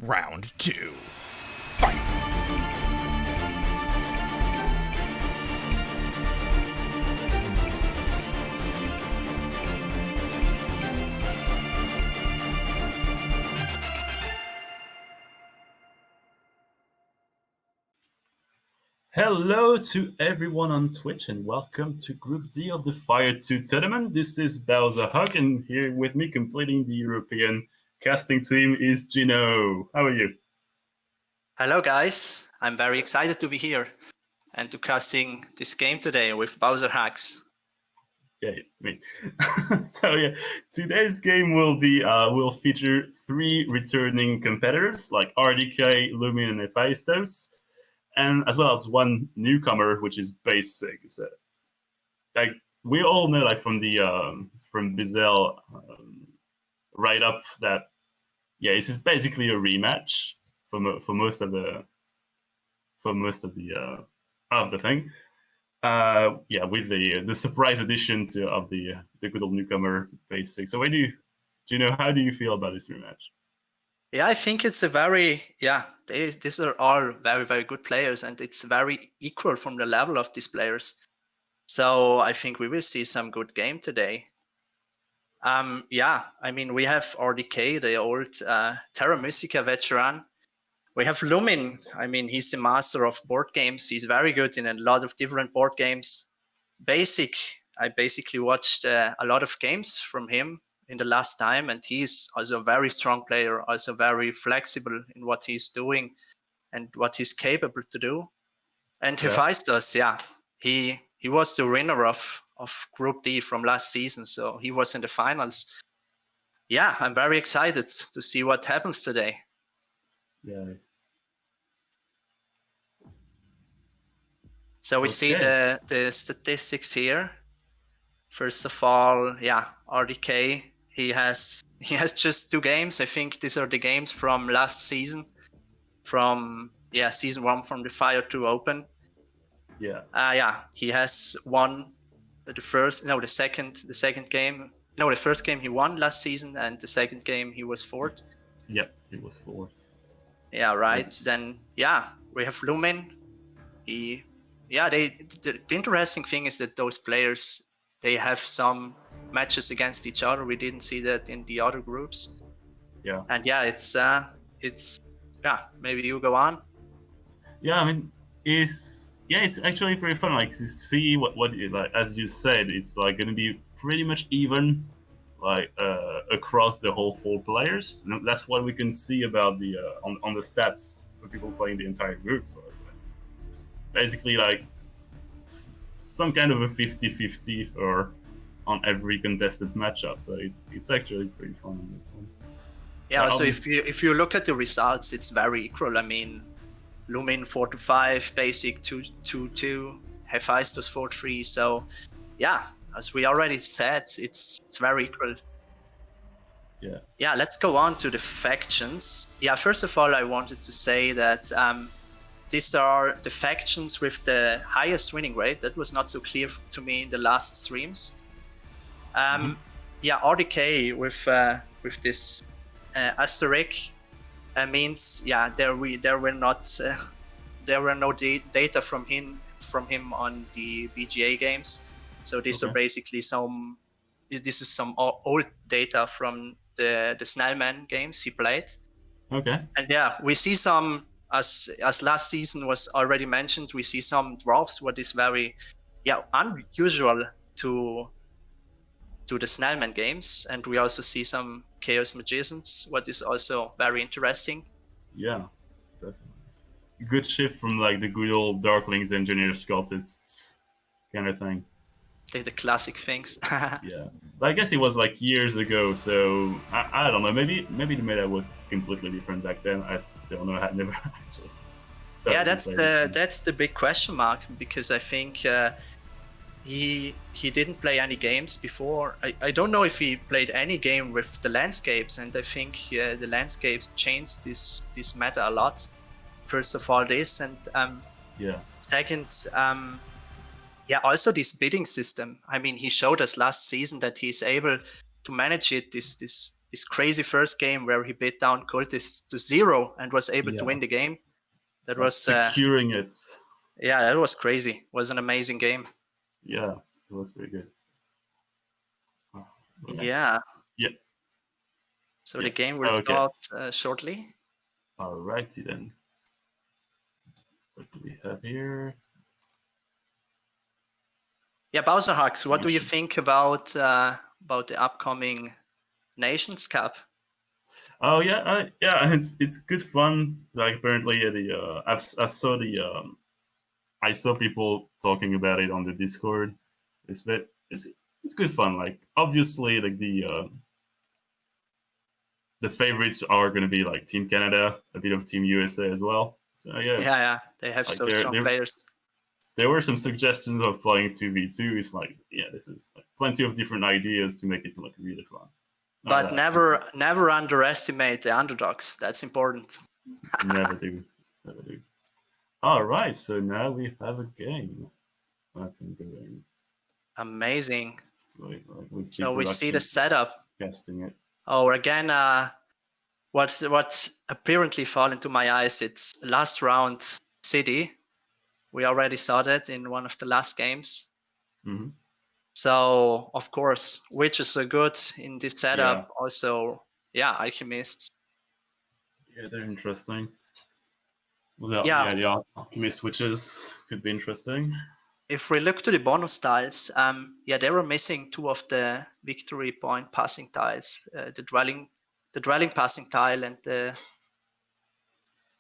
Round 2. Fight! Hello to everyone on Twitch and welcome to Group D of the Fire 2 tournament. This is BowserHugs and here with me completing the European casting team is Ginooo. How are you? Hello guys, I'm very excited to be here and to casting this game today with BowserHugs. Yeah, me. So yeah, today's game will feature 3 returning competitors like RDK, Lumin, and Hefaistos, and as well as 1 newcomer, which is BaseSig. So, like we all know, like from the from Bizel write up that this is basically a rematch for most of the thing. With the surprise addition of the good old newcomer BaseSig. So how do you feel about this rematch? Yeah, I think it's a very these are all very, very good players and it's very equal from the level of these players. So I think we will see some good game today. I mean, we have RDK, the old Terra Mystica veteran. We have Lumin. I mean, he's the master of board games. He's very good in a lot of different board games. BaseSig, I basically watched a lot of games from him in the last time, and he's also a very strong player, also very flexible in what he's doing and what he's capable to do. And Hefaistos, he was the winner of Group D from last season, so he was in the finals. Yeah, I'm very excited to see what happens today. Yeah. So we see the statistics here. First of all, RDK, he has just 2 games. I think these are the games from last season, from season 1 from the Fire 2 Open. He has won the first game he won last season, and the second game he was 4th. Yep, he was 4th. Yeah, right. Then we have Lumin. The interesting thing is that those players, they have some matches against each other. We didn't see that in the other groups. Yeah. And maybe you go on. Yeah, I mean, it's actually pretty fun. Like to see what like as you said, it's like going to be pretty much even, like across the whole 4 players. That's what we can see about the on the stats for people playing the entire group. So it's basically like some kind of a 50-50 or on every contested matchup. So it's actually pretty fun on this one. Yeah. So if you look at the results, it's very equal. I mean, Lumin 4-5, BaseSig 2-2, Hefaistos 4-3. So as we already said, it's very equal. Yeah, let's go on to the factions. Yeah, first of all, I wanted to say that these are the factions with the highest winning rate. That was not so clear to me in the last streams. RDK with this asterisk means there were no data from him on the BGA games. So these are basically some old data from the Snellman games he played. Okay. And we see some, as last season was already mentioned, we see some dwarfs, what is very unusual to the Snellman games, and we also see some Chaos Magicians, what is also very interesting. Yeah, definitely. Good shift from like the good old Darklings Engineer Scottists kind of thing. The classic things. Yeah, but I guess it was like years ago, so I don't know. Maybe the meta was completely different back then. I don't know. I had never actually started. Yeah, that's the big question mark, because I think he didn't play any games before. I don't know if he played any game with the landscapes, and I think the landscapes changed this meta a lot. First of all, this, and second, also this bidding system. I mean, he showed us last season that he's able to manage it. This this crazy first game where he beat down cultists to 0 and was able to win the game. That was securing it. Yeah, that was crazy. It was an amazing game. Yeah, it was pretty good. Yeah. Yeah. So the game will start shortly. Alrighty then. What do we have here? Yeah, BowserHugs, what do you think about the upcoming Nations Cup? Oh yeah, it's good fun. Like apparently, I saw people talking about it on the Discord. It's good fun. Like obviously, like the favorites are going to be like Team Canada, a bit of Team USA as well. So yeah, they have like so strong players. There were some suggestions of playing 2v2. It's like, this is like plenty of different ideas to make it look really fun. But never underestimate the underdogs. That's important. Never do. All right, so now we have a game up and going. Amazing. So we see the setup. Casting it. Oh, again, what apparently fall into my eyes, it's last round City. We already saw that in one of the last games. Mm-hmm. So, of course, witches are good in this setup. Yeah. Also, alchemists. Yeah, they're interesting. Well, the alchemist witches could be interesting. If we look to the bonus tiles, they were missing 2 of the victory point passing tiles, the dwelling passing tile and the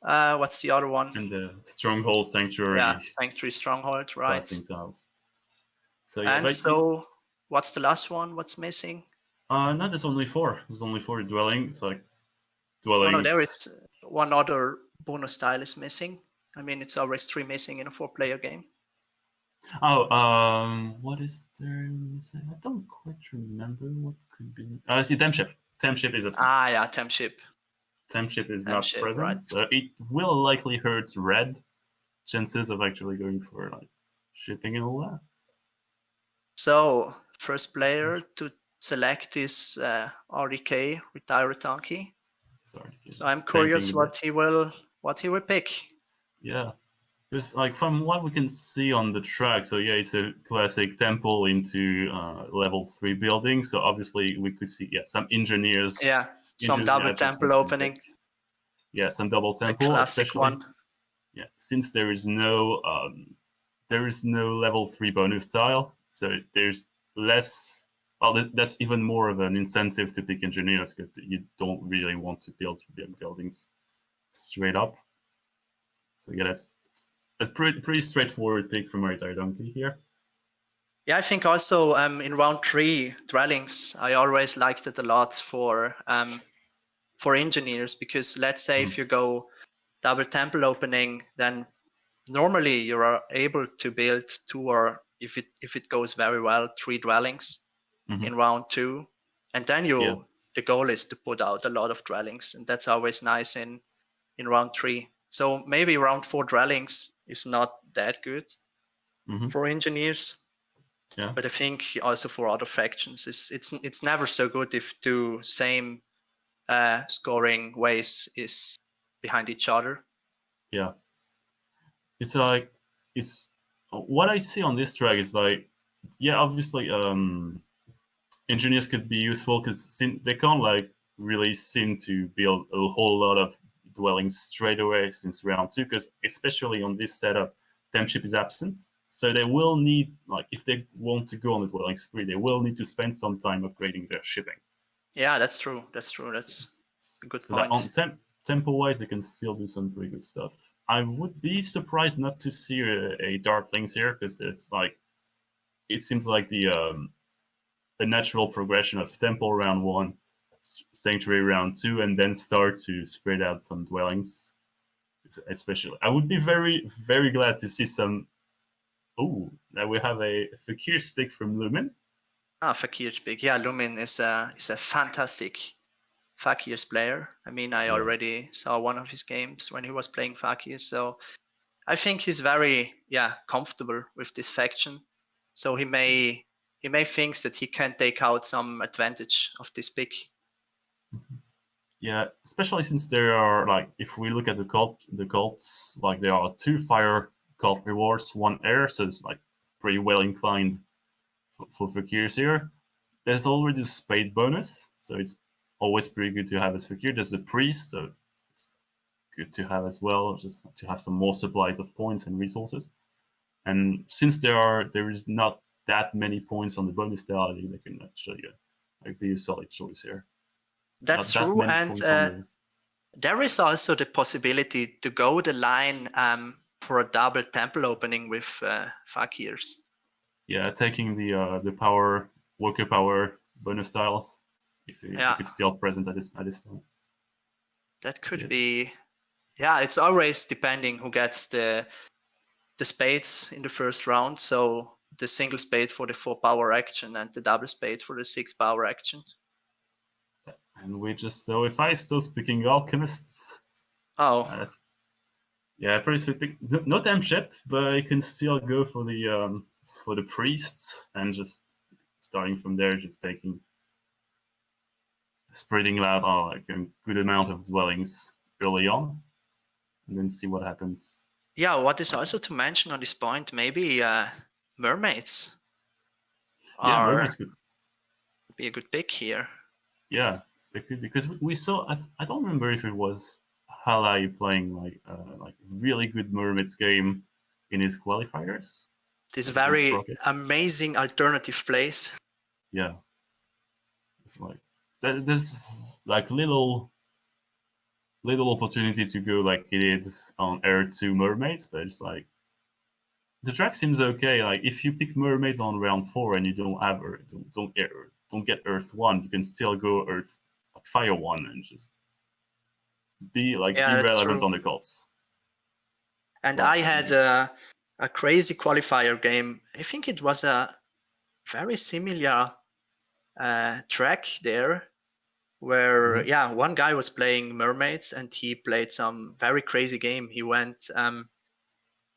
what's the other one? And the stronghold sanctuary. Yeah, sanctuary stronghold, right? Passing tiles. So what's the last one? What's missing? No, there's only 4. There's only 4 dwellings. Like dwellings. No, there is one other bonus tile is missing. I mean, it's always 3 missing in a 4-player game. Oh, what is there? I don't quite remember what could be. I see Temp Ship. Temp Ship is absent. Yeah, Temp Ship. Temp Ship is not present. Right. So it will likely hurt red chances of actually going for like shipping and all that. So first player to select is RDK, Retire Donkey. So I'm curious what he will pick. Yeah. Because, like, from what we can see on the track, so it's a classic temple into level 3 building. So obviously we could see some engineers. Yeah, some double temple opening. Yeah, some double temple, especially. One. Yeah, since there is no level 3 bonus tile, so there's less. Well, that's even more of an incentive to pick engineers because you don't really want to build buildings straight up. So that's a pretty straightforward pick from Retire Donkey here. Yeah, I think also in round 3 dwellings, I always liked it a lot for engineers because let's say if you go double temple opening, then normally you are able to build 2 or if it goes very well 3 dwellings in round 2, and then the goal is to put out a lot of dwellings, and that's always nice in round 3. So maybe round 4 dwellings is not that good for engineers. Yeah. But I think also for other factions, it's never so good if 2 same scoring ways is behind each other. Yeah. It's like what I see on this track is like, obviously engineers could be useful because they can't like really seem to build a whole lot of dwellings straight away since round 2, because especially on this setup, Temp Ship is absent. So they will need, like, if they want to go on the dwelling spree, they will need to spend some time upgrading their shipping. Yeah, that's true. That's a good point. On tempo-wise, they can still do some pretty good stuff. I would be surprised not to see a Darklings here, because it's like, it seems like the natural progression of Temple round 1, Sanctuary round 2, and then start to spread out some dwellings. Especially, I would be very, very glad to see some. Oh, now we have a Fakir's pick from Lumin. Fakir's pick. Yeah, Lumin is a fantastic Fakir's player. I mean, I already saw one of his games when he was playing Fakir, so I think he's very comfortable with this faction. So he may think that he can take out some advantage of this pick. Yeah, especially since there are like, if we look at the cults, like there are 2 fire cult rewards, 1 air, so it's like pretty well inclined for Fakirs here. There's already the spade bonus, so it's always pretty good to have as Fakir. There's the priest, so it's good to have as well, just to have some more supplies of points and resources. And since there is not that many points on the bonus tile, they can actually like be a solid choice here. That's Not that true, many and points on the there is also the possibility to go the line for a double temple opening with Fakirs. yeah, taking the power worker power bonus tiles if it's still present at this time. That could be. Yeah, it's always depending who gets the spades in the first round. So the single spade for the 4 power action and the double spade for the 6 power action. And we just saw Hefaistos picking alchemists. Oh, yeah, pretty sweet pick. No temp ship, but you can still go for the priests and just starting from there, just spreading out like a good amount of dwellings early on, and then see what happens. Yeah, what is also to mention on this point, maybe mermaids. Yeah, mermaids could be a good pick here. Yeah, it could, because we saw. I don't remember if it was Halai playing like really good mermaids game in his qualifiers. This very amazing alternative plays. Yeah, it's like there's like little opportunity to go like it is on Air 2 mermaids, but it's like the track seems okay. Like if you pick mermaids on round 4 and you don't have Earth, don't get Earth 1, you can still go Earth like Fire 1 and just be like irrelevant on the cults. And I had a crazy qualifier game. I think it was a very similar track there, where one guy was playing mermaids and he played some very crazy game. He went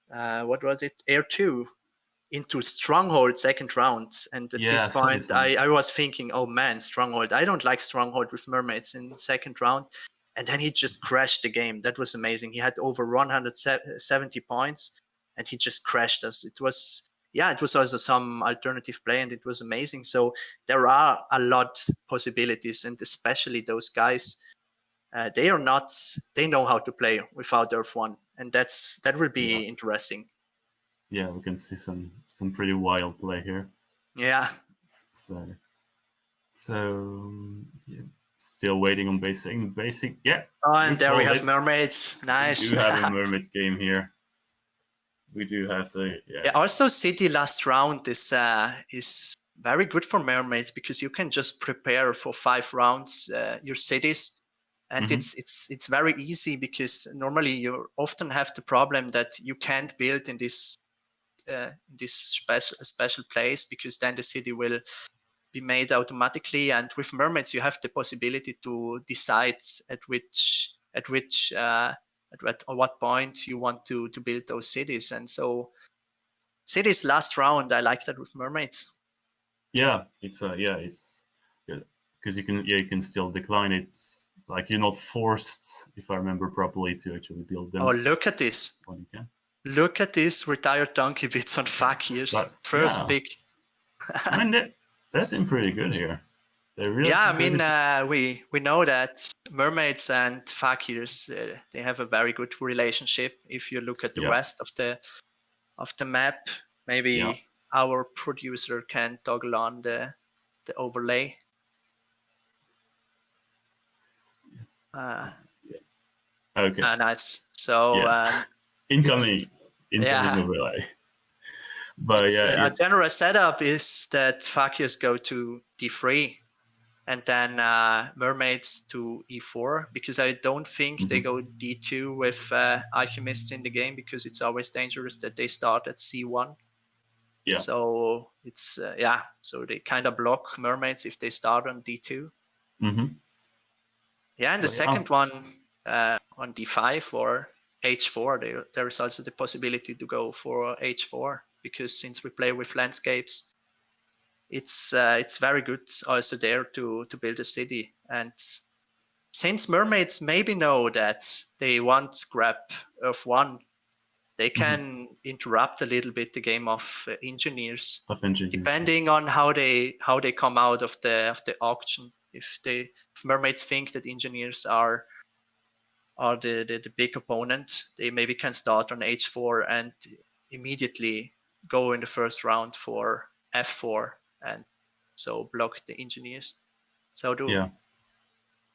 what was it, Air 2 into Stronghold second round, and at this point I was thinking, oh man, Stronghold, I don't like Stronghold with mermaids in second round. And then he just crashed the game. That was amazing. He had over 170 points and he just crashed us. It was also some alternative play and it was amazing. So there are a lot possibilities, and especially those guys, they know how to play without Earth 1, and that will be interesting. Yeah, we can see some pretty wild play here. Yeah. So yeah, still waiting on BaseSig. Yeah. Oh, and there we have mermaids. Nice. We do have a mermaids game here. We do have also, City last round is very good for mermaids because you can just prepare for 5 rounds your cities, and it's very easy because normally you often have the problem that you can't build in this special place because then the city will be made automatically. And with mermaids, you have the possibility to decide at what point you want to build those cities. And so cities last round, I like that with mermaids. Yeah, it's because you can still decline it. Like you're not forced, if I remember properly, to actually build them. Oh, look at this! Look at this retired donkey bits on Fakirs. First pick. I mean, they seem pretty good here. Really I mean, we know that mermaids and Fakirs they have a very good relationship. If you look at the rest of the map, maybe our producer can toggle on the overlay. Okay. Nice. So incoming overlay. But a general setup is that Fakirs go to D3 and then mermaids to E4, because I don't think they go D2 with alchemists in the game, because it's always dangerous that they start at C1. Yeah. So it's so they kind of block mermaids if they start on D2. Yeah, and the second one on D5 or H4, there is also the possibility to go for H4, because since we play with landscapes, it's very good also there to build a city. And since mermaids maybe know that they want grab of 1, they can interrupt a little bit the game of engineers, depending on how they come out of the auction. If mermaids think that engineers are the big opponent, they maybe can start on h4 and immediately go in the first round for f4 and so block the engineers. So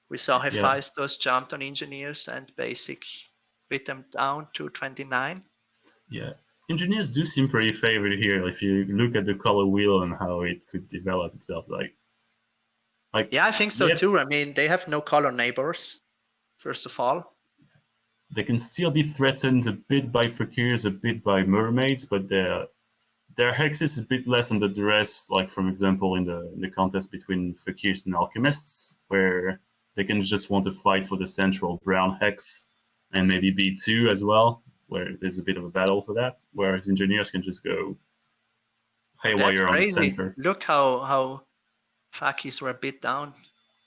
we saw Hefaistos jumped on engineers and BaseSig beat them down to 29. Yeah, engineers do seem pretty favored here. If you look at the color wheel and how it could develop itself, like yeah, I think so too. I mean, they have no color neighbors. First of all, they can still be threatened a bit by fakirs, a bit by mermaids, but their hex is a bit less than the duress. Like, for example, in the contest between fakirs and alchemists, where they can just want to fight for the central brown hex and maybe B2 as well, where there's a bit of a battle for that, whereas engineers can just go haywire on the center. Look how fakis were beat down.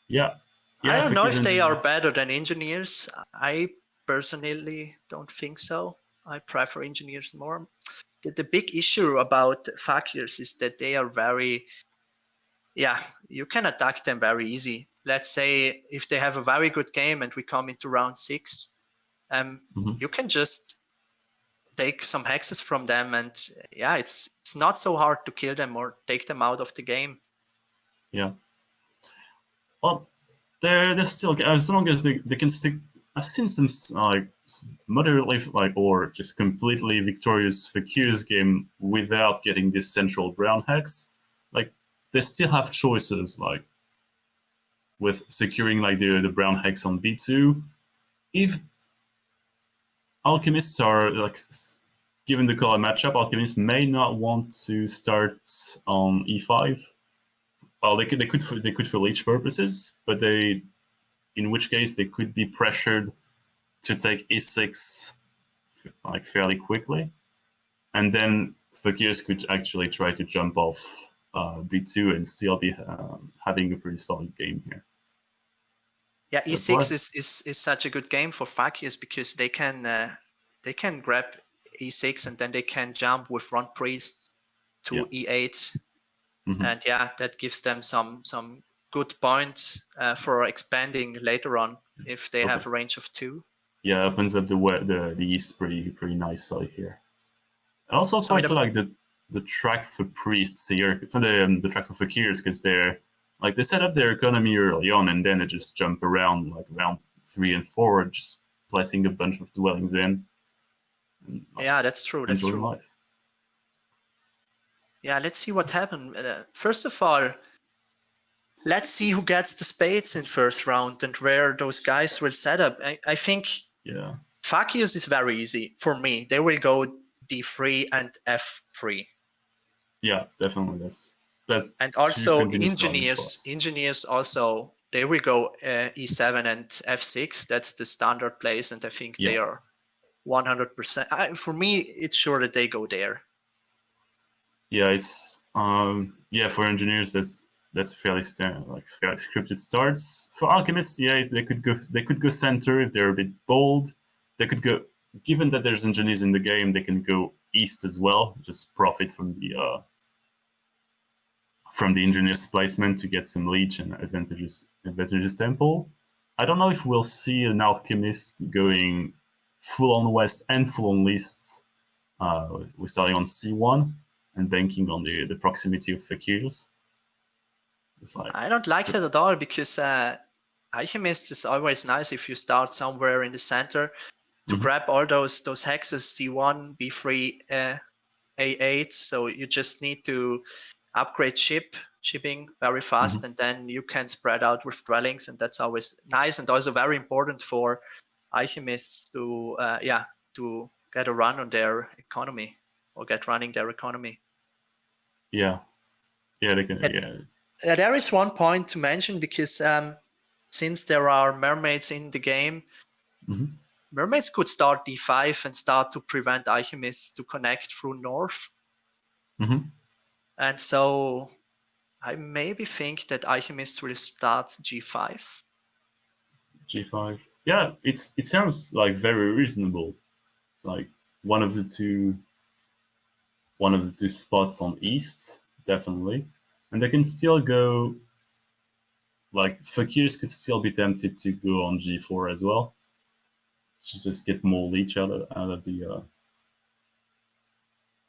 Yeah. I don't know if they are better than engineers. I personally don't think so. I prefer engineers more. The big issue about fakirs is that they are very, you can attack them very easy. Let's say if they have a very good game and we come into round 6, you can just take some hexes from them, and it's not so hard to kill them or take them out of the game. Yeah. Well, they're still, as long as they can stick. I've seen some like moderately or just completely victorious Fakir's game without getting this central brown hex. Like, they still have choices, like with securing like the brown hex on B2. If alchemists are like, given the color matchup, alchemists may not want to start on E5. Well, they could for leech purposes, but in which case they could be pressured to take E6 like fairly quickly, and then fakirs could actually try to jump off B2 and still be having a pretty solid game here. Yeah, so E6 is such a good game for fakirs because they can grab E6 and then they can jump with front priests to E8, and that gives them some good points for expanding later on if they have a range of 2. Yeah, opens up the east pretty nicely here. I also quite like the track for priests here, for the track for fakirs, because they set up their economy early on and then they just jump around like around 3 and 4, just placing a bunch of dwellings in. And, that's true. That's true. Life. Yeah, let's see what happened. First of all, let's see who gets the spades in first round and where those guys will set up. I think fakirs is very easy for me. They will go D3 and F3. Yeah, definitely. That's and also engineers also, they will go E7 and F6. That's the standard place, and I think they are 100%. For me, it's sure that they go there. Yeah, it's for engineers that's fairly standard, like fairly scripted starts. For alchemists, they could go center if they're a bit bold. They could go, given that there's engineers in the game, they can go east as well, just profit from the engineer's placement to get some leech and advantageous temple. I don't know if we'll see an alchemist going full on west and full on east. We're starting on C1 and banking on the proximity of fakirs. I don't like that at all, because alchemist is always nice if you start somewhere in the center to grab all those hexes, C1, B3, A8. So you just need to upgrade shipping very fast, and then you can spread out with dwellings, and that's always nice and also very important for alchemists to get a run on their economy or get running their economy. Yeah, they can. There is one point to mention, because since there are mermaids in the game, mermaids could start D5 and start to prevent alchemists to connect through north. And so I maybe think that alchemists will start G5. G5. Yeah, it sounds like very reasonable. It's like one of the two spots on East, definitely. And they can still go, like, Fakirs could still be tempted to go on G4 as well. To just get more leech out of the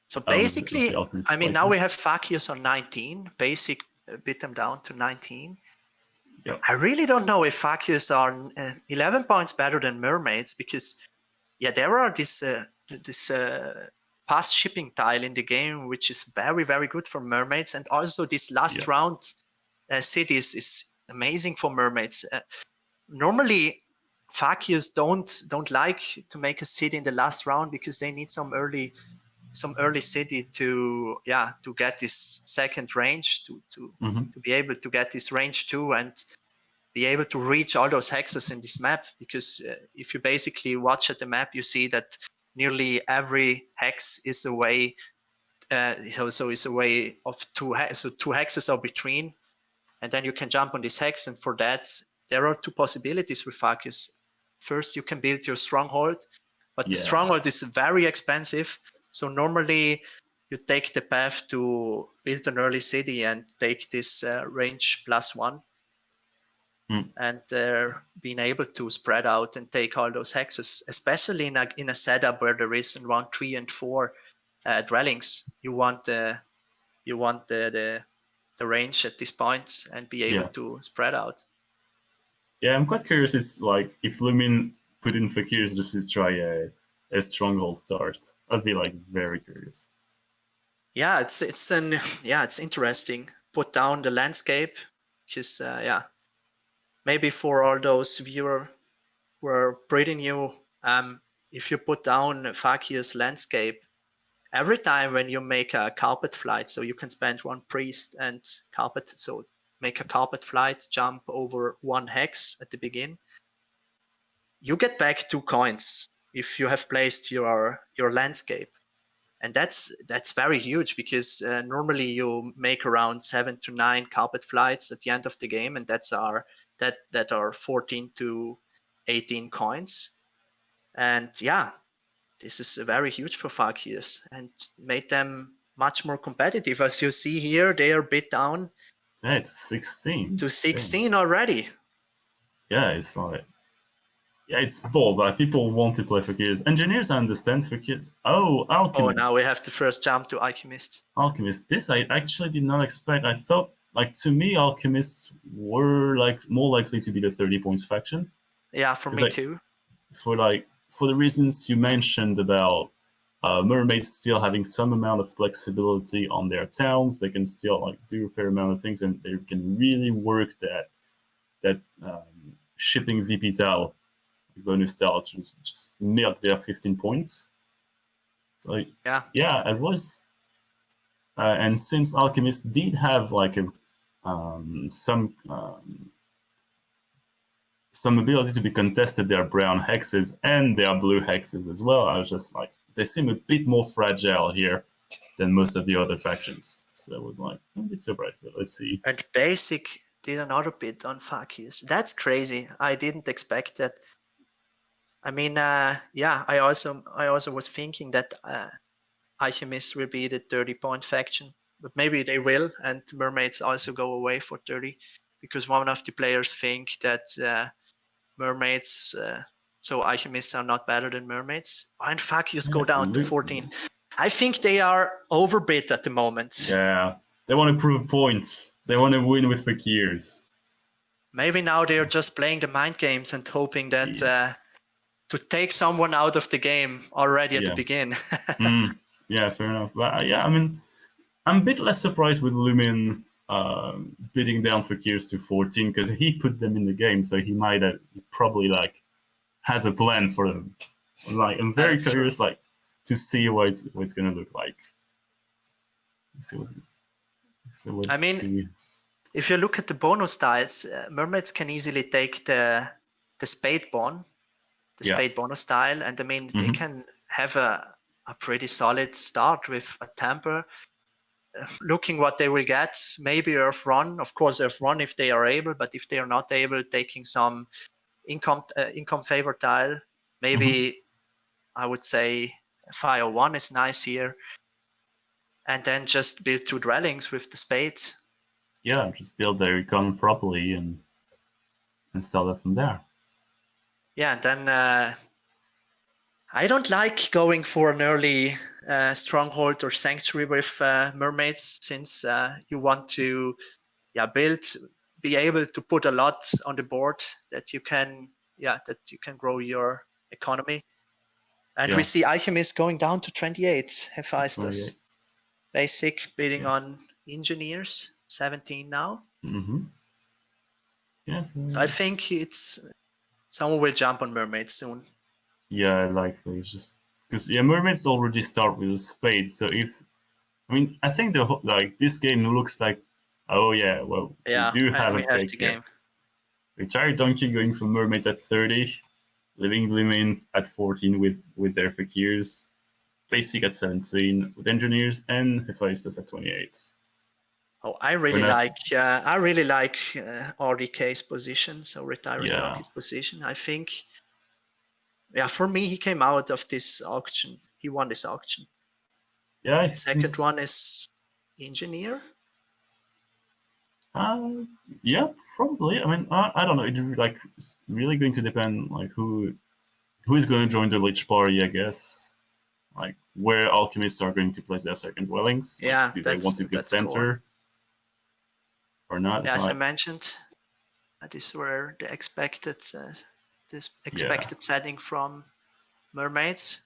So out of basically, the Alchemist I mean, now placement. we have Fakius on 19. BaseSig beat them down to 19. Yeah. I really don't know if Fakius are 11 points better than Mermaids, because, yeah, there are this past shipping tile in the game, which is very, very good for Mermaids. And also this last round cities is amazing for Mermaids. Normally, Fakius don't like to make a city in the last round because they need some early city to get this second range to be able to get this range 2 and be able to reach all those hexes in this map. Because if you basically watch at the map, you see that nearly every hex is a way so is a way of two hexes are between, and then you can jump on this hex. And for that, there are two possibilities with Fakius. First, you can build your stronghold, but the stronghold is very expensive. So normally you take the path to build an early city and take this range +1 and being able to spread out and take all those hexes, especially in a setup where there is in round 3 and 4 dwellings. You want the range at this point and be able to spread out. Yeah, I'm quite curious. Is like if Lumin put in Fakirs just to try a stronghold start. I'd be like very curious. Yeah, it's interesting. Put down the landscape, because maybe for all those viewers who are pretty new, if you put down Fakius landscape, every time when you make a carpet flight, so you can spend 1 priest and carpet, so make a carpet flight, jump over 1 hex at the beginning, you get back 2 coins if you have placed your landscape. And that's very huge, because normally you make around 7 to 9 carpet flights at the end of the game, and that are 14 to 18 coins. And yeah, this is very huge for Fakirs and made them much more competitive. As you see here, they are bit down. Yeah, it's 16. To 16 already. Yeah, it's like... Yeah, it's bold. Like, people want to play Fakirs. Engineers, I understand Fakirs. Oh, Alchemist. Oh, now we have to first jump to Alchemist. Alchemist. This I actually did not expect. I thought, like, to me, Alchemists were, like, more likely to be the 30 points faction. Yeah, for me too. For the reasons you mentioned about mermaids still having some amount of flexibility on their towns, they can still like do a fair amount of things, and they can really work that shipping VP tile, bonus tile, to just milk their 15 points. So it was. And since Alchemist did have like some ability to be contested, their brown hexes and their blue hexes as well, I was just like, they seem a bit more fragile here than most of the other factions. So I was like, I'm a bit surprised, but let's see. And BaseSig did another bit on Fakirs. That's crazy. I didn't expect that. I mean, I also was thinking that Alchemists will be the 30-point faction, but maybe they will, and Mermaids also go away for 30, because one of the players think that Mermaids, so Alchemists are not better than Mermaids, and Fakius go down to 14. I think they are overbid at the moment. Yeah, they want to prove points. They want to win with Fakirs. Maybe now they're just playing the mind games and hoping that to take someone out of the game already at the beginning. Yeah, fair enough. But I mean, I'm a bit less surprised with Lumin bidding down Fakirs to 14, because he put them in the game, so he probably like has a plan for them. Like, I'm very curious, like, to see what it's gonna look like. I mean, if you look at the bonus tiles, Mermaids can easily take the Spade Bond, Spade bonus tile, and I mean they can have a pretty solid start with a Temper. Looking what they will get, maybe Earth Run. Of course, Earth Run if they are able, but if they are not able, taking some income favor tile. Maybe I would say Fire 1 is nice here. And then just build 2 dwellings with the spades. Yeah, just build their econ properly and start it from there. Yeah, and then I don't like going for an early stronghold or sanctuary with mermaids, since you want to be able to put a lot on the board that you can grow your economy. And we see alchemists going down to 28, Hefaistos. BaseSig bidding on engineers, 17 now. Yes. So I think someone will jump on mermaids soon. Yeah, likely. Just because mermaids already start with a spade. So I think this game looks like, we do have a take here. Retired Donkey going for mermaids at 30, living Lumin at 14 with their fakirs, BaseSig at 17 with engineers, and Hefaistos at 28. Oh, I really like RDK's position. So Retired Donkey's position. I think, for me, he came out of this auction. He won this auction. Yeah. Second one is engineer. Yeah, probably. I don't know. It's really going to depend who is going to join the Lich party, I guess. Where alchemists are going to place their second dwellings. Do they want to go center or not? Yeah, as I mentioned, that is where the expected setting from mermaids.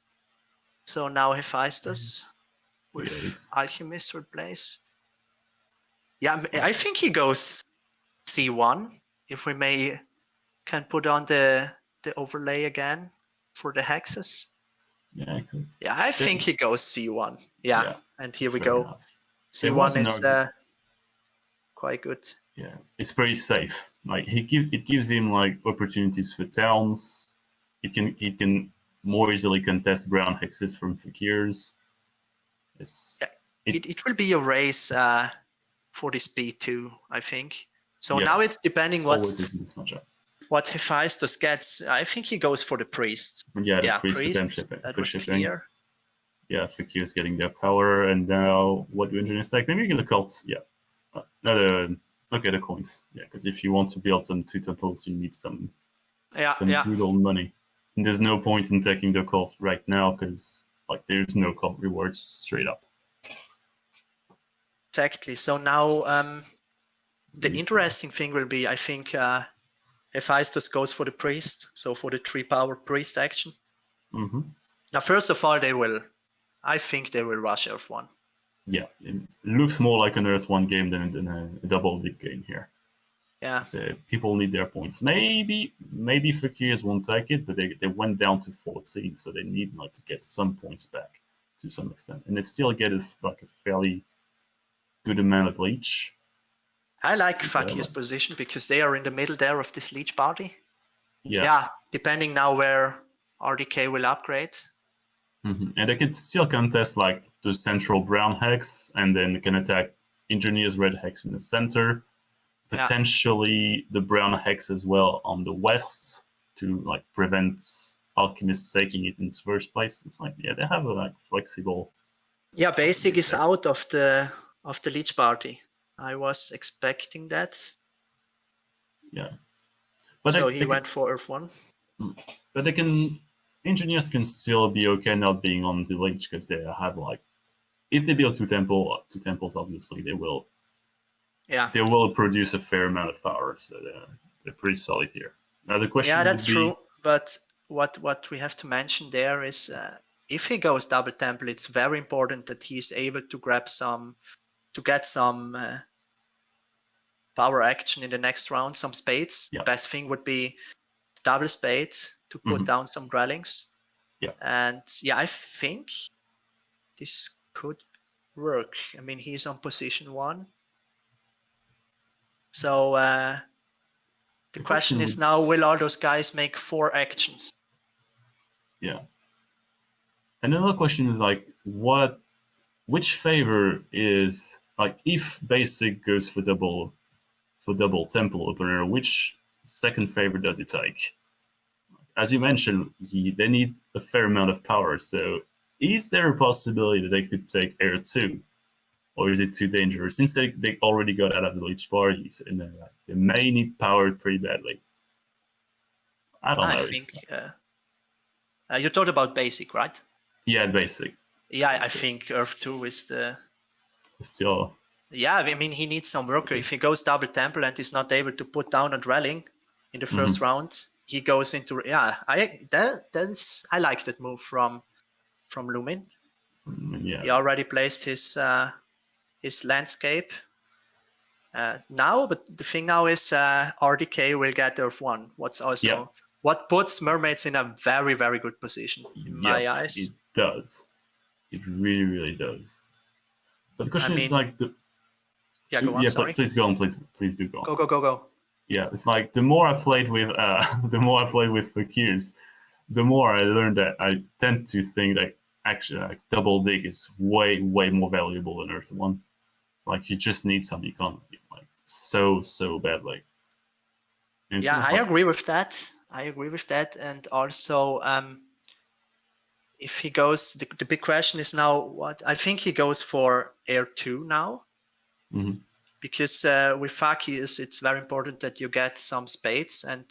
So now Hefaistos with alchemists will place. Yeah, I think he goes C1, if we can put on the overlay again for the hexes. Yeah, I could. Yeah, I think he goes C1. Yeah, and here we go. Enough. C1 is quite good. Yeah, it's pretty safe. It gives him opportunities for towns. It can more easily contest brown hexes from fakirs. It will be a race for the speed too, I think. So now it's depending what Hefaistos gets. I think he goes for the priest. Yeah, the priest for shipping. Yeah, fakirs getting their power, and now what do engineers take? Maybe the cults. Yeah, look at the coins. Yeah, because if you want to build some 2 temples, you need some good old money. And there's no point in taking the cult right now because there's no cult rewards straight up. Exactly. So now the interesting thing will be, I think, Hefaistos goes for the priest, so for the 3-power priest action. Now, first of all, I think they will rush Earth 1. Yeah, it looks more like an Earth 1 game than a double dig game here. Yeah. So people need their points. Maybe fakirs won't take it, but they went down to 14, so they need to get some points back to some extent, and they still get a fairly good amount of leech. I like Fakir's position because they are in the middle there of this leech party. Yeah. Depending now where RDK will upgrade. And they can still contest the central brown hex, and then they can attack engineers red hex in the center. Potentially the brown hex as well on the west to prevent alchemists taking it in the first place. It's they have a flexible. Yeah, BaseSig is out of the leech party. I was expecting that. Yeah. But so he went for Earth 1. But engineers can still be okay not being on the leech because they have if they build 2 temples, obviously they will. Yeah. They will produce a fair amount of power, so they're pretty solid here. Now the question. Yeah, that's true. But what we have to mention there is if he goes double temple, it's very important that he's able to get some power action in the next round, some spades. The best thing would be double spades to put down some dwellings. Yeah. And I think this could work. He's on position 1. So the question is now, will all those guys make 4 actions? Yeah. Another question is which favor is if BaseSig goes for double temple opener, which second favor does it take? as you mentioned, they need a fair amount of power. So is there a possibility that they could take Air 2? Or is it too dangerous? Since they already got out of the Leech parties, and they may need power pretty badly. I don't know. I think you thought about basic, right? Yeah, basic. Yeah, I think Earth 2 is the... Still... Yeah, I mean, he needs some worker. If he goes double temple and is not able to put down a dwelling in the first round, he goes into... Yeah, I like that move from Lumin. Yeah. He already placed his landscape now, but the thing now is RDK will get Earth 1. What puts mermaids in a very, very good position in my eyes. It does. It really, really does. But the question is like the... Yeah, go on. Sorry. Please go on. Please do go on. Go. Yeah, it's like the more I played with Fakirs, the more I learned that I tend to think that actually like, double dig is way more valuable than Earth 1. It's like you just need some economy, like so badly. Yeah, I agree with that. And also, if he goes, the big question is now what? I think he goes for Air 2 now. Mm-hmm. Because with Fakirs, it's very important that you get some spades, and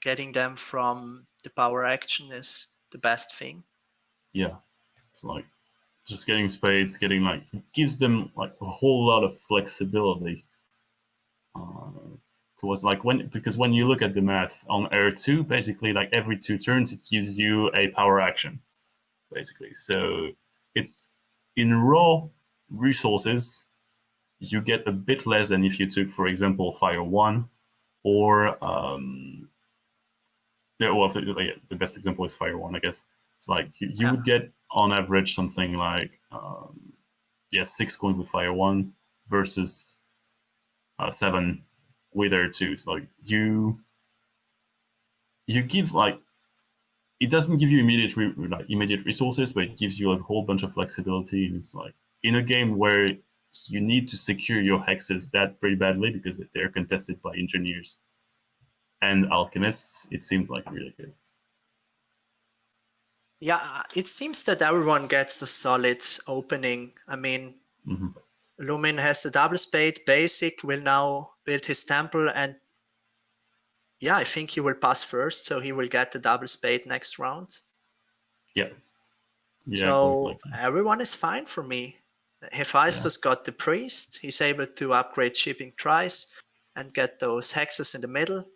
getting them from the power action is the best thing. Yeah, it's like just getting spades, it gives them like a whole lot of flexibility. Towards like because when you look at the math on Air 2, basically like every 2 turns it gives you a power action, basically. So it's in raw resources. You get a bit less than if you took, for example, Fire 1 or the best example is Fire 1, I guess. It's like you would get on average something like 6 coins with Fire 1 versus 7 with Air 2. It's like you give like it doesn't give you immediate resources, but it gives you a whole bunch of flexibility. And it's like in a game where you need to secure your hexes that pretty badly because they're contested by engineers and alchemists, it seems like really good. Yeah, it seems that everyone gets a solid opening. I mean, Lumin has the double spade. Basic will now build his temple, and yeah, I think he will pass first, so he will get the double spade next round. Yeah. So everyone is fine for me. Hefaistos got the priest. He's able to upgrade shipping twice and get those hexes in the middle.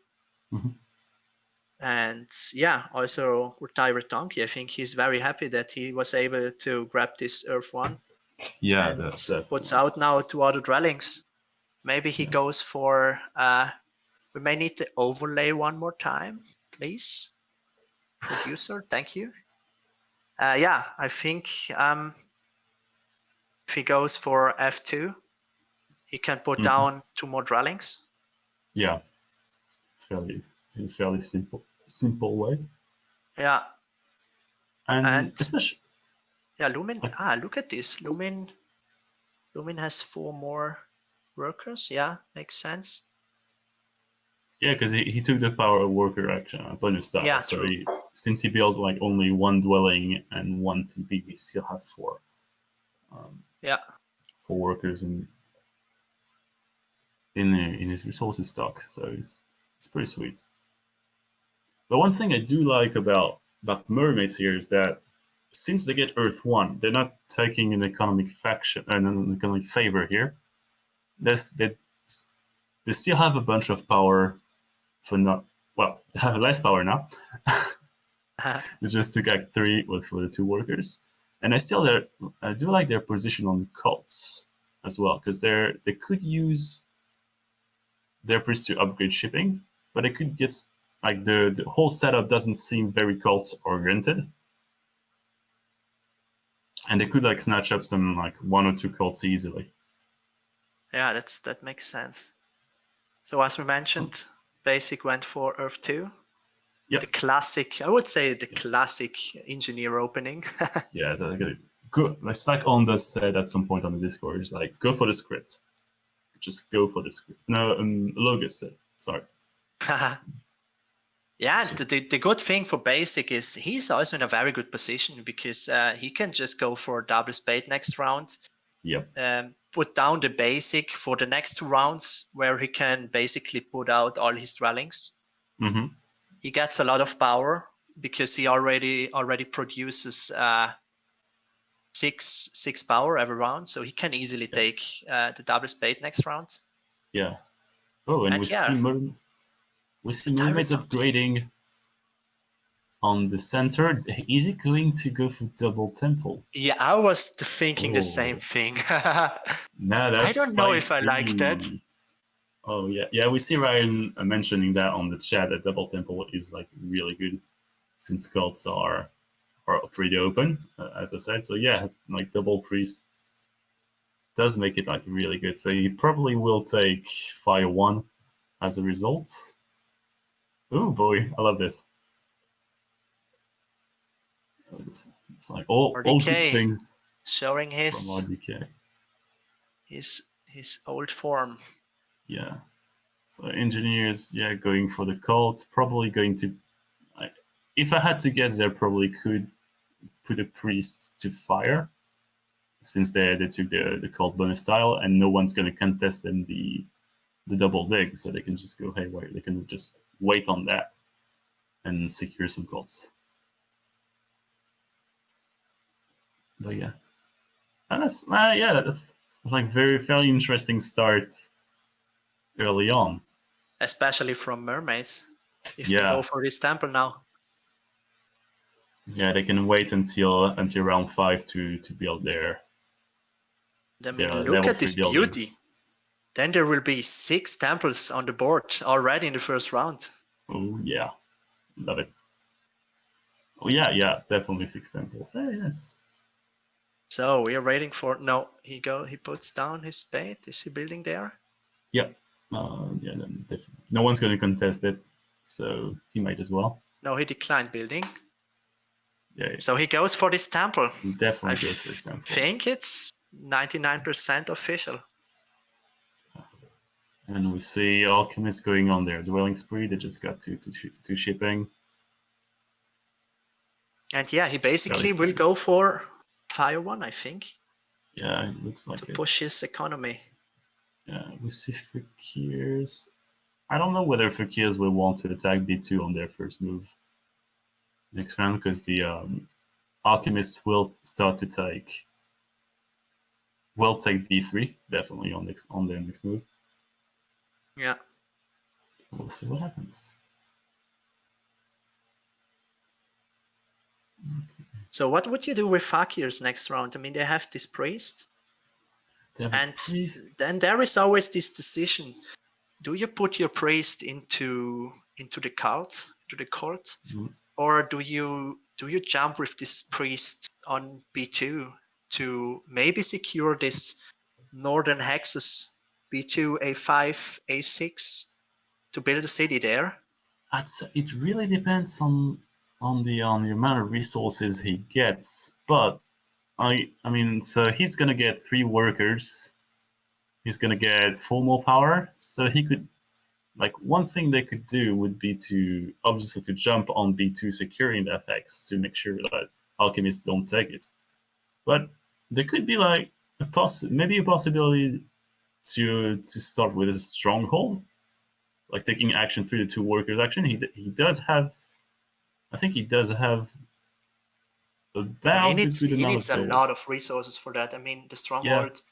And yeah, also retire Donkey. I think he's very happy that he was able to grab this Earth 1. Yeah, and that's definitely. Puts out now 2 other dwellings. Maybe he goes for... we may need to overlay one more time, please. Producer, thank you. Yeah, I think if he goes for F2, he can put down 2 more dwellings. Yeah, in a fairly simple way. Yeah, and especially Lumin. Look at this. Lumin has 4 more workers. Yeah, makes sense. Yeah, because he took the power worker action bonus style. Yeah, so since he built like only 1 dwelling and 1 TP, he still have 4. 4 workers in his resources stock. So it's pretty sweet. But one thing I do like about mermaids here is that since they get Earth 1, they're not taking an economic favor here. They still have a bunch of power for they have less power now. They just took Act 3 for the 2 workers. And I do like their position on cults as well, because they could use their priest to upgrade shipping, but they could get like the whole setup doesn't seem very cult oriented. And they could like snatch up some like 1 or 2 cults easily. Yeah, that makes sense. So as we mentioned, Basic went for Earth 2. Yep. The classic, I would say the classic engineer opening. Yeah, good. Like Slack said at some point on the Discord, it's like, go for the script. Just go for the script. No, Logus said, sorry. Yeah, Yeah, the good thing for BaseSig is he's also in a very good position because he can just go for double spade next round. Yep. Put down the BaseSig for the next 2 rounds where he can basically put out all his dwellings. Mm-hmm. He gets a lot of power because he already produces 6 power every round, so he can easily take the double spade next round. Yeah. Oh, and we see mermaids upgrading on the center. Is he going to go for double temple? Yeah, I was thinking the same thing. Nah, that's I don't know if I like that. Oh yeah, yeah. We see Ryan mentioning that on the chat that double temple is like really good since cults are pretty open, as I said. So yeah, like double priest does make it like really good. So he probably will take fire 1 as a result. Oh boy, I love this. It's like all good things showing his from RDK. his old form. Yeah. So engineers, yeah, going for the cult. Probably going to, if I had to guess, they probably could put a priest to fire, since they took the cult bonus style, and no one's going to contest them the double dig, so they can just go haywire. They can just wait on that and secure some cults. But yeah, and that's that's like fairly interesting start early on, especially from mermaids. If they yeah, go for this temple now, yeah, they can wait until round 5 to build their. I mean, look at this beauty. Then there will be 6 temples on the board already in the first round. Oh yeah, love it. Oh yeah, yeah, definitely 6 temples. Yes. So we are waiting for he puts down his spade. Is he building there? Yep. Yeah. Then no one's going to contest it, so he might as well. No, he declined building. Yeah. So he goes for this temple. He definitely goes for this temple. I think it's 99% official. And we see alchemists going on their dwelling spree. They just got two shipping. And yeah, he basically will go for fire 1, I think. Yeah, it looks like to push his economy. Yeah, we see Fakirs. I don't know whether Fakirs will want to attack B2 on their first move next round, because the alchemists will start to take B3 definitely on their next move. Yeah. We'll see what happens. Okay. So what would you do with Fakirs next round? I mean, they have this priest. And then there is always this decision. Do you put your priest into the cult, or do you jump with this priest on B2 to maybe secure this northern hexes B2, A5, A6 to build a city there? It really depends on the amount of resources he gets, but I mean, so he's gonna get 3 workers. He's gonna get 4 more power, so he could, like, one thing they could do would be to obviously to jump on B2 securing that hex to make sure that alchemists don't take it. But there could be like maybe a possibility to start with a stronghold, like taking action through the 2 workers action. He does have, I think he does have about he needs a lot of resources for that. I mean, the stronghold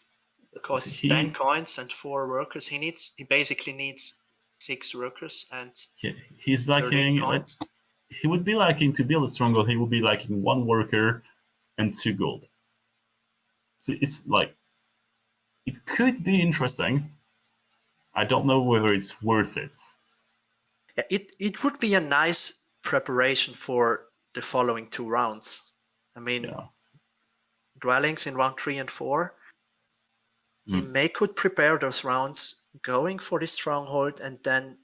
costs 10 coins and 4 workers. He basically needs 6 workers and he's lacking. He would be lacking to build a stronghold. He would be lacking 1 worker and 2 gold. So it's like, it could be interesting. I don't know whether it's worth it. It would be a nice preparation for the following 2 rounds. I mean, dwellings in round 3 and 4. He could prepare those rounds going for the stronghold and then,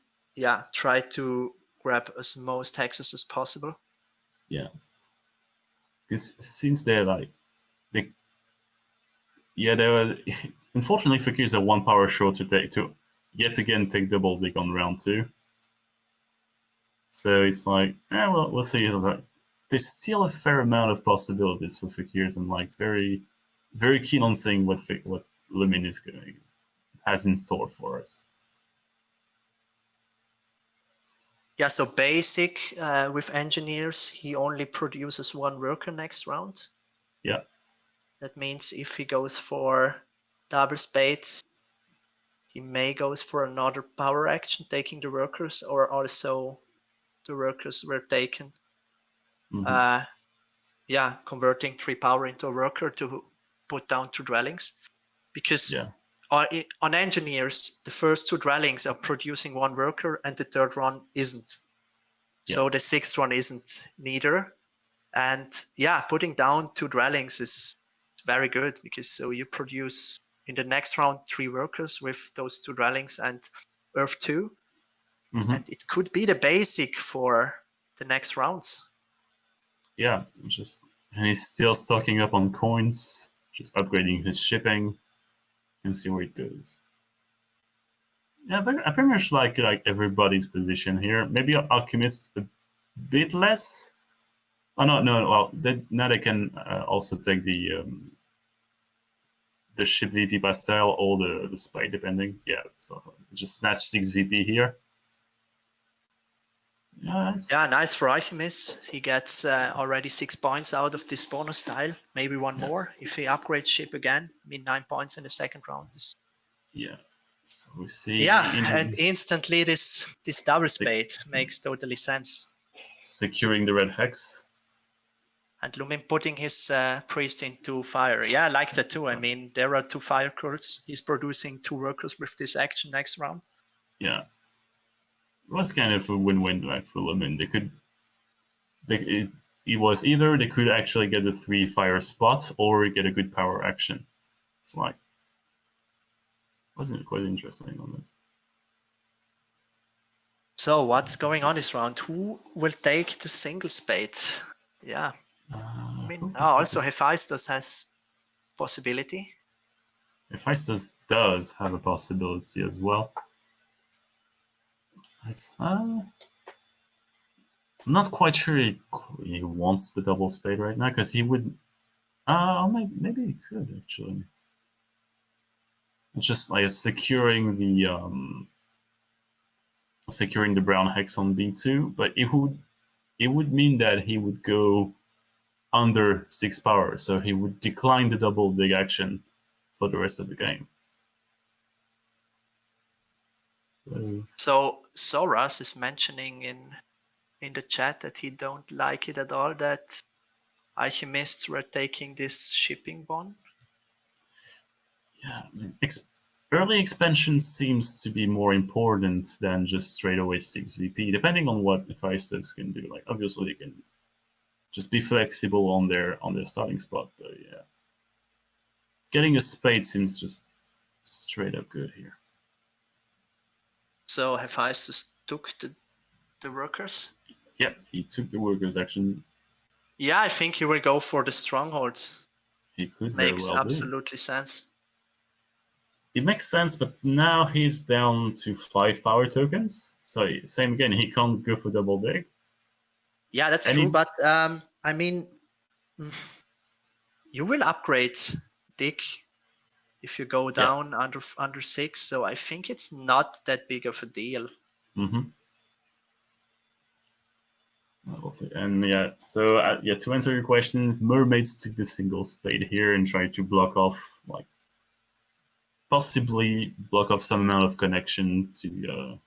try to grab as most hexes as possible. Yeah. Because since they're unfortunately, Fakirs are 1 power short to yet again take double dig on round 2. So it's like, well, we'll see. Like, there's still a fair amount of possibilities for Fakirs, and like very, very keen on seeing what Lumin has in store for us. Yeah, so BaseSig with engineers, he only produces one worker next round. Yeah. That means if he goes for double spade, he may goes for another power action, taking the workers, or also the workers were taken. Mm-hmm. Yeah, converting 3 power into a worker to put down 2 dwellings. Because Yeah. on engineers, the first 2 dwellings are producing 1 worker and the third one isn't. So Yeah. the 6th one isn't neither. And yeah, putting down 2 dwellings is very good, because so you produce in the next round 3 workers with those 2 dwellings and Earth 2. Mm-hmm. And it could be the basic for the next rounds. Yeah, and he's still stocking up on coins, just upgrading his shipping, and see where it goes. Yeah, I pretty much like everybody's position here. Maybe Alchemist a bit less. Oh no. Well, now they can also take the ship VP Pastel or the spy, depending. Yeah, so just snatch 6 VP here. Yes. Yeah, nice for Alchemist. He gets already 6 points out of this bonus tile. Maybe one more if he upgrades ship again. I mean, 9 points in the second round. Yeah. So we see. Yeah, and instantly this double spade makes totally sense. Securing the red hex. And Lumin putting his priest into fire. Yeah, I like that too. I mean, there are 2 fire cults. He's producing 2 workers with this action next round. Yeah. It was kind of a win-win like for Lumin. It was either they could actually get a 3 fire spot or get a good power action. It's like, wasn't it quite interesting on this? So what's going on this round? Who will take the single spade? Yeah. I mean, also Hefaistos has possibility. Hefaistos does have a possibility as well. It's I'm not quite sure he wants the double spade right now, because he would. Maybe he could actually. It's just like securing the brown hex on B2, but it would mean that he would go under 6 power, so he would decline the double dig action for the rest of the game. So Soras is mentioning in the chat that he don't like it at all that alchemists were taking this shipping bond. Yeah, early expansion seems to be more important than just straight away 6 VP, depending on what Hefaistos can do. Like, obviously they can just be flexible on their starting spot, but yeah. Getting a spade seems just straight up good here. So Hefaistos took the workers? Yeah, he took the workers action. Yeah, I think he will go for the stronghold. He could Makes very well absolutely sense. It makes sense, but now he's down to 5 power tokens. So same again, he can't go for double dig. Yeah, that's true, but I mean, you will upgrade dig if you go down under 6, so I think it's not that big of a deal. Mm-hmm. We'll see. And yeah, so to answer your question, mermaids took the single spade here and tried to block off, like, possibly block off some amount of connection to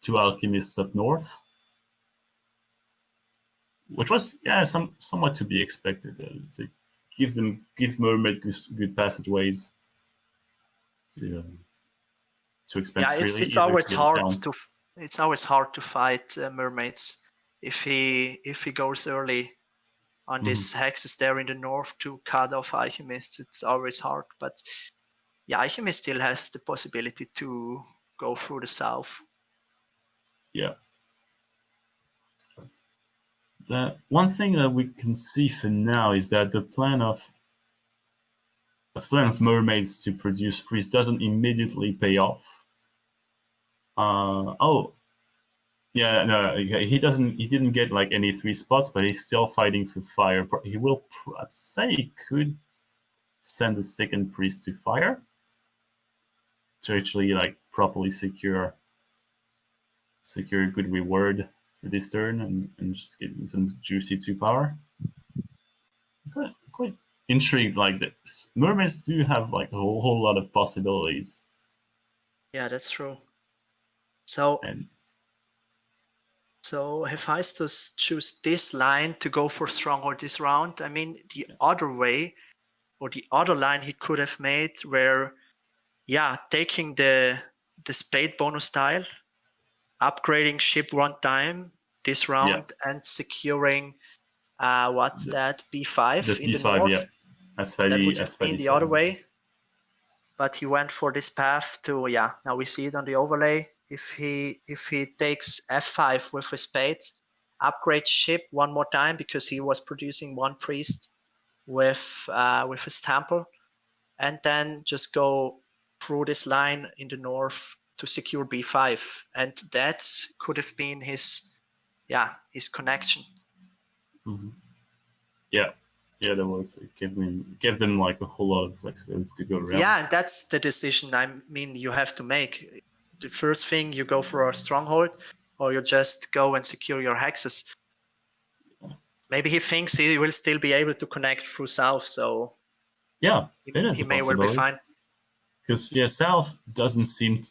alchemists up north, which was somewhat to be expected. Give mermaid good passageways to expand freely. Yeah, it's always hard to fight mermaids if he goes early on these hexes there in the north to cut off alchemists. It's always hard, but yeah, alchemist still has the possibility to go through the south. Yeah. The one thing that we can see for now is that the plan of mermaids to produce priests doesn't immediately pay off. Yeah, no, he doesn't. He didn't get like any 3 spots, but he's still fighting for fire. He will. I'd say he could send a second priest to fire to actually like properly secure a good reward for this turn and just get some juicy 2 power. Quite intrigued. Like this, mermaids do have like a whole lot of possibilities. Yeah, that's true. So And so Hefaistos choose this line to go for Stronghold this round. I mean, the other way, or the other line he could have made where, yeah, taking the spade bonus tile, upgrading ship 1 time this round, and securing, what's that, B5 in the B5, north. yeah. That would As have been the other way. But he went for this path to, yeah, now we see it on the overlay. If he takes F5 with his spades, upgrade ship 1 more time because he was producing 1 priest with his temple, and then just go through this line in the north to secure B5, and that could have been his connection. Mm-hmm. Yeah, that was give them like a whole lot of flexibility to go around. Yeah, and that's the decision. I mean, you have to make. The first thing, you go for a stronghold, or you just go and secure your hexes. Maybe he thinks he will still be able to connect through south, so yeah, it is he a may well be possibility. fine. Because south doesn't seem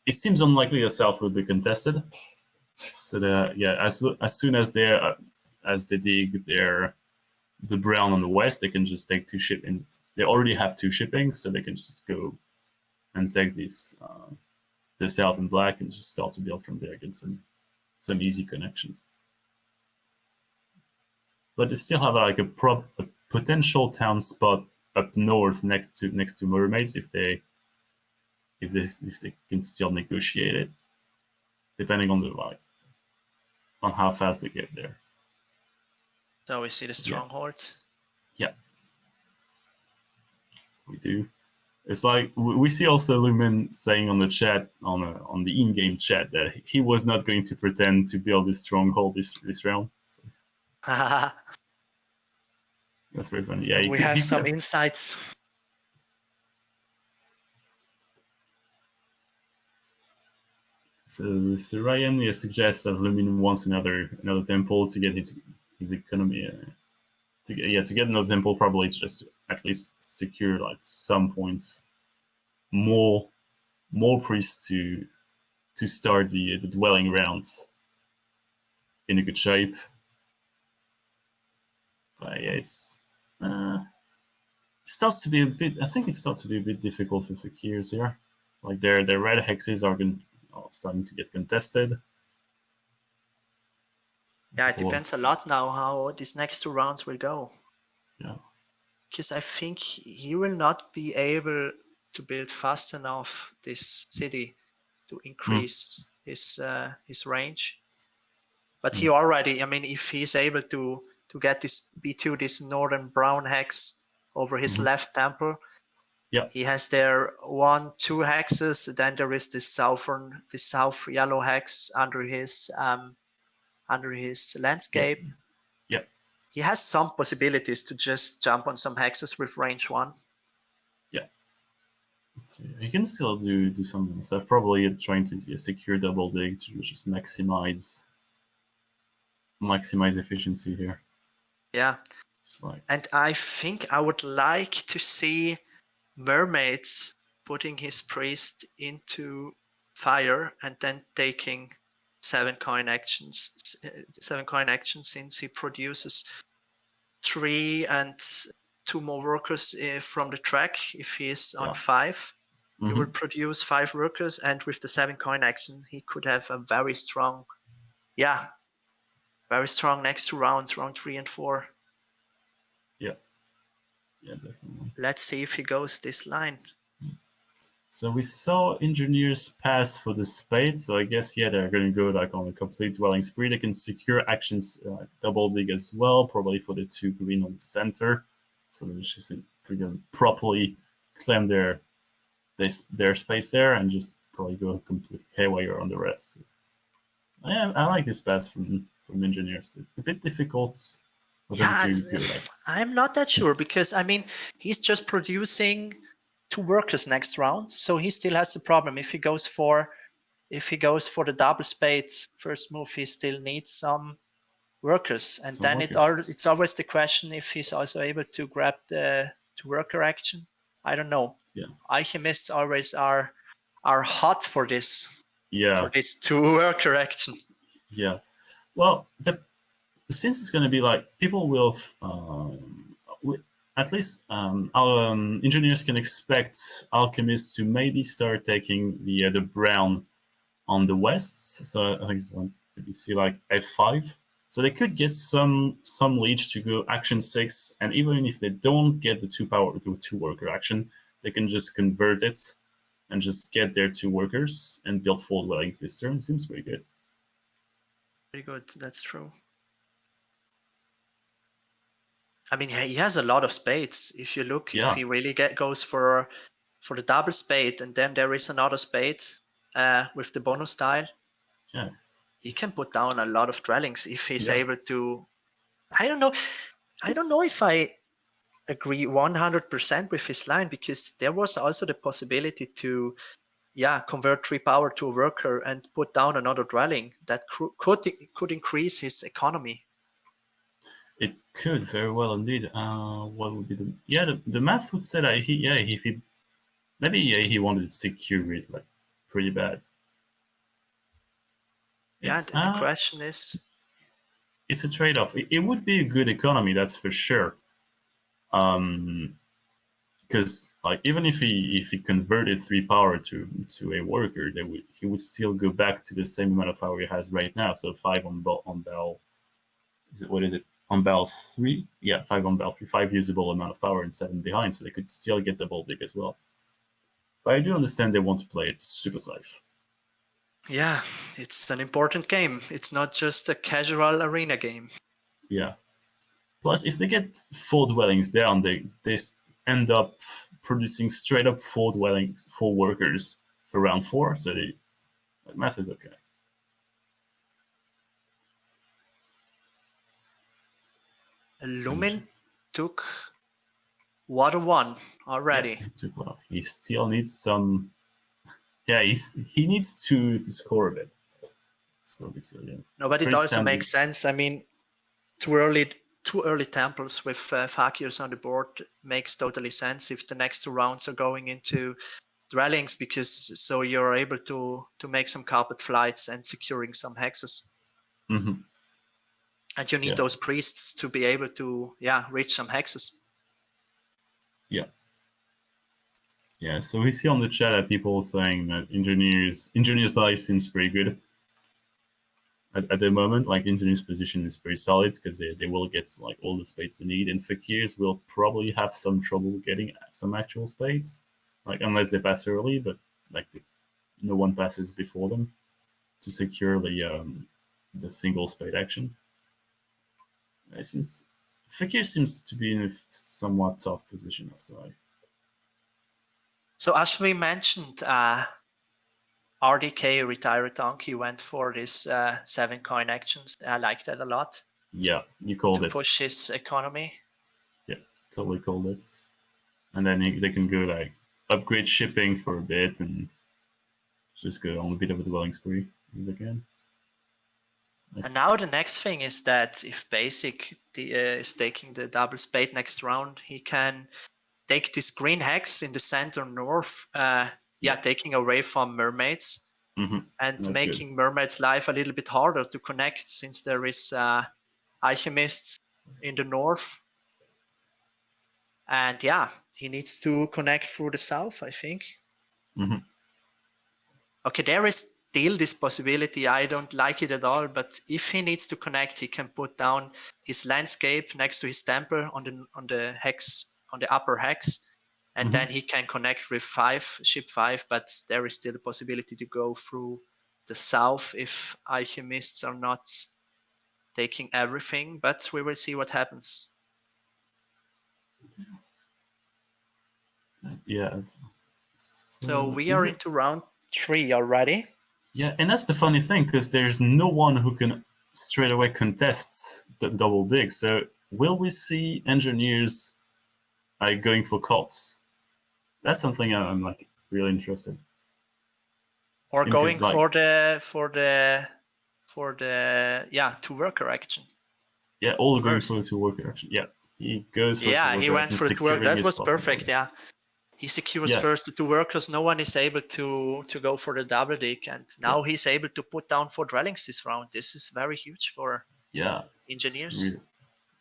it seems unlikely that south will be contested. So as soon as they dig the brown on the west, they can just take 2 ship, and they already have 2 shipping, so they can just go and take this the south and black and just start to build from there, get some easy connection. But they still have like a potential town spot up north next to mermaids if they can still negotiate it, depending on on how fast they get there. So we see the stronghold. Yeah, we do. It's like we see also Lumin saying on the chat on the in-game chat that he was not going to pretend to build this stronghold this round. So that's very funny. Yeah, we have some insights. So Ryan suggests that Lumin wants another temple to get his economy. To get another temple, probably just at least secure like some points, more priests to start the dwelling rounds in a good shape. But yeah, it starts to be a bit. I think it starts to be a bit difficult for Fakirs here. Like their red hexes are starting to get contested. Yeah, it depends a lot now how these next 2 rounds will go. Yeah. Because I think he will not be able to build fast enough this city to increase his range. But he already, I mean, if he's able to get this B2, this northern brown hex over his left temple, he has there 1, 2 hexes. Then there is this south yellow hex under his landscape. Yeah. He has some possibilities to just jump on some hexes with range 1. Yeah. So he can still do some stuff. Probably trying to secure double dig to just maximize efficiency here. Yeah. And I think I would like to see mermaids putting his priest into fire and then taking 7 coin actions since he produces 3 and 2 more workers from the track. If he is on 5, he will produce 5 workers, and with the 7 coin actions, he could have a very strong next 2 rounds, round 3 and 4. Yeah, definitely. Let's see if he goes this line. So we saw engineers pass for the spade, so I guess they're going to go like on a complete dwelling spree. They can secure actions double dig as well, probably for the 2 green on the center, so they just properly claim their space there and just probably go completely haywire on the rest. I like this pass from engineers. A bit difficult for them Yeah, to do that. I'm not that sure because I mean he's just producing 2 workers next round, so he still has the problem. If he goes for the double spades first move, he still needs some workers, and Some then workers. it's always the question if he's also able to grab the 2 worker action. I don't know. Yeah. Alchemists always are hot for this Yeah. 2 worker action. Yeah. Well, since it's going to be like people will, at least our engineers can expect alchemists to maybe start taking the brown on the west. So I think it's one you see like f5. So they could get some lead to go action 6, and even if they don't get the 2 worker action, they can just convert it and just get their 2 workers and build 4 dwellings this turn. Seems pretty good. Very good. That's true. I mean, he has a lot of spades. If you look, if he really goes for the double spade, and then there is another spade with the bonus tile, he can put down a lot of dwellings if he's able to. I don't know if I agree 100% with his line, because there was also the possibility to convert 3 power to a worker and put down another dwelling that could increase his economy. It could very well indeed. What would be the math would say that he wanted to secure it like pretty bad. The question is, it's a trade-off. It would be a good economy, that's for sure. Because like even if he converted 3 power to a worker, he would still go back to the same amount of power he has right now. So 5 on bell. What is it? On bell 3? Yeah, 5 on bell 3. 5 usable amount of power and 7 behind, so they could still get the ball big as well. But I do understand they want to play it super safe. Yeah, it's an important game. It's not just a casual arena game. Yeah. Plus, if they get 4 dwellings down, they end up producing straight up 4 dwellings, 4 workers for round 4. So math is okay. Lumin took water 1 already. Yeah, he still needs some. Yeah, he needs to score a bit. Score a bit still, yeah. No, but it also makes sense. I mean, too early temples with fakirs on the board makes totally sense if the next 2 rounds are going into dwellings, because so you're able to make some carpet flights and securing some hexes. Mm-hmm. And you need those priests to be able to reach some hexes. Yeah. Yeah, so we see on the chat that people saying that engineers life seems pretty good at the moment. Like engineers position is pretty solid because they will get like all the spades they need, and fakirs will probably have some trouble getting some actual spades, like unless they pass early, but like no one passes before them to secure the single spade action. Fakir seems to be in a somewhat tough position outside. So as we mentioned, RDK Retired Donkey went for this 7 coin actions. I like that a lot. Yeah, you called it. To push his economy. Yeah, totally called it. And then they can go like upgrade shipping for a bit and just go on a bit of a dwelling spree once again. And now the next thing is that if BaseSig is taking the double spade next round, he can take this green hex in the center north, taking away from mermaids, and that's making good. mermaids' life a little bit harder to connect, since there is alchemists in the north. And he needs to connect through the south, I think. Mm-hmm. Okay, there is still this possibility. I don't like it at all, but if he needs to connect, he can put down his landscape next to his temple on the hex, on the upper hex, and then he can connect with ship 5, but there is still a possibility to go through the south if alchemists are not taking everything, but we will see what happens. Yeah. So we are into round 3 already. Yeah, and that's the funny thing, because there's no one who can straight away contest the double dig. So will we see engineers like going for cults? That's something I'm like really interested Or in, going because like for the two worker action. yeah, all going First. for the two worker action. Yeah, he goes for two Yeah, he worker went action, for the 2 worker. securing That his was perfect. possibility. Yeah, he secures Yeah, first the 2 workers. No one is able to go for the double dig, and now yeah, he's able to put down 4 dwellings this round. This is very huge for yeah. It's engineers.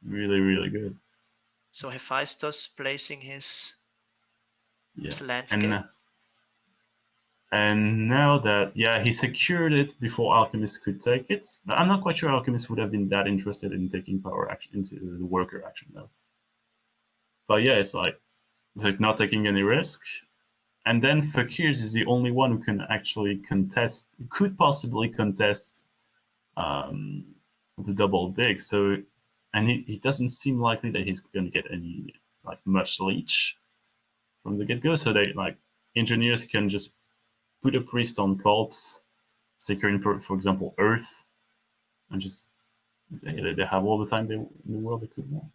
really, really, really good. So Hefaistos placing his Yeah, landscape. and now that he secured it before Alchemist could take it. But I'm not quite sure Alchemist would have been that interested in taking power action into the worker action though. But yeah, it's like not taking any risk. And then Fakirs is the only one who can actually could possibly contest the double dig. So, and he doesn't seem likely that he's going to get any like much leech from the get go. So they like engineers can just put a priest on cults, securing, for example, Earth, and just they have all the time in the world they could want.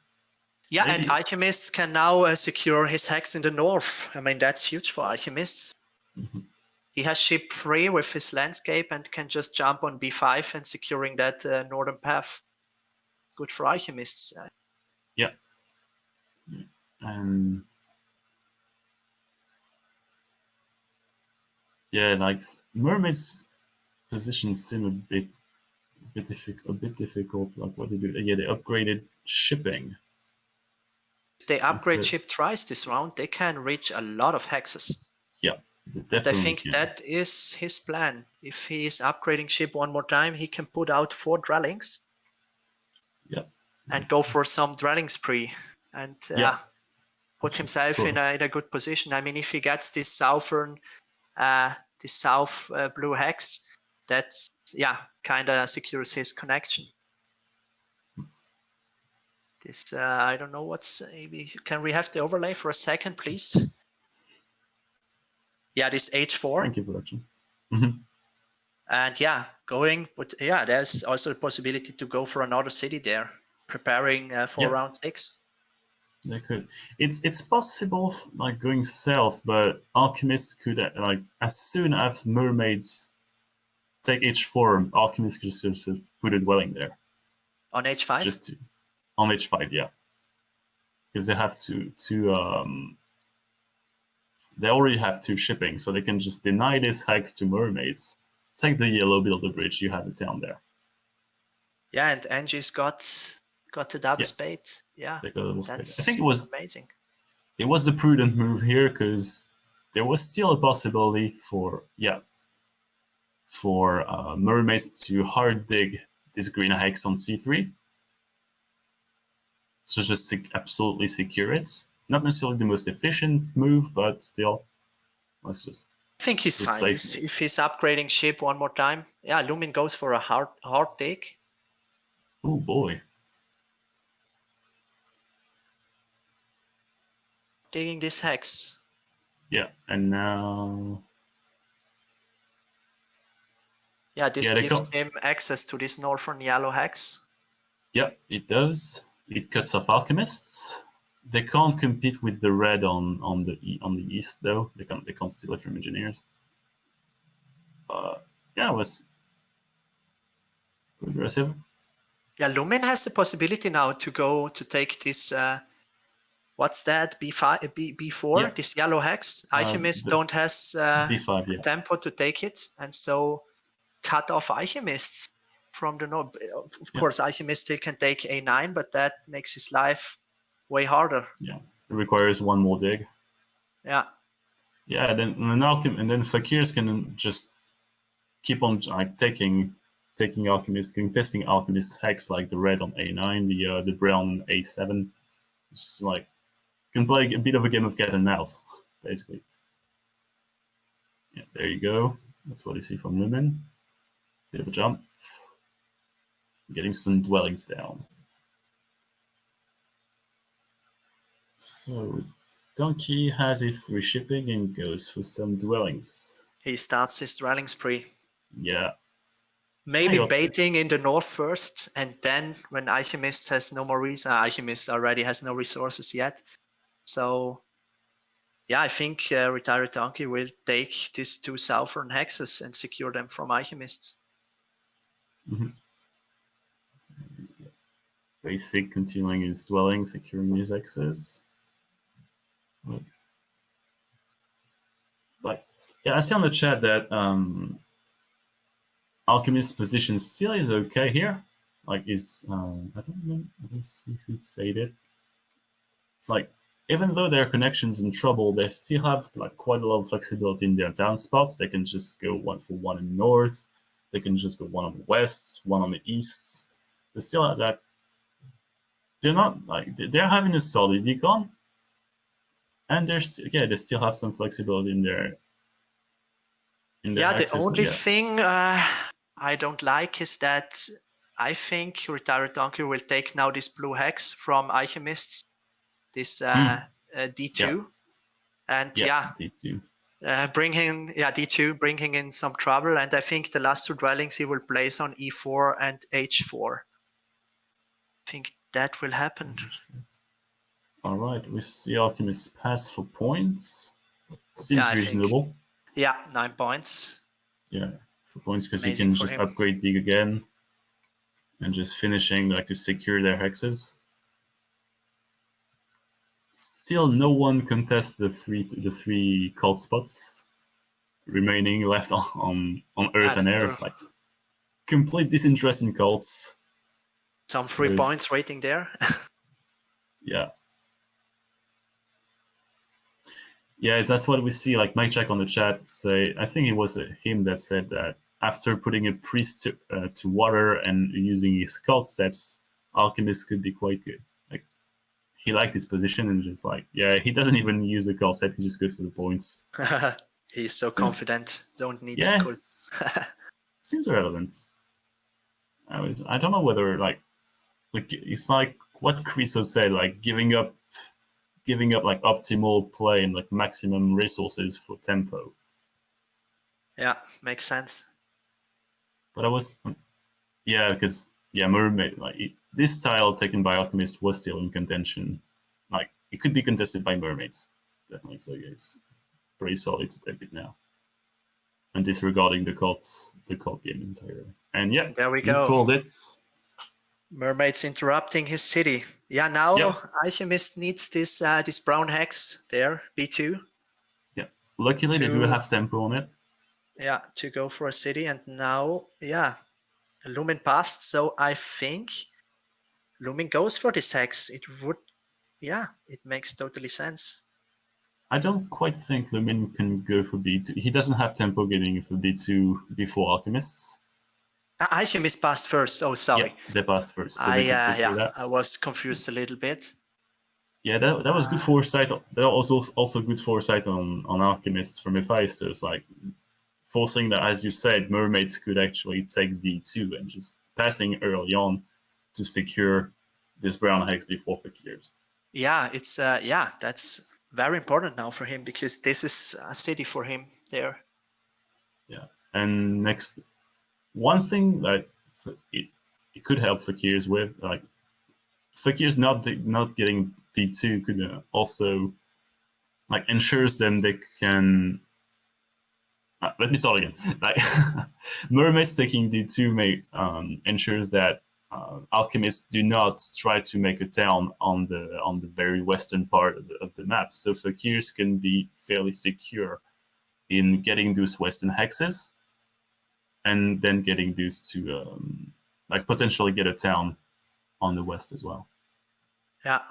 Yeah, Maybe. and Alchemists can now secure his hex in the north. I mean, that's huge for Alchemists. Mm-hmm. He has ship 3 with his landscape and can just jump on B5 and securing that northern path. Good for Alchemists. Yeah. And yeah, like mermaids' positions seem a bit difficult. Like what they do? Yeah, they upgraded shipping. If they upgrade Instead. ship twice this round, they can reach a lot of hexes. Yeah, and I think that is his plan. If he is upgrading ship 1 more time, he can put out 4 dwellings. Yeah. And go for some dwelling spree and put himself in a good position. I mean, if he gets this southern, this south blue hex, that's kind of secures his connection. This I don't know what's. Can we have the overlay for a second, please? Yeah, this H4. Thank you, production. Mm-hmm. And going, but there's also a possibility to go for another city there, preparing for round 6. They could. It's possible, like going south, but alchemists could like as soon as mermaids take H4, alchemists could just put a dwelling there on H5. Just on H5, yeah, because they have they already have 2 shipping, so they can just deny this hex to mermaids. Take the yellow, build the bridge. You have the town there. Yeah, and Angie's got the double spade. Yeah, they got a double spade. I think it was amazing. It was the prudent move here because there was still a possibility for mermaids to hard dig this green hex on C3. So just absolutely secure it. Not necessarily the most efficient move, but still, let's just. I think he's fine if he's upgrading ship 1 more time. Yeah, Lumin goes for a hard dig. Oh boy. Digging this hex. Yeah, and now. Yeah, this gives him access to this northern yellow hex. Yeah, it does. It cuts off alchemists. They can't compete with the red on the east though. They can't steal it from engineers. It was progressive. Yeah, Lumin has the possibility now to take this. What's that? B4. This yellow hex. Alchemists don't has B5. tempo to take it, and so cut off alchemists from the north. Of course, alchemists still can take A9, but that makes his life way harder. Yeah, it requires 1 more dig. Yeah. Yeah, then Fakirs can just keep on like taking alchemists, contesting alchemist hex like the red on A9, the brown on A7. Just like can play a bit of a game of cat and mouse, basically. Yeah, there you go. That's what you see from Lumin. Bit of a jump. Getting some dwellings down. So Donkey has his 3 shipping and goes for some dwellings. He starts his dwelling spree. Yeah. Maybe I got baiting in the north first, and then when Alchemist has no more reason, Alchemist already has no resources yet. So yeah, I think Retired Donkey will take these 2 southern hexes and secure them from Alchemists. BaseSig continuing his dwelling, securing his hexes. But yeah, I see on the chat that Alchemist's position still is okay here. Like, is I don't know. Let's see who said it. It's like, even though their connection's in trouble, they still have like quite a lot of flexibility in their down spots. They can just go 1 for 1 in the north. They can just go 1 on the west, 1 on the east. They still have that. They're not like they're having a solid econ, and they still have some flexibility in their Yeah, the access. only thing I don't like is that I think Retired Donkey will take now this blue hex from Alchemists, this D2, and D2. bringing in some trouble. And I think the last 2 dwellings he will place on E4 and H4. I think that will happen. All right, we see Alchemist pass for points. Seems reasonable. Yeah, 9 points. Yeah, for points because he can just upgrade Dig again and just finishing like to secure their hexes. Still, no one contests the three cult spots remaining left on Earth and Air. It's like complete disinterest in cults. Some 3 points waiting there. Yeah. Yeah, that's what we see. Like Mike Jack on the chat say, I think it was him that said that after putting a priest to water and using his cult steps, Alchemist could be quite good. Like he liked his position and just like, yeah, he doesn't even use a cult step; he just goes for the points. He's so confident. Don't need cults. Seems relevant. I don't know whether like it's like what Chriso said, like giving up like optimal play and like maximum resources for tempo. Yeah, makes sense. But I was, because Mermaid, like this tile taken by Alchemist was still in contention. Like it could be contested by Mermaids, definitely. So yeah, it's pretty solid to take it now. And disregarding the cult game entirely. And yeah, there we go. You called it. Mermaids interrupting his city. Yeah, now Alchemist needs this brown hex there, B2. Yeah, luckily they do have tempo on it. Yeah, to go for a city, and now Lumin passed, so I think Lumin goes for this hex. It makes totally sense. I don't quite think Lumin can go for B2. He doesn't have tempo getting for B2 before Alchemists. Alchemist passed first. Oh, sorry. Yeah, they passed first. So they can secure that. I was confused a little bit. Yeah, that was good foresight. That was also good foresight on Alchemists from Hefaistos, like forcing that, as you said, Mermaids could actually take D2 and just passing early on to secure this brown hex before Fakirs. Yeah, it's that's very important now for him because this is a city for him there. Yeah, and next, one thing that it could help Fakirs with, like Fakirs not getting B2 could also like ensures them they can. Let me start again. Like Mermaids taking D2 ensures that Alchemists do not try to make a town on the very western part of the map. So Fakirs can be fairly secure in getting those western hexes, and then getting those to like potentially get a town on the west as well. Yeah,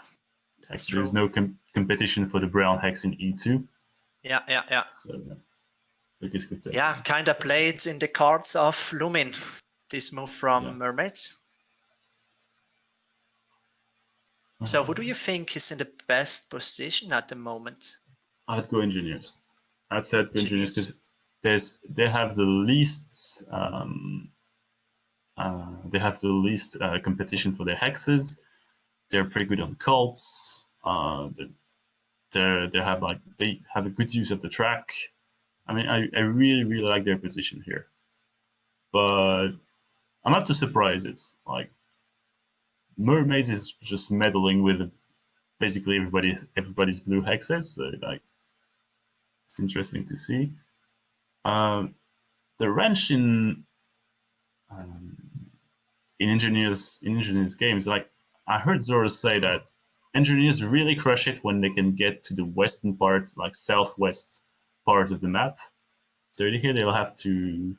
that's true. There's no competition for the brown hex in E2. Yeah. So Fakirs could take. Yeah, kind of played in the cards of Lumin. This move from Mermaids. So who do you think is in the best position at the moment? I'd go Engineers. I'd say go Engineers because they have the least competition for their hexes. They're pretty good on cults. They have a good use of the track. I mean, I really like their position here. but I'm not too surprised. It's like Mermaids is just meddling with basically everybody's blue hexes, so like it's interesting to see. The wrench in engineers games, like I heard Zora say that engineers really crush it when they can get to the western part, like southwest part of the map. So here they'll have to.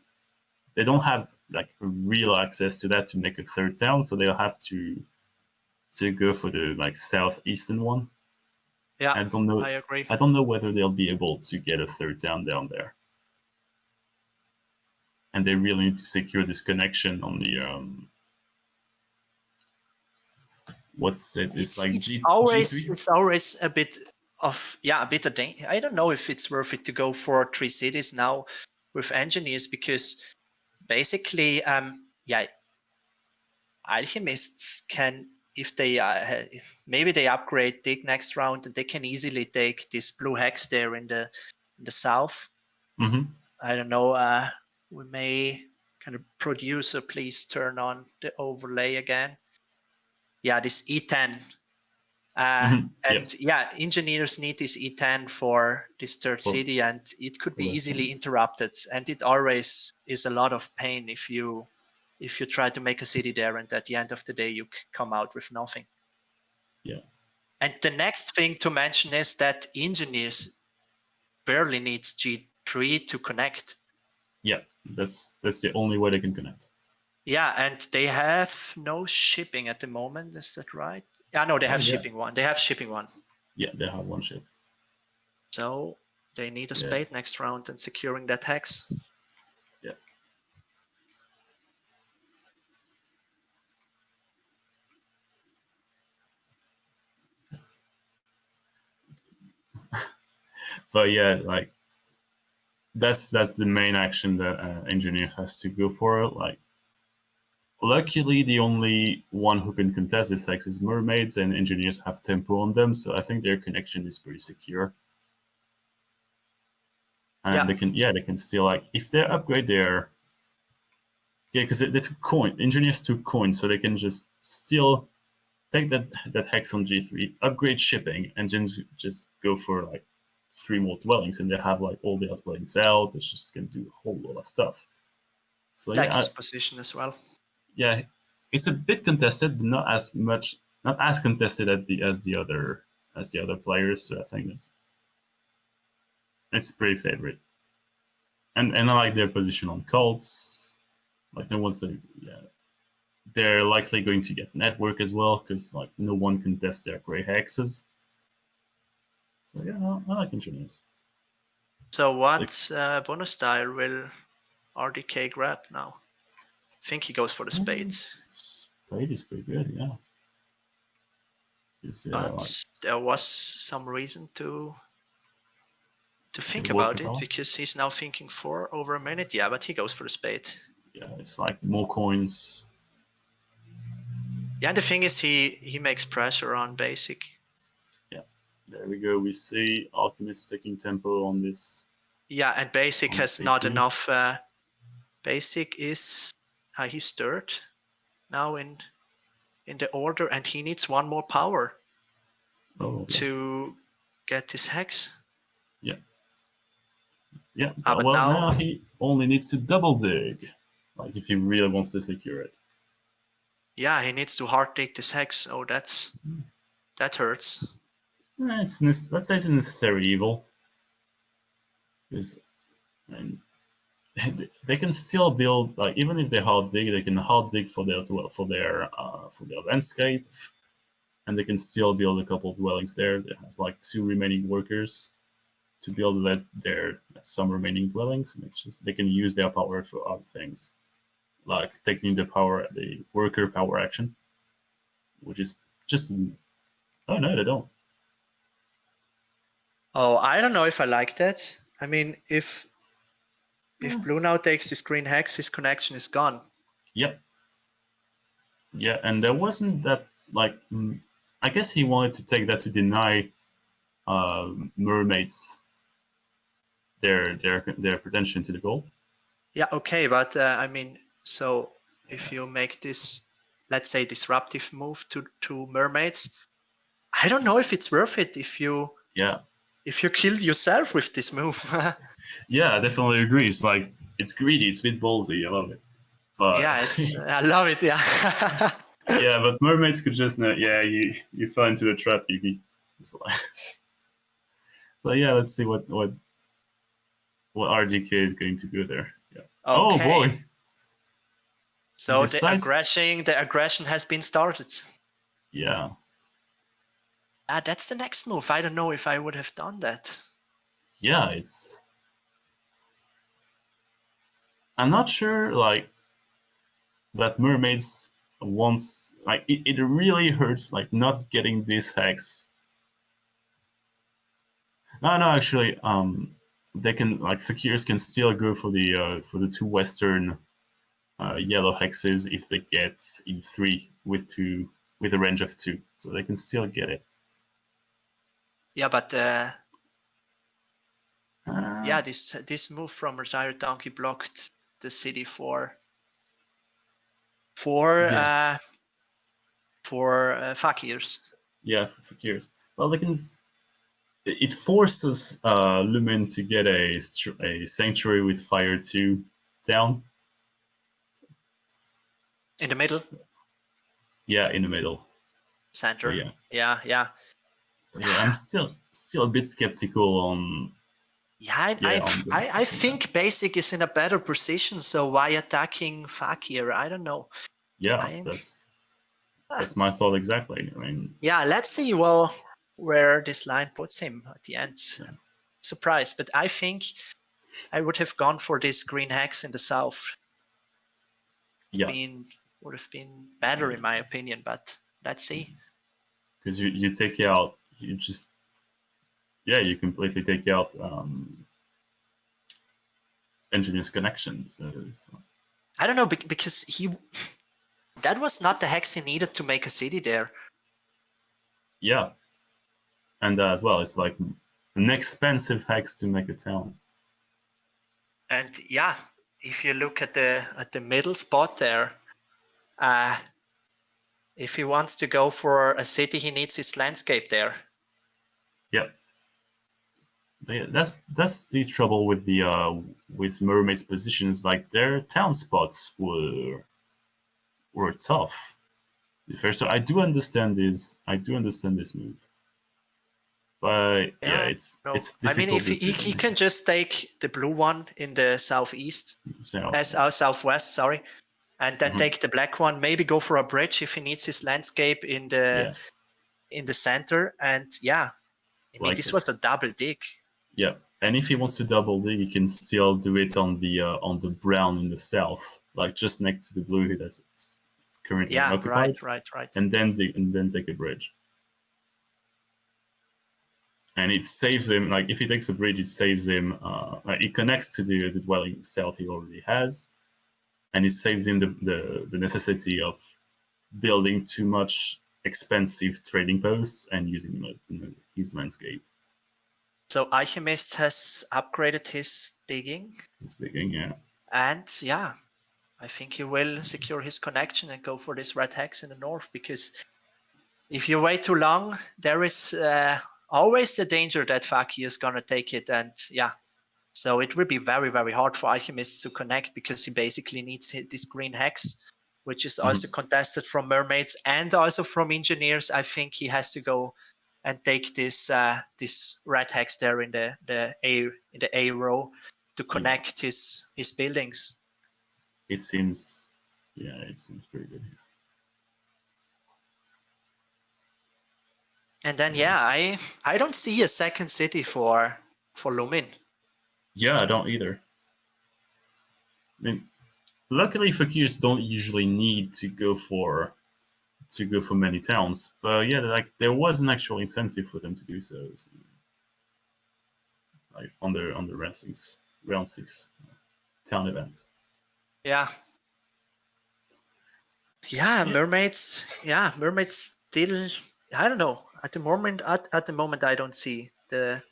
They don't have like real access to that to make a third town, so they'll have to go for the like southeastern one. Yeah, I don't know. I agree. I don't know whether they'll be able to get a third town down there, and they really need to secure this connection on the what's it? It's like G3. It's always a bit of a danger. I don't know if it's worth it to go for 3 cities now with engineers, because basically, alchemists can, if they maybe they upgrade dig next round, and they can easily take this blue hex there in the south. Mm-hmm. I don't know. We may kind of producer, please turn on the overlay again. Yeah, this E10. And engineers need this E10 for this third city, and it could be easily interrupted. And it always is a lot of pain if you try to make a city there, and at the end of the day you come out with nothing. Yeah. And the next thing to mention is that engineers barely needs G3 to connect. Yeah, that's the only way they can connect. Yeah, and they have no shipping at the moment. Is that right? Yeah, no, they have shipping one. They have shipping one. Yeah, they have one ship. So they need a spade next round and securing that hex. Yeah. But yeah, like that's the main action that engineer has to go for. Like, luckily, the only one who can contest this hex is mermaids, and engineers have tempo on them, so I think their connection is pretty secure. And they can still, like, if they upgrade their because they took coin, engineers took coins, so they can just still take that hex on G3, upgrade shipping, and then just go for like 3 more dwellings, and they have like all the dwellings out. It's just gonna do a whole lot of stuff. So like his position as well. Yeah, it's a bit contested, but not as contested as the other players. So I think it's pretty favorite. And I like their position on cults. Like no one's they're likely going to get network as well, because like no one contests their gray hexes. So yeah, I like engineers. So what bonus style will RDK grab now? I think he goes for the spade. Spade is pretty good, yeah. But there was some reason to think about it, because he's now thinking for over a minute. Yeah, but he goes for the spade. Yeah, it's like more coins. Yeah, and the thing is, he makes pressure on BaseSig. Yeah, there we go. We see Alchemist taking tempo on this. Yeah, and BaseSig has not enough. BaseSig is he's third now in the order, and he needs 1 more power to get this hex. Yeah. Yeah, but now he only needs to double dig, like if he really wants to secure it. Yeah, he needs to hard dig this hex. Oh, that hurts. Let's say it's a necessary evil, because they can still build, like, even if they hard dig, they can hard dig for their landscape, and they can still build a couple dwellings there. They have like 2 remaining workers to build some remaining dwellings, and they can use their power for other things, like taking the worker power action, which is just no, they don't. Oh, I don't know if I like that. I mean, if Blue now takes this green hex, his connection is gone. Yep. Yeah, and there wasn't that, like, I guess he wanted to take that to deny mermaids their pretension to the gold. Yeah, okay, but I mean, So if you make this, let's say, disruptive move to mermaids, I don't know if it's worth it if you kill yourself with this move. Yeah, I definitely agree. It's like, it's greedy, it's a bit ballsy, I love it. But Yeah, I love it. Yeah. yeah, but mermaids could just know. Yeah, you fell into the trap. It's like, so yeah, let's see what RGK is going to do there. Yeah. Oh Okay. boy. So the Decides- aggression has been started. Yeah. That's the next move. I don't know if I would have done that. Yeah, I'm not sure, like, that mermaids wants, like, it really hurts, like, not getting this hex. No, actually, they can, like, Fakirs can still go for the two western yellow hexes if they get E3 with a range of 2, so they can still get it. Yeah, but yeah, this move from Retired Donkey blocked the city for Fakirs. Yeah, for Fakirs. Well, they can. It forces Lumin to get a sanctuary with fire 2 down. In the middle. Yeah, in the middle. Center. So, yeah. Yeah, I'm still a bit skeptical on. Yeah, I think BaseSig is in a better position. So why attacking Fakir? I don't know. Yeah, that's my thought exactly. I mean, yeah, let's see where this line puts him at the end. Yeah. Surprised, but I think I would have gone for this green hex in the south. Yeah, would have been better in my opinion, but let's see. Because you take out, you completely take out engineer's connections. So. I don't know, because that was not the hex he needed to make a city there. Yeah, and as well, it's like an expensive hex to make a town. And yeah, if you look at the middle spot there, if he wants to go for a city, he needs his landscape there. Yeah. But yeah, that's the trouble with the with mermaids' positions. Like, their town spots were tough. So I do understand this. I do understand this move. But yeah, it's difficult. I mean, if he can just take the blue one in the southeast, southwest, sorry, and then take the black one. Maybe go for a bridge if he needs his landscape in the center. And yeah, I mean, this was a double dig. Yeah, and if he wants to double dig, he can still do it on the brown in the south, like just next to the blue that's currently occupied. Right. And then take a bridge. And it saves him. Like, if he takes a bridge, it saves him. It connects to the dwelling south he already has, and it saves him the necessity of building too much expensive trading posts and using his landscape. So Alchemist has upgraded his digging. Yeah. And yeah, I think he will secure his connection and go for this red hex in the north, because if you wait too long, there is always the danger that Fakir is going to take it. And yeah, so it will be very, very hard for Alchemist to connect, because he basically needs this green hex, which is also contested from mermaids and also from engineers. I think he has to go and take this red hex there in the A row to connect his buildings. It seems pretty good here. And then I don't see a second city for Lumin. Yeah, I don't either. I mean, luckily Fakirs don't usually need to go for many towns, but yeah, like, there was an actual incentive for them to do so. Like on the round 6 town event. Yeah, mermaids. Yeah, mermaids still. I don't know. At the moment, I don't see the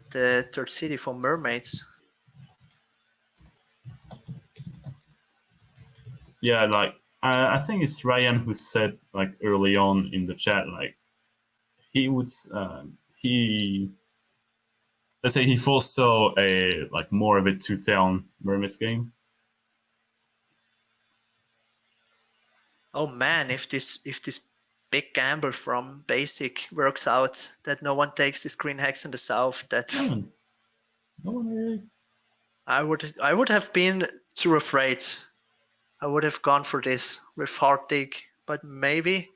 third city for mermaids. Yeah, like I think it's Ryan who said like early on in the chat, like he would he let's say he foresaw a like more of a two-town mermaids game. Oh man, if this big gamble from BaseSig works out, that no one takes this green hex in the south, that No one really. I would have been too afraid. I would have gone for this with hard dig, but maybe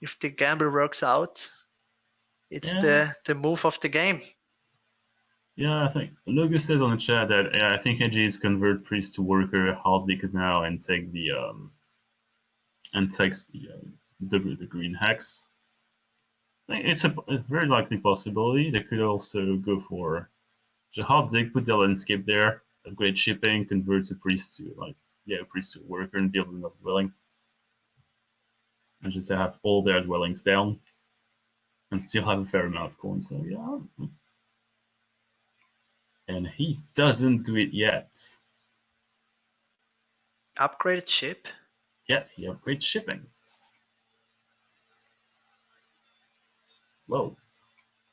if the gamble works out, it's the move of the game. Yeah, I think Lucas says on the chat that I think AG's convert priest to worker hard digs now and take the takes the green hex. I think it's a very likely possibility. They could also go for the hard dig, put the landscape there, upgrade shipping, convert a priest to a priest to a worker and build another dwelling. And just have all their dwellings down and still have a fair amount of coins. So yeah. And he doesn't do it yet. Upgraded ship? Yeah, he upgrades shipping. Whoa.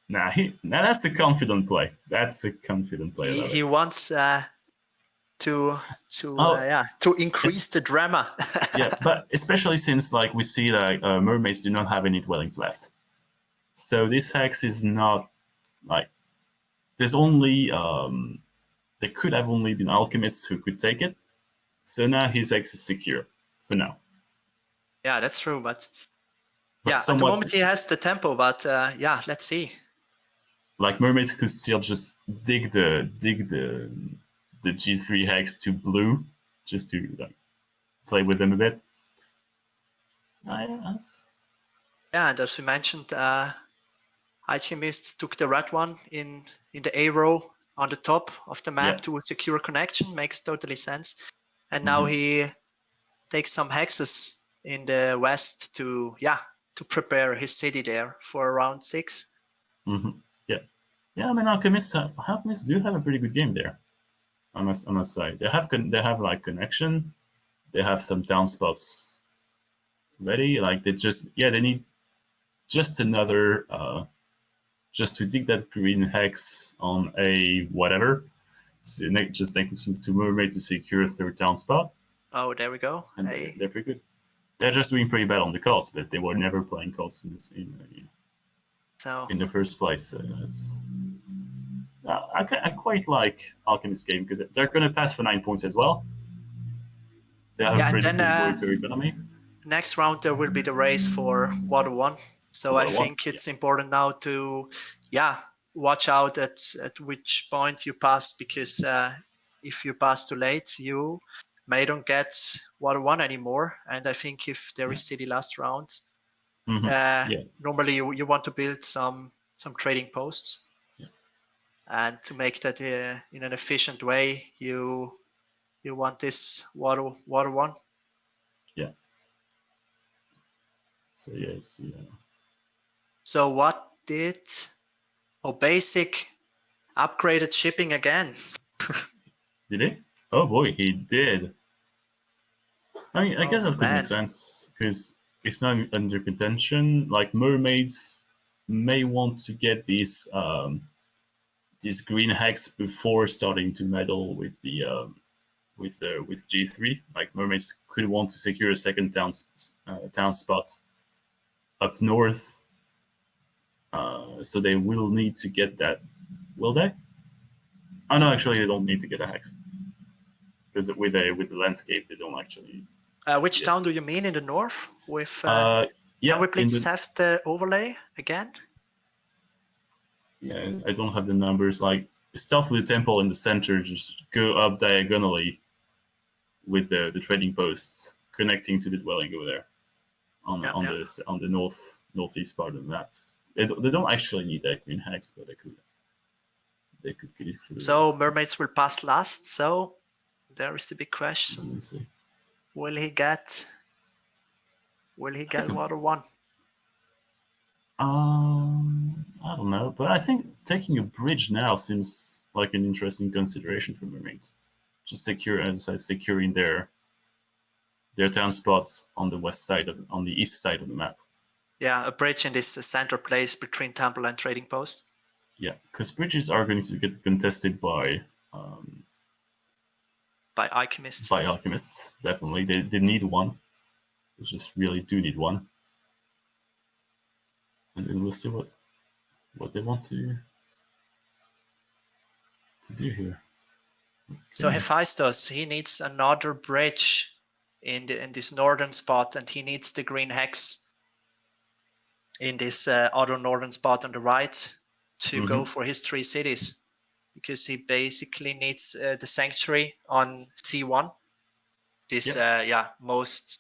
Now that's a confident play. That's a confident play. He wants to increase the drama. Yeah, but especially since like we see like mermaids do not have any dwellings left. So this hex is not like there's only there could have only been alchemists who could take it. So now his hex is secure for now. Yeah, that's true, but yeah, at the moment he has the tempo, but yeah, let's see. Like mermaids could still just dig the G3 hex to blue, just to like play with them a bit. Yes. Yeah, and as we mentioned, alchemists took the red one in the A row on the top of the map to secure connection. Makes totally sense. And now he takes some hexes in the west to prepare his city there for round 6. Yeah, I mean alchemists do have a pretty good game there. I must say they have like connection. They have some town spots ready. Like they need just another just to dig that green hex on a whatever. Just next to mermaid to secure a third town spot. Oh, there we go. And they're pretty good. They're just doing pretty bad on the cards, but they were never playing cards in the first place. I quite like Alchemist game because they're going to pass for 9 points as well. They have a pretty good worker economy. Next round there will be the race for Water 1. So I think it's important now to watch out at which point you pass, because if you pass too late, you may don't get Water 1 anymore. And I think if there is City last round, normally you want to build some trading posts. And to make that in an efficient way, you want this water 1. Yeah. So yes, yeah. So what did BaseSig upgraded shipping again? Did he? Oh boy, he did. I mean, I guess that could make sense because it's not under contention. Like mermaids may want to get these green hex before starting to meddle with the with G3. Like mermaids could want to secure a second town spot up north, so they will need to get that. Will they? Oh no, actually they don't need to get a hex because with the landscape they don't actually. Which town do you mean in the north? With can we please have the overlay again? Yeah, I don't have the numbers. Like start with the temple in the center, just go up diagonally with the trading posts connecting to the dwelling over there on the northeast part of the map. They don't actually need that green hex, but they could get it through. So mermaids will pass last. So there is the big question: will he get Water 1? I don't know, but I think taking a bridge now seems like an interesting consideration for mermaids. Just securing their their town spot on the west side on the east side of the map. Yeah, a bridge in this center place between temple and trading post. Yeah, because bridges are going to get contested by alchemists. By alchemists, definitely. They need one. They just really do need one. And then we'll see what they want to do here. Okay. So Hefaistos, he needs another bridge in this northern spot, and he needs the green hex in this other northern spot on the right to go for his 3 cities, because he basically needs the sanctuary on C1. This most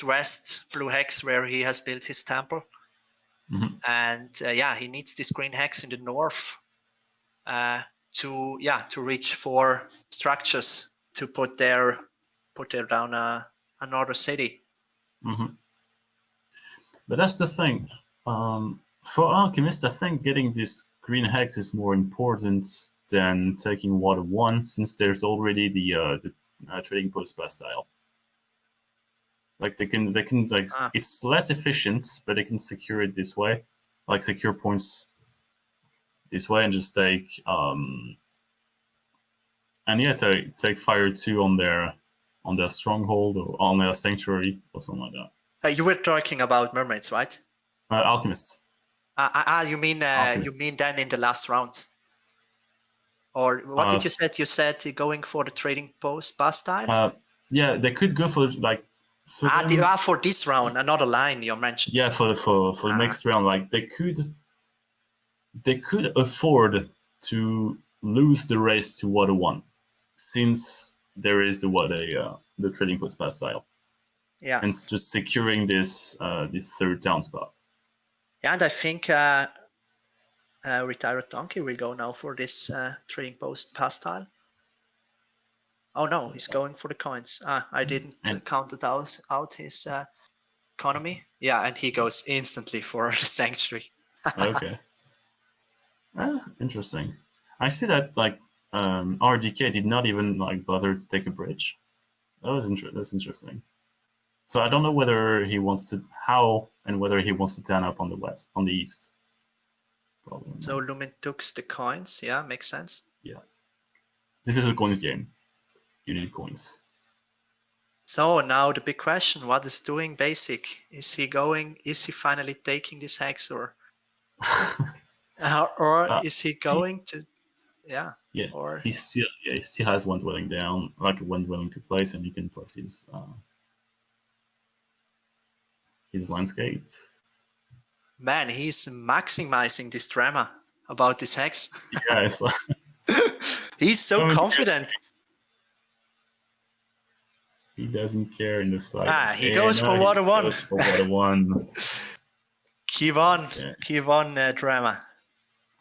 west blue hex where he has built his temple. And he needs this green hex in the north to reach 4 structures to put there down another city. But that's the thing. For alchemists, I think getting this green hex is more important than taking water 1, since there's already the trading post bastille. Like they can like it's less efficient, but they can secure it this way, like secure points this way, and just take take fire 2 on their stronghold or on their sanctuary or something like that. You were talking about mermaids, right? Alchemists. You mean then in the last round? Or what did you say? You said going for the trading post bastille? Yeah, they could go for like. For this round, another line you mentioned. Yeah, for the next round, like they could afford to lose the race to water 1, since there is the trading post bastille. Yeah, and it's just securing this 3rd town spot. Yeah, and I think Retired Donkey will go now for this trading post bastille. Oh no, he's going for the coins. I didn't count it out his economy. Yeah, and he goes instantly for the sanctuary. Okay. Interesting. I see that like RDK did not even like bother to take a bridge. That's interesting. So I don't know whether he wants to whether he wants to turn up on the east. Probably not. So Lumin took the coins. Yeah, makes sense. Yeah. This is a coins game. You need coins. So now the big question: what is doing BaseSig? Is he finally taking this hex, or is he going to? Yeah. Yeah. Or he still has one dwelling down, like one dwelling to place, and he can place his landscape. Man, he's maximizing this drama about this hex. Yeah, it's like he's so confident. He doesn't care in the slightest. He goes for water 1. Goes for water 1. Keep on drama.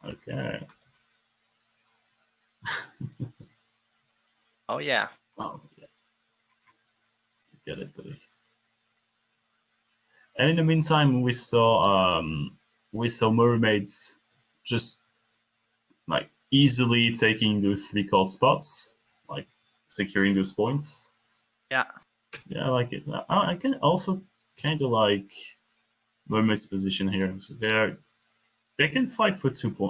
Okay. Oh yeah. Oh yeah. Get it, buddy. And in the meantime, we saw mermaids just like easily taking those 3 card spots, like securing those points. Yeah. Yeah, I like it. I can also kind of like mermaids' position here. So they can fight for 2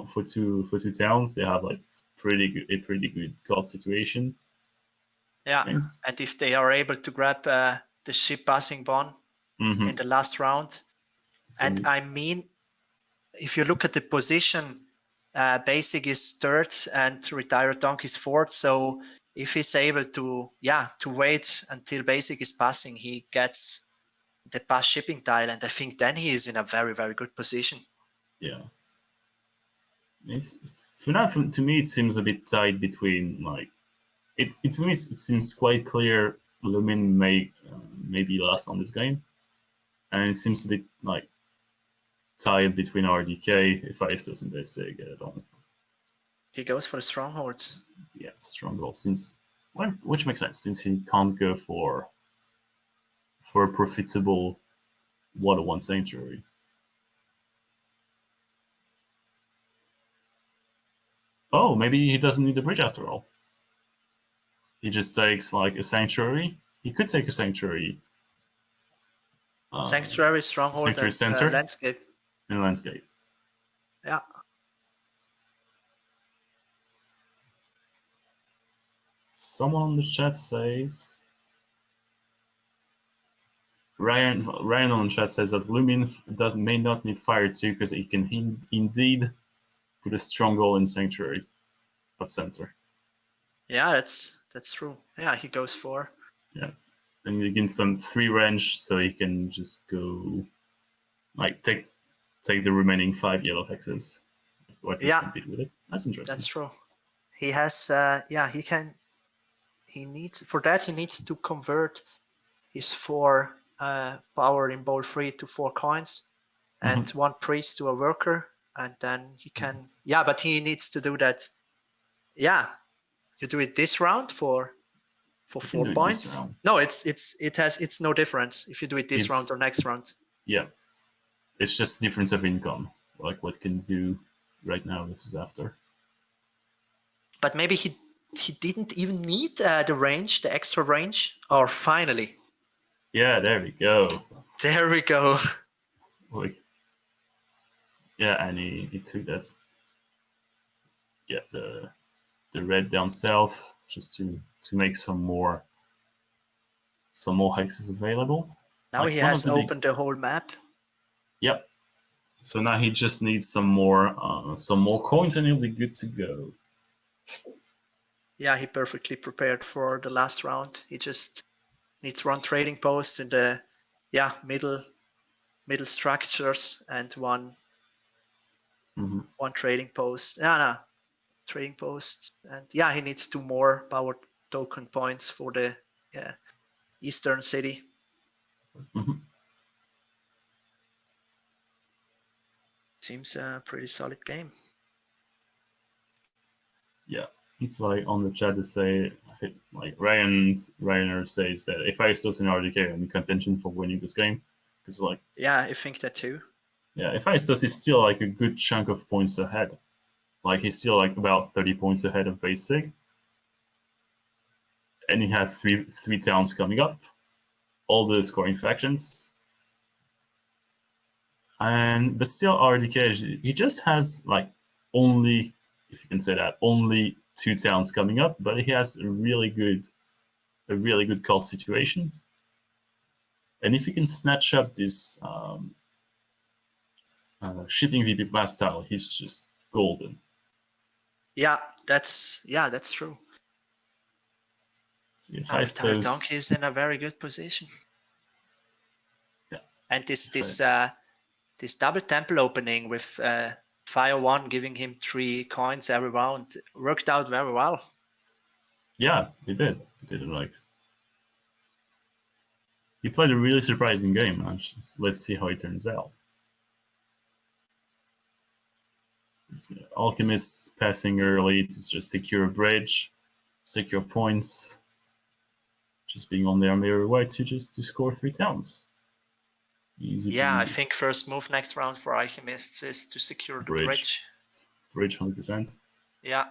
towns. They have like a pretty good card situation. Yeah, and if they are able to grab the ship passing bond in the last round, and I mean, if you look at the position, BaseSig is 3rd and Retired Donkey is 4th. So if he's able to wait until BaseSig is passing, he gets the pass shipping tile, and I think then he is in a very, very good position. Yeah. To me, it seems a bit tight between like. To me, it seems quite clear Lumin may be last on this game, and it seems a bit like tied between RDK, Hefaistos, and BaseSig. I don't. He goes for the strongholds. Yeah, stronghold which makes sense since he can't go for a profitable water 1 sanctuary. Oh, maybe he doesn't need the bridge after all. He just takes like a sanctuary He could take a Sanctuary. Sanctuary, Stronghold, Sanctuary and Center Landscape. and Landscape. Yeah. Someone on the chat says Ryan on the chat says that Lumin may not need Fire 2 because he can indeed put a Stronghold in Sanctuary up center. Yeah, that's true. Yeah, he goes 4. Yeah, and he gives them 3 range, so he can just go like take the remaining 5 yellow hexes. What is compete with it? That's interesting. That's true. He has he can. He needs to convert his 4 power in bowl 3 to 4 coins, and 1 priest to a worker, and then he can. Yeah, but he needs to do that. Yeah, you do it this round for 4 points. No, it's no difference if you do it this round or next round. Yeah, it's just difference of income, like what can do right now versus after. But maybe he didn't even need the range, the extra range. Or finally. Yeah, there we go. There we go. Like, yeah, and he took that. Yeah, the red down south just to make some more hexes available. Now he has opened the whole map. Yep. So now he just needs some more coins and he'll be good to go. Yeah, he perfectly prepared for the last round. He just needs 1 trading post in the middle structures and one trading post. Trading posts, and he needs 2 more power token points for the eastern city. Seems a pretty solid game. Yeah, it's like on the chat to say, like Ryanair says that Hefaistos and RDK are in contention for winning this game. Because like, yeah, I think that too. Yeah, Hefaistos is still like a good chunk of points ahead. Like he's still like about 30 points ahead of BaseSig. And he has three towns coming up, all the scoring factions. But still RDK, he just has like only, if you can say that, only 2 towns coming up, but he has a really good call situations. And if he can snatch up this shipping VP blast tile, he's just golden. Yeah, that's true. Hefaistos, Donkey is in a very good position. Yeah, and this double temple opening with Fire 1 giving him 3 coins every round worked out very well. Yeah, he did. He did it like. He played a really surprising game. Let's see how it turns out. Alchemists passing early to just secure a bridge, secure points, just being on their merry way to score 3 towns. Easy. Yeah, I think first move next round for Alchemists is to secure the bridge. Bridge 100%. Yeah.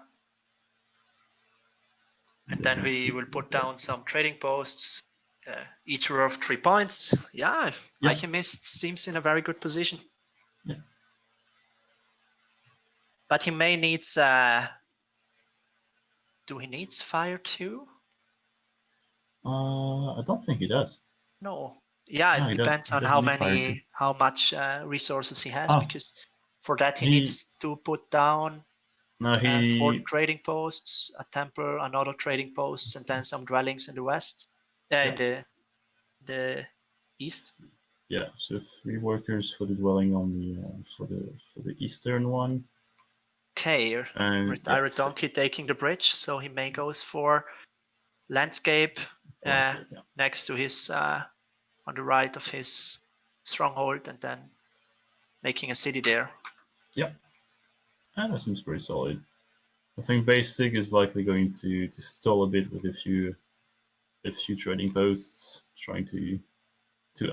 And then we will put down some trading posts, each worth 3 points. Yeah, Alchemist seems in a very good position. Yeah. But he may needs. Do he needs Fire 2? I don't think he does. No. Yeah, it depends on how much resources he has, because for that he needs to put down 4 trading posts, a temple, another trading posts, and then some dwellings in the west, in the east. Yeah, so 3 workers for the dwelling on the for the eastern one. Okay, Retired Donkey taking the bridge, so he may goes for landscape, next to his on the right of his stronghold, and then making a city there. Yeah, and that seems pretty solid. I think BaseSig is likely going to stall a bit with a few trading posts, trying to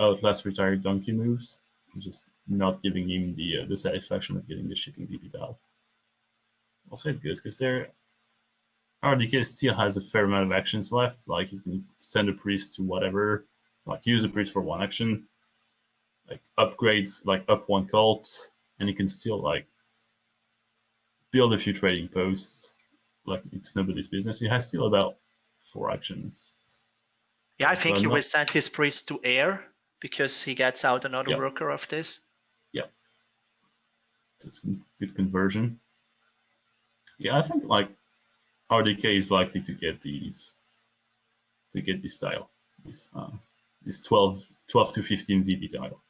outlast Retired Donkey moves, just not giving him the satisfaction of getting the shipping VP tile. I'll say it goes because RDK still has a fair amount of actions left. Like you can send a priest to whatever, like use a priest for one action, like upgrade, like up one cult, and you can still like build a few trading posts. Like it's nobody's business. He has still about 4 actions. Yeah, I think So he not- will send his priest to air because he gets out another Yep. worker of this. Yeah, so it's good conversion. Yeah, I think like RDK is likely to get this tile, this 12 to 15 VB tile,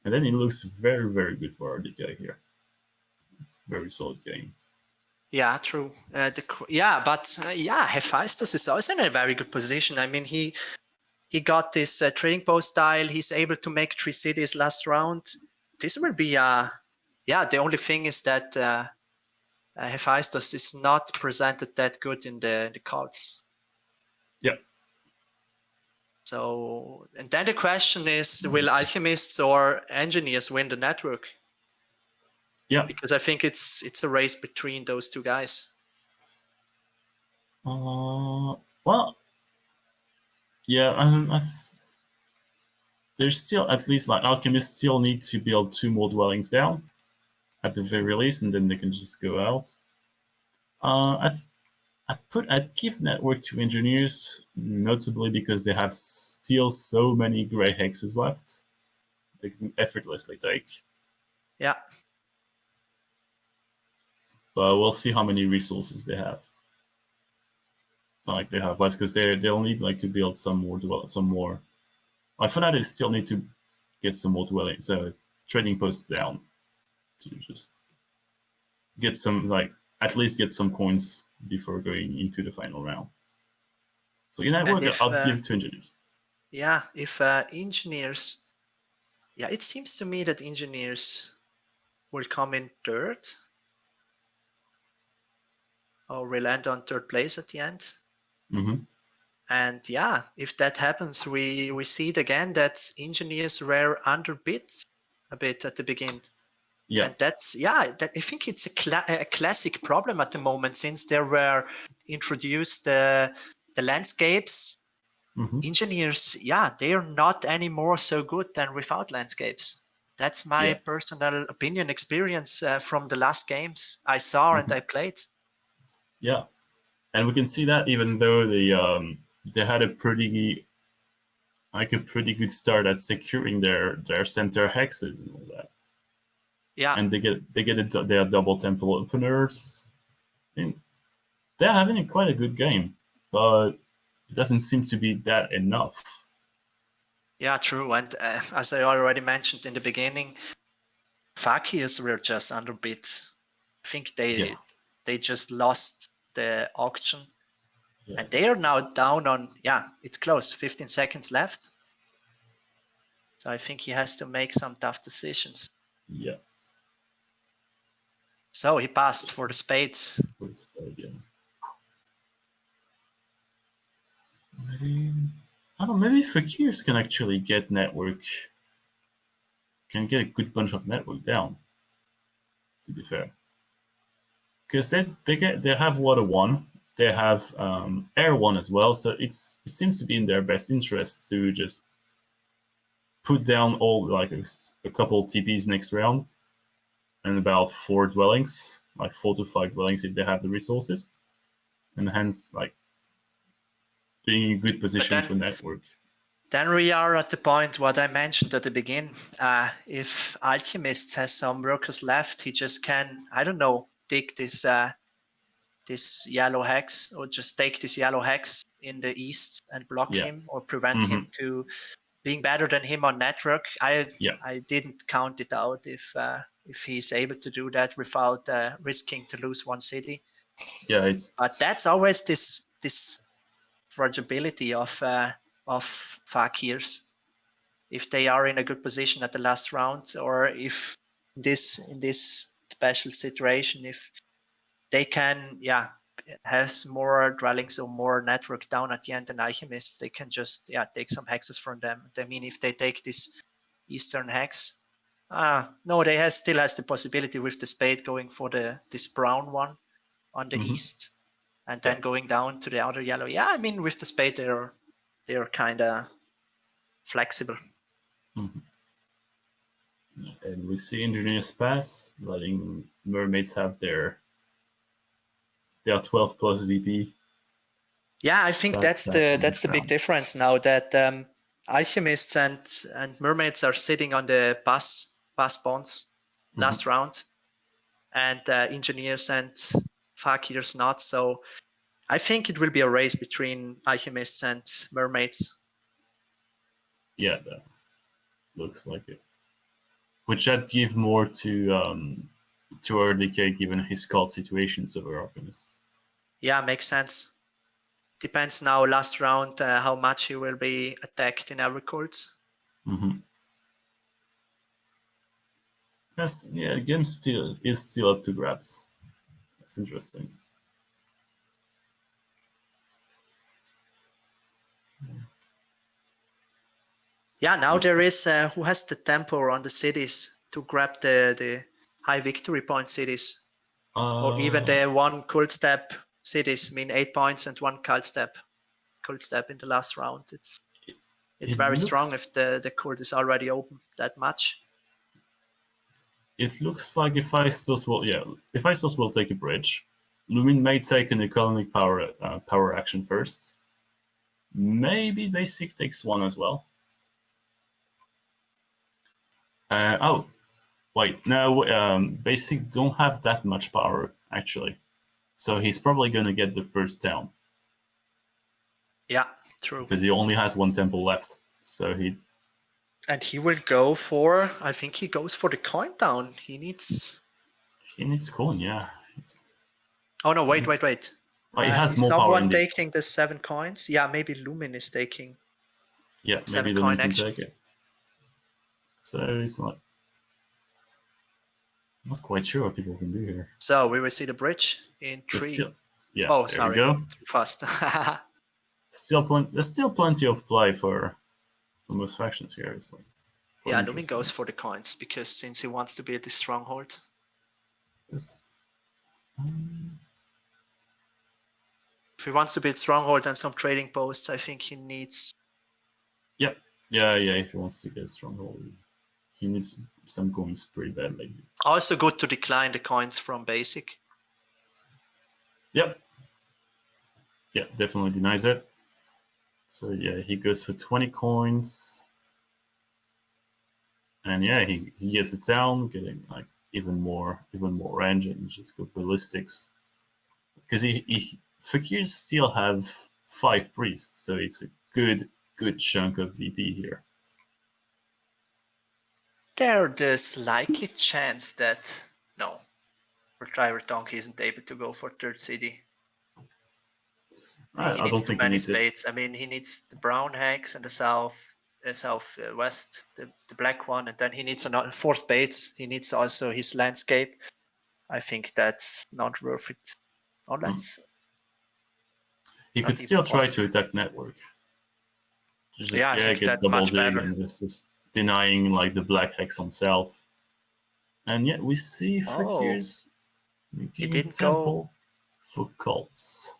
and then it looks very good for RDK here. Very solid game. Yeah, true. But Hefaistos is also in a very good position. I mean, he got this trading post tile. He's able to make 3 cities last round. This will be the only thing is that Hefaistos is not presented that good in the cards. Yeah. So, and then the question is, will alchemists or engineers win the network? Yeah. Because I think it's a race between those two guys. Well, yeah, there's still at least like alchemists still need to build 2 more dwellings down at the very least, and then they can just go out. I'd give network to engineers, notably because they have still so many gray hexes left they can effortlessly take. Yeah. But we'll see how many resources they have. Like they have left because they'll need like to build some more. Like for now, they still need to get some more dwellings, trading posts down to just get some at least get some coins before going into the final round. So in that way, I'll give to engineers. Yeah, if engineers, it seems to me that engineers will come in third, or will end on third place at the end. Mm-hmm. And if that happens, we see it again that engineers were underbid a bit at the beginning. Yeah. And that's that I think it's a classic problem at the moment, since there were introduced the landscapes. Mm-hmm. Engineers, they are not anymore so good than without landscapes. That's my personal opinion, experience from the last games I saw and I played. Yeah, and we can see that even though they had a pretty good start at securing their center hexes and all that. Yeah, and they get their double temple openers. I mean, they're having quite a good game, but it doesn't seem to be that enough. Yeah, true. And as I already mentioned in the beginning, Fakirs were just underbid. I think they just lost the auction. Yeah. And they are now down on, it's close, 15 seconds left. So I think he has to make some tough decisions. Yeah. So he passed for the spades. For the spade, yeah. Maybe, I don't know, maybe Fakirs can actually get network. Can get a good bunch of network down, to be fair. Because they have Water 1, they have Air 1 as well, so it seems to be in their best interest to just put down all like a couple TPs next round and about 4 dwellings, like 4 to 5 dwellings if they have the resources, and hence like being in a good position for network. Then we are at the point what I mentioned at the beginning. If Alchemist has some workers left, he just can, I don't know, dig this yellow hex, or just take this yellow hex in the east and block him, or prevent him to being better than him on network. I didn't count it out if he's able to do that without risking to lose one city. Yeah, but that's always this fragility of Fakirs. If they are in a good position at the last round, or if in this special situation, if they can has more dwellings or more network down at the end than alchemists, they can just take some hexes from them. I mean, if they take this eastern hex, no, they still has the possibility with the spade going for this brown one on the east. and then going down to the other yellow. Yeah, I mean, with the spade, they're kind of flexible. Mhm. And we see engineers pass, letting mermaids have their 12 plus VP. Yeah, I think that's the big difference now, that alchemists and mermaids are sitting on the pass bonds last round, and engineers and fakirs not. So I think it will be a race between alchemists and mermaids. Yeah, that looks like it. Which that give more to RDK given his cult situations over alchemists. Yeah, makes sense. Depends now last round how much he will be attacked in every cult. Yes, yeah, the game is still up to grabs. That's interesting. Yeah, now there is who has the tempo on the cities to grab the high victory point cities, or even the one cult step cities. I mean, 8 points and one cult step in the last round. It's very strong if the cult is already open that much. It looks like Hefaistos will take a bridge. Lumin may take an economic power action first. Maybe BaseSig takes one as well. Wait, no, BaseSig don't have that much power, actually. So he's probably gonna get the first down. Yeah, true. Because he only has one temple left. So And he will go for, I think he goes for the coin down. He needs coin, yeah. Oh no, wait. Oh, he has is more power someone indeed. taking the 7 coins? Yeah, maybe Lumin is taking. Yeah, maybe Lumin can take it. So it's not quite sure what people can do here. So we will see the bridge in 3. Oh, sorry. There we go. Too fast. There's still plenty of play for most factions here. It's like yeah, Lumin goes for the coins because since he wants to build this stronghold. If he wants to build stronghold and some trading posts, I think he needs. Yeah. If he wants to get a stronghold, he needs some coins pretty badly. Also good to decline the coins from BaseSig. Yep. Yeah, definitely denies it. So yeah, he goes for 20 coins. And yeah, he gets it down, getting like even more range and just go ballistics. Because Fakirs still have 5 priests, so it's a good chunk of VP here. There's likely chance that no, Driver Donkey isn't able to go for 3rd city. I don't think he needs spades. I mean, he needs the brown hex and the southwest, the black one, and then he needs another 4 spades. He needs also his landscape. I think that's not worth it. Oh, that's. He could still try to attack network. I think get that's double much dig better. and just denying like the black hex on south. And yet we see Fakirs making a temple for cults.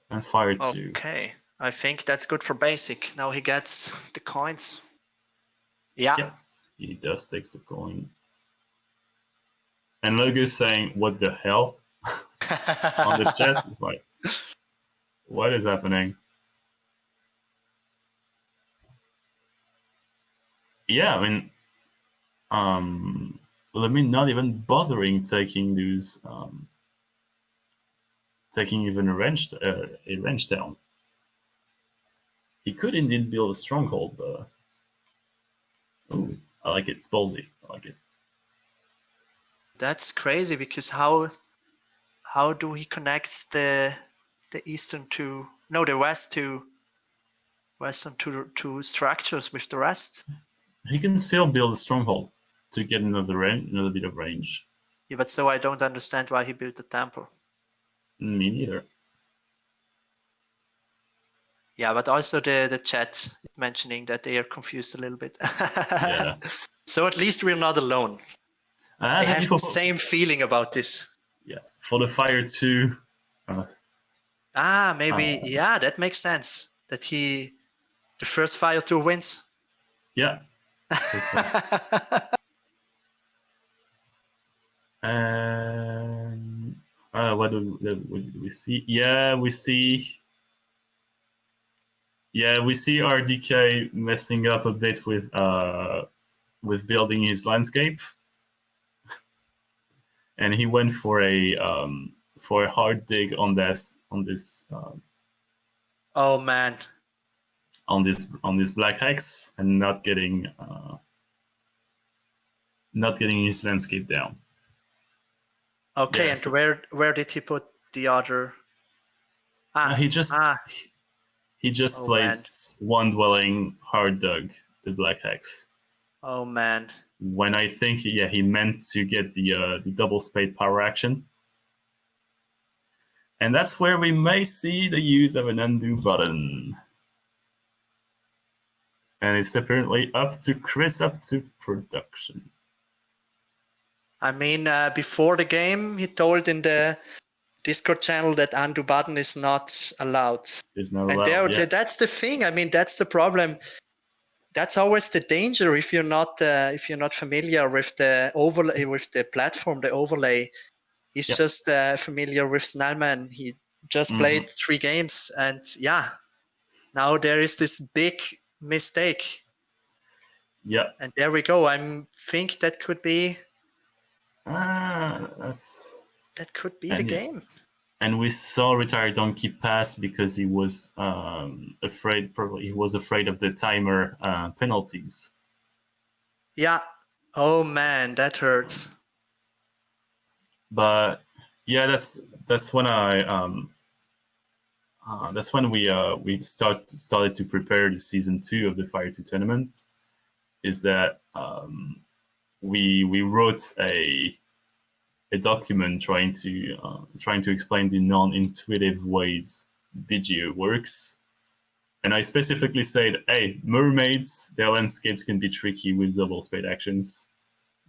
And fire 2. Okay, I think that's good for BaseSig. Now he gets the coins. Yeah. He does take the coin. And Logo's saying, "What the hell?" on the chat. It's like, what is happening? Yeah, I mean, not even bothering taking those, taking even a range down. He could indeed build a stronghold, but ooh, I like it. It's ballsy. I like it. That's crazy because how do he connect the eastern to the western to structures with the rest? He can still build a stronghold to get another bit of range. Yeah, but so I don't understand why he built the temple. Me neither. Yeah, but also the chat is mentioning that they are confused a little bit. Yeah. So at least we're not alone. I have the same feeling about this. Yeah, for the fire 2, Maybe. Yeah, that makes sense. That the first Fire 2 wins. Yeah. That's right. And what did we see? Yeah, we see RDK messing up a bit with building his landscape, and he went for a hard dig on this Oh man. on this black hex, and not getting his landscape down. Okay, Yeah, and so where did he put the other? he just Oh, placed one dwelling hard dug the black hex. Oh man. When I think he meant to get the double spade power action. And that's where we may see the use of an undo button. And it's apparently up to Chris, up to production. I mean, before the game, he told in the Discord channel that undo button is not allowed. It's not allowed, yes. That's the thing. I mean, that's the problem. That's always the danger if you're not familiar with the overlay, with the platform, the overlay. He's just familiar with Snellman. He just played 3 games, and now there is this big mistake. Yeah. And there we go. I think that could be. That could be the game. And we saw Retired Donkey pass because he was afraid. Probably he was afraid of the timer penalties. Yeah. Oh man, that hurts. But yeah, that's when we started to prepare the season 2 of the Fire 2 tournament. Is that we wrote a document trying to explain the non-intuitive ways BGA works, and I specifically said, "Hey, mermaids, their landscapes can be tricky with double spade actions.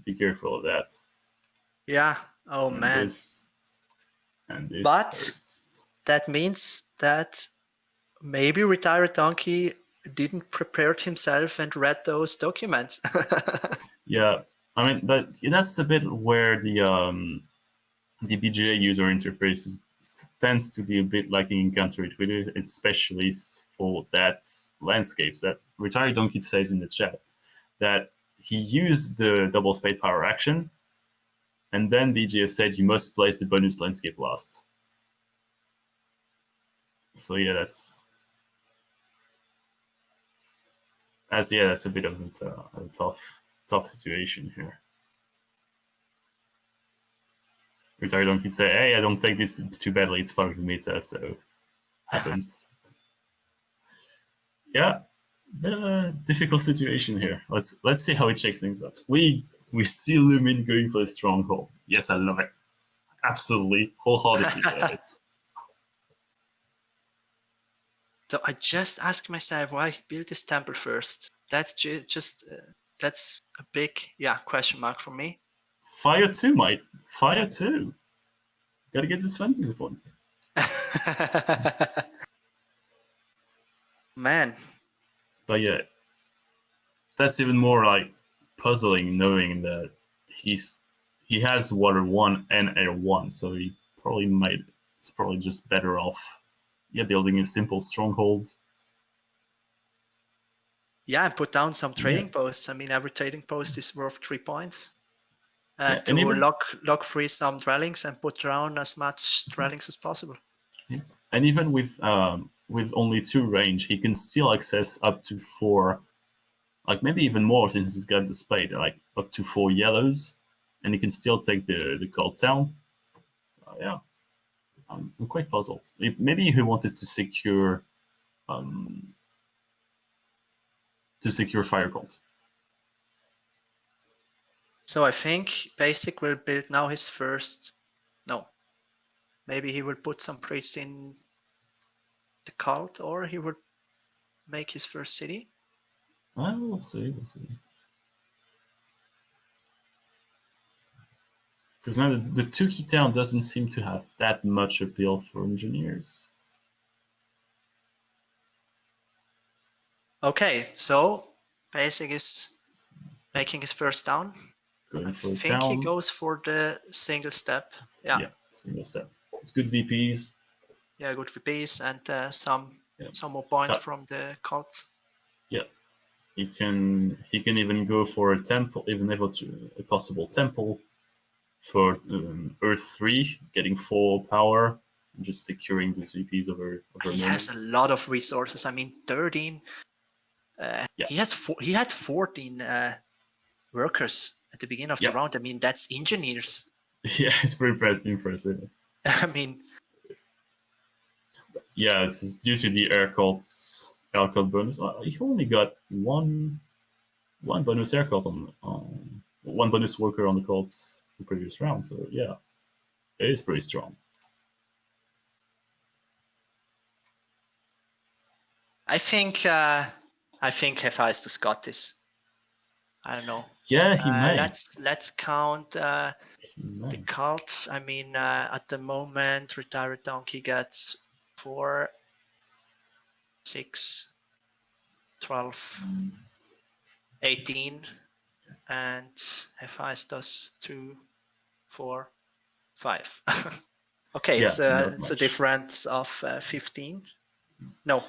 Be careful of that." Yeah. Oh man. But hurts. That means that maybe Retired Donkey didn't prepare himself and read those documents. Yeah, I mean, but that's a bit where the BGA user interface tends to be a bit lacking in counterintuitive, especially for that landscapes. That Retired Donkey says in the chat that he used the double spade power action, and then BGA said you must place the bonus landscape last. So yeah, that's a bit of a tough situation here. Retired Donkey say, "Hey, I don't take this too badly. It's part of the meta, so happens." Yeah, difficult situation here. Let's see how it shakes things up. We see Lumin going for a stronghold. Yes, I love it. Absolutely, wholeheartedly love it. So I just ask myself why he built this temple first. That's just that's a big question mark for me. Fire 2, mate. Fire 2. Gotta get these fantasy points. Man. But yeah, that's even more like puzzling, knowing that he has water 1 and air 1, so it's probably just better off building a simple stronghold. Yeah, and put down some trading posts. I mean, every trading post is worth 3 points. To even lock free some dwellings and put down as much dwellings as possible. Yeah. And even with only 2 range, he can still access up to 4, like maybe even more since he's got the spade, like up to 4 yellows, and he can still take the cult town. So yeah, I'm quite puzzled. Maybe he wanted to secure fire cult. So I think BaseSig will build now his first. No, maybe he will put some priests in the cult, or he will make his first city. We'll see. Because now the two-key town doesn't seem to have that much appeal for engineers. Okay, so BaseSig is making his first down. Going I for a think he town. goes for the single step. Yeah, Single step. It's good VPs. yeah, good VPs and some more points from the cult. Yeah, he can even go for a temple, even if it's a possible temple for Earth 3, getting 4 power, and just securing those VPs over He has a lot of resources. I mean, 13. He had 14 workers at the beginning of the round. I mean, that's engineers. Yeah, it's pretty impressive. I mean, yeah, it's due to the air cult bonus. He only got one bonus air cult on one bonus worker on the cults for previous round. So yeah, it is pretty strong. I think Hefaistos got this. I don't know. Yeah, he may. Let's count the cults. I mean, at the moment, Retired Donkey gets 4, 6, 12, 18, and Hefaistos 2, 4, 5. Okay, it's a difference of 15. No,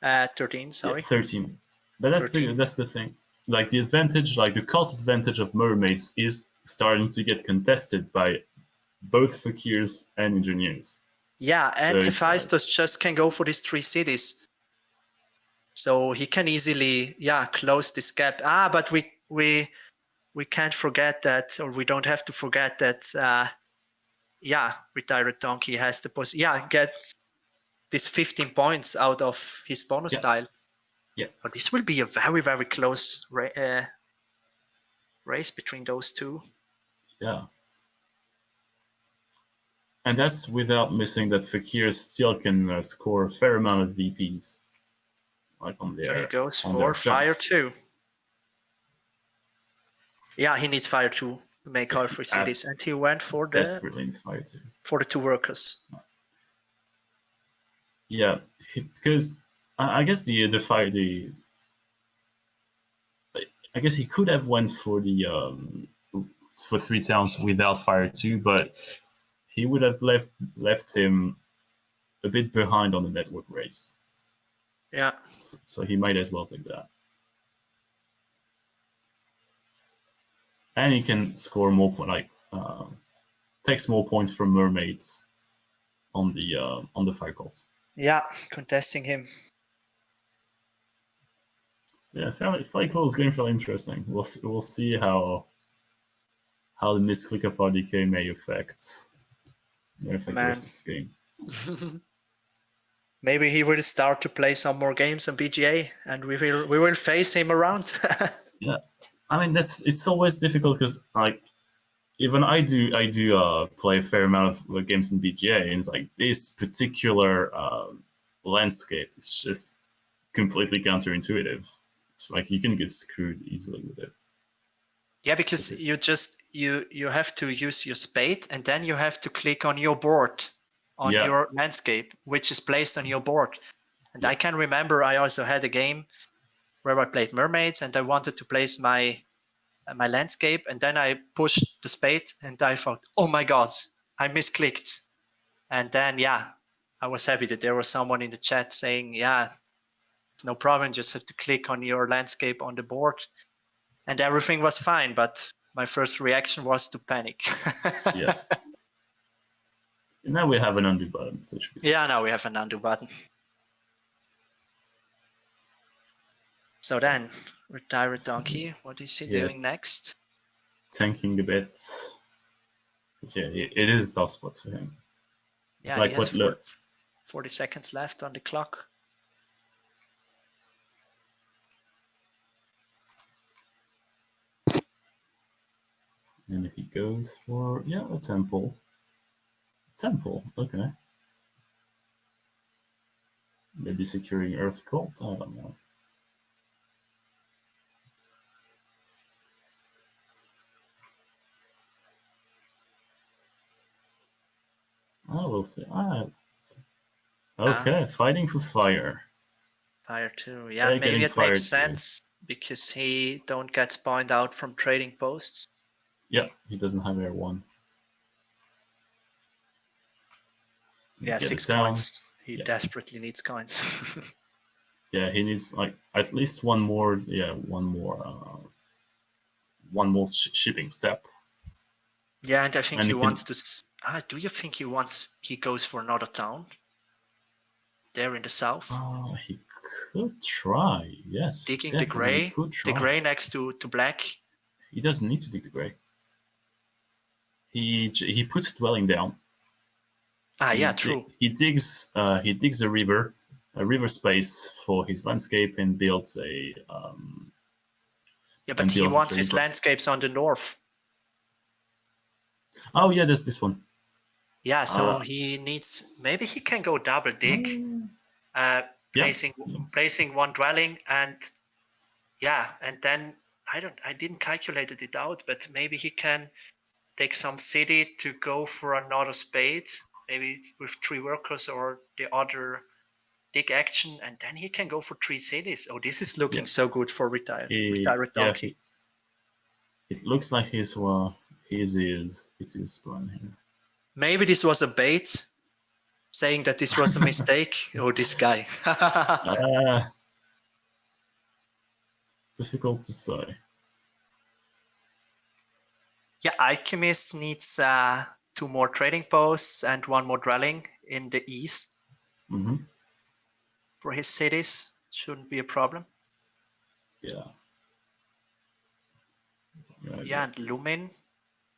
13. Sorry, 13. But that's 13. That's the thing. Like the advantage, like the cult advantage of mermaids is starting to get contested by both fakirs and engineers. Yeah, and Hefaistos just can go for these 3 cities, so he can easily close this gap. But we can't forget that, or we don't have to forget that. Retired Donkey has the gets this 15 points out of his bonus tile. Yeah, but this will be a very, very close race between those two. Yeah. And that's without missing that Fakir still can score a fair amount of VPs. Like on their, so he goes for Fire 2. Yeah, he needs Fire 2 to make all 3 cities. And he went for desperately needs Fire 2. For the 2 workers. Yeah, because I guess the Fire, I guess he could have went for the for 3 towns without Fire 2, but he would have left him a bit behind on the network race. Yeah. So he might as well take that. And he can score more takes more points from mermaids on the fire cults. Yeah, contesting him. So yeah, Fire Cult is going fairly interesting. We'll see how the misclick of RDK may affect the rest of this game. Maybe he will start to play some more games on BGA, and we will face him around. Yeah, I mean it's always difficult because even I do play a fair amount of games in BGA, and it's like this particular landscape is just completely counterintuitive. It's like you can get screwed easily with it. Yeah, because you have to use your spade, and then you have to click on your board on your landscape, which is placed on your board. And I can remember I also had a game where I played mermaids, and I wanted to place my landscape, and then I pushed the spade, and I thought, oh my god, I misclicked. And then I was happy that there was someone in the chat saying, it's no problem, just have to click on your landscape on the board, and everything was fine. But my first reaction was to panic. Yeah. And now we have an undo button. So now we have an undo button. So then, Retired Donkey, what is he doing next? Tanking a bit. It is a tough spot for him. It's like he has 40 seconds left on the clock. And he goes for a temple. Temple, okay. Maybe securing Earth Cult, I don't know. We'll see. Okay, fighting for fire. Fire too. Yeah, They're maybe getting it makes fire too. sense because he don't get spawned out from trading posts. Yeah, he doesn't have air 1. Yeah, Get 6 it down. coins. He Yeah. desperately needs coins. Yeah, he needs like at least one more. Yeah, one more shipping step. Yeah, and I think And he he wants to. Do you think he goes for another town? There in the south? He could try. Yes, Digging the definitely gray? could The try. gray next to black? He doesn't need to dig the gray. He puts dwelling down. Yeah, true. He digs a river space for his landscape and builds a. Yeah, but he wants his post. landscapes on the north. Oh yeah, there's this one. Yeah, so he needs. Maybe he can go double dig, placing one dwelling, and then I didn't calculate it out, but maybe he can take some city to go for another spade, maybe with 3 workers or the other dig action, and then he can go for 3 cities. Oh, this is looking so good for retired donkey. It looks like it's his plan here. Maybe this was a bait, saying that this was a mistake. Oh, this guy. Difficult to say. Yeah, Alchemist needs 2 more trading posts and 1 more dwelling in the east for his cities. Shouldn't be a problem. Yeah. Yeah, and Lumin.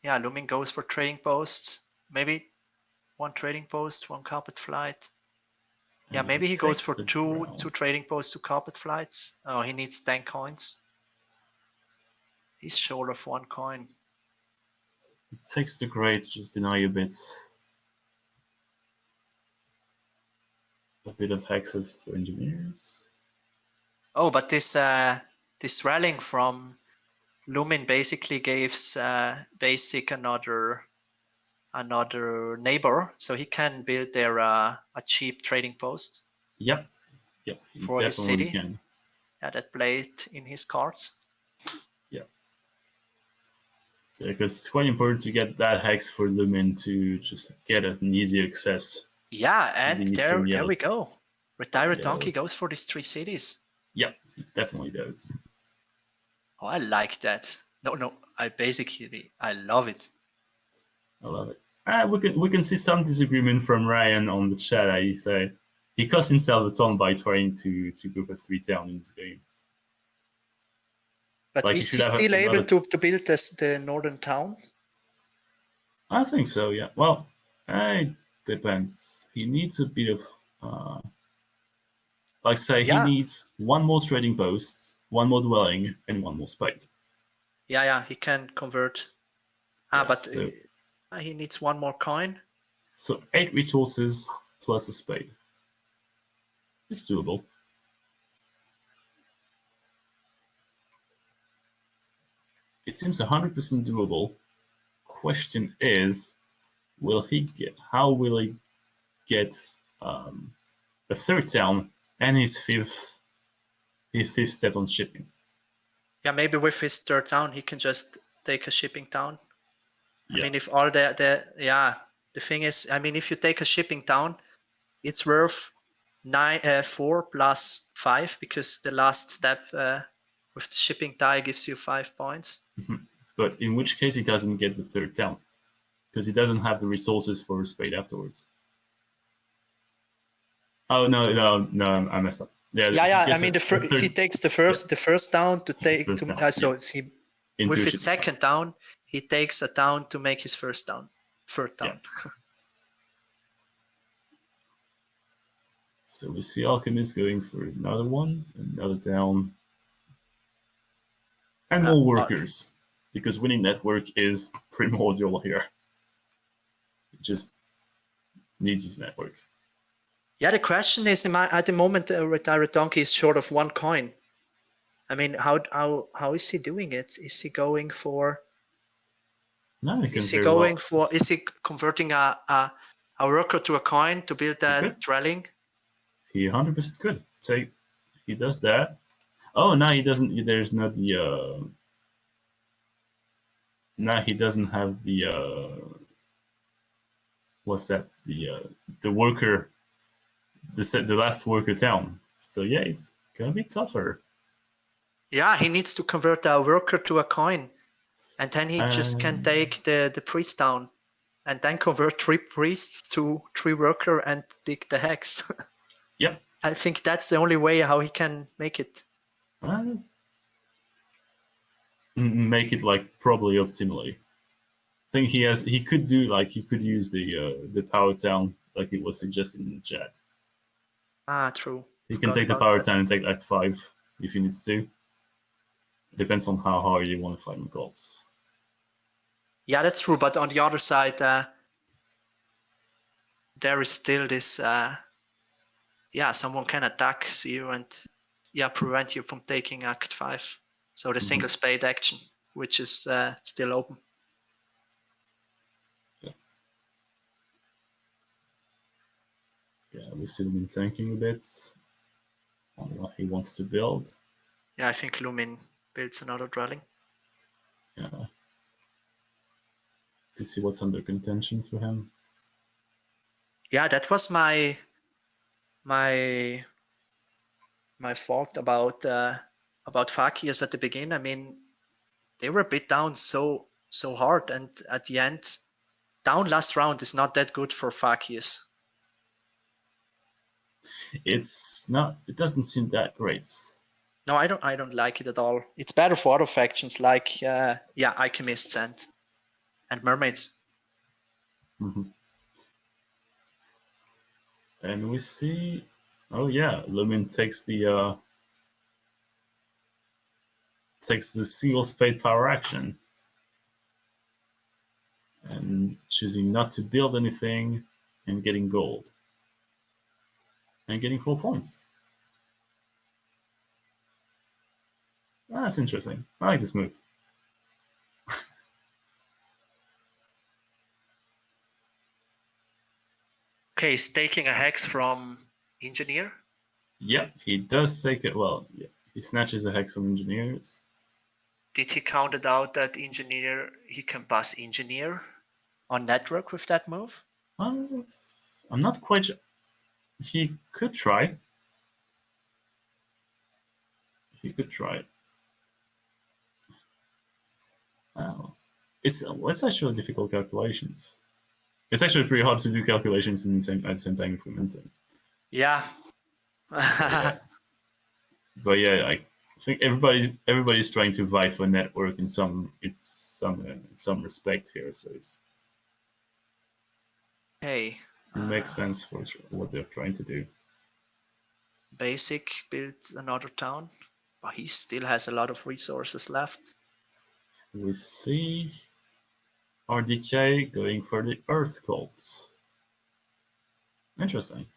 Yeah, Lumin goes for trading posts. Maybe 1 trading post, 1 carpet flight. Yeah, maybe he goes for two trading posts, 2 carpet flights. Oh, he needs 10 coins. He's short of 1 coin. It takes the gray to just deny a bit of hexes for engineers. Oh, but this rallying from Lumin basically gives BaseSig another neighbor, so he can build there a cheap trading post. Yep, for his city. Can. Yeah, that played in his cards. Yeah, because it's quite important to get that hex for Lumin to just get an easy access. Yeah, and there we go. Retired Donkey goes for these 3 cities. Yep, it definitely does. Oh, I like that. No, I love it. I love it. We can see some disagreement from Ryan on the chat. He said he cost himself a ton by trying to go for 3 town in this game. But like is he still able to build the northern town? I think so, yeah. Well, it depends. He needs a bit of he needs 1 more trading post, 1 more dwelling, and 1 more spade. Yeah, he can convert. He needs 1 more coin. So 8 resources plus a spade. It's doable. It seems 100% doable. Question is, how will he get a 3rd town and his fifth step on shipping? Yeah, maybe with his 3rd town, he can just take a shipping town. I mean, if all the thing is, I mean, if you take a shipping town, it's worth 4 plus 5 because the last step with the shipping tie gives you 5 points. But in which case he doesn't get the 3rd town because he doesn't have the resources for a spade afterwards. Oh no, I messed up. Yeah. I mean, he takes the first down to take. With his 2nd down, he takes a town to make his 3rd town. Yeah. So we see Alchemist going for another town, and more workers, because winning network is primordial here. It just needs his network. Yeah, the question is, at the moment, Retired Donkey is short of 1 coin. I mean, how is he doing it? Is he going for? No, is he converting a a worker to a coin to build that could. dwelling? He 100% could. He does that. Oh, no, he doesn't. There's not the. No, he doesn't have the. What's that? The worker. The last worker town. So yeah, it's gonna be tougher. Yeah, he needs to convert a worker to a coin, and then he just can take the priest down, and then convert 3 priests to 3 worker and dig the hex. Yep. I think that's the only way how he can make it. Make it like probably optimally. I think he could do like he could use the power town like it was suggested in the chat. True. He can take the power town and take Act 5 if he needs to. It depends on how hard you want to fight with gods. Yeah, that's true. But on the other side, there is still this. Someone can attack you and prevent you from taking Act 5. So the single spade action, which is still open. Yeah, we see Lumin tanking a bit on what he wants to build. Yeah, I think Lumin builds another dwelling. Yeah. To see what's under contention for him. Yeah, that was my thought about Fakius at the beginning. I mean, they were a bit down so hard, and at the end, down last round is not that good for Fakius. It's not. It doesn't seem that great. No, I don't like it at all. It's better for other factions like Alchemists and Mermaids. And we see, oh yeah, Lumin takes the single spade power action, and choosing not to build anything, and getting gold, and getting 4 points. That's interesting. I like this move. Okay, he's taking a hex from Engineer. Yep, he does take it. Well, yeah, he snatches a hex from Engineers. Did he count it out that Engineer, he can pass Engineer on network with that move? I'm not quite sure. He could try. He could try it. Oh. It's actually difficult calculations. It's actually pretty hard to do calculations at the same time with momentum. Yeah. But yeah, I think everybody's trying to vie for network in some respect here. So it makes sense for what they're trying to do. BaseSig built another town, but he still has a lot of resources left. We see RDK going for the Earth Cults. Interesting.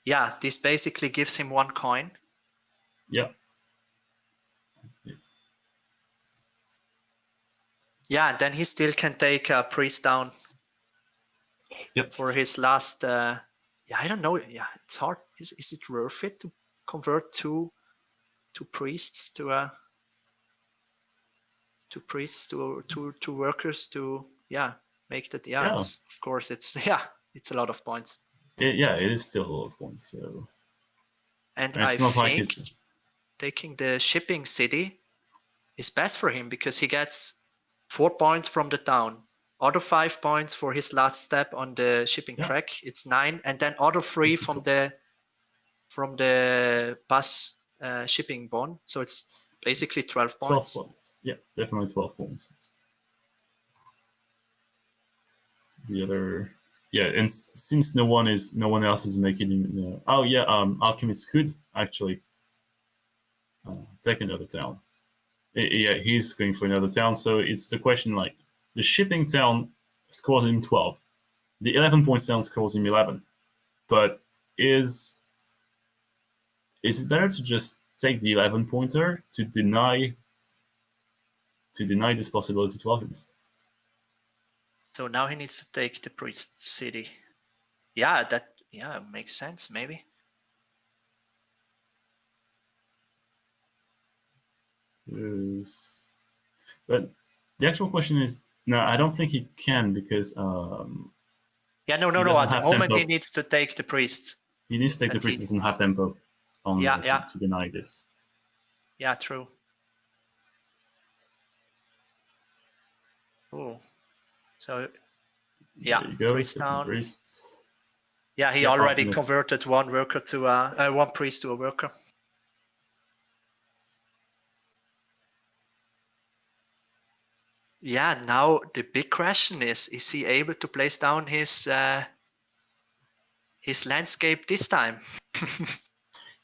Yeah, this basically gives him 1 coin. Yep. Yeah, and then he still can take a priest down. Yep. For his last. I don't know. Yeah, it's hard. Is it worth it to convert two priests to workers to make that? Yeah, of course it's it's a lot of points. It is still a lot of points. So. And I think taking the shipping city is best for him because he gets 4 points from the town, other 5 points for his last step on the shipping track. It's 9, and then other 3 from the bus shipping bond. So it's basically 12 points. 12 points. Yeah, definitely 12 points. The other. Yeah, and since no one else is making. Alchemist could actually take another town. Yeah, he's going for another town. So it's the question like the shipping town scores him 12, the 11 points town scores him 11. But is it better to just take the 11 pointer to deny this possibility to Alchemist? So now he needs to take the priest city. Yeah, that makes sense, maybe. But the actual question is, no, I don't think he can because Yeah, no. doesn't At the have moment, tempo. he needs to take the priest. he needs to take the and priest. he- Doesn't have tempo on Yeah. to deny this. Yeah, true. Oh, so yeah, There you go. priest Taking down. priests. Yeah, he Yeah, already Alchemist. converted one worker to one priest to a worker. Yeah, now the big question is he able to place down his landscape this time?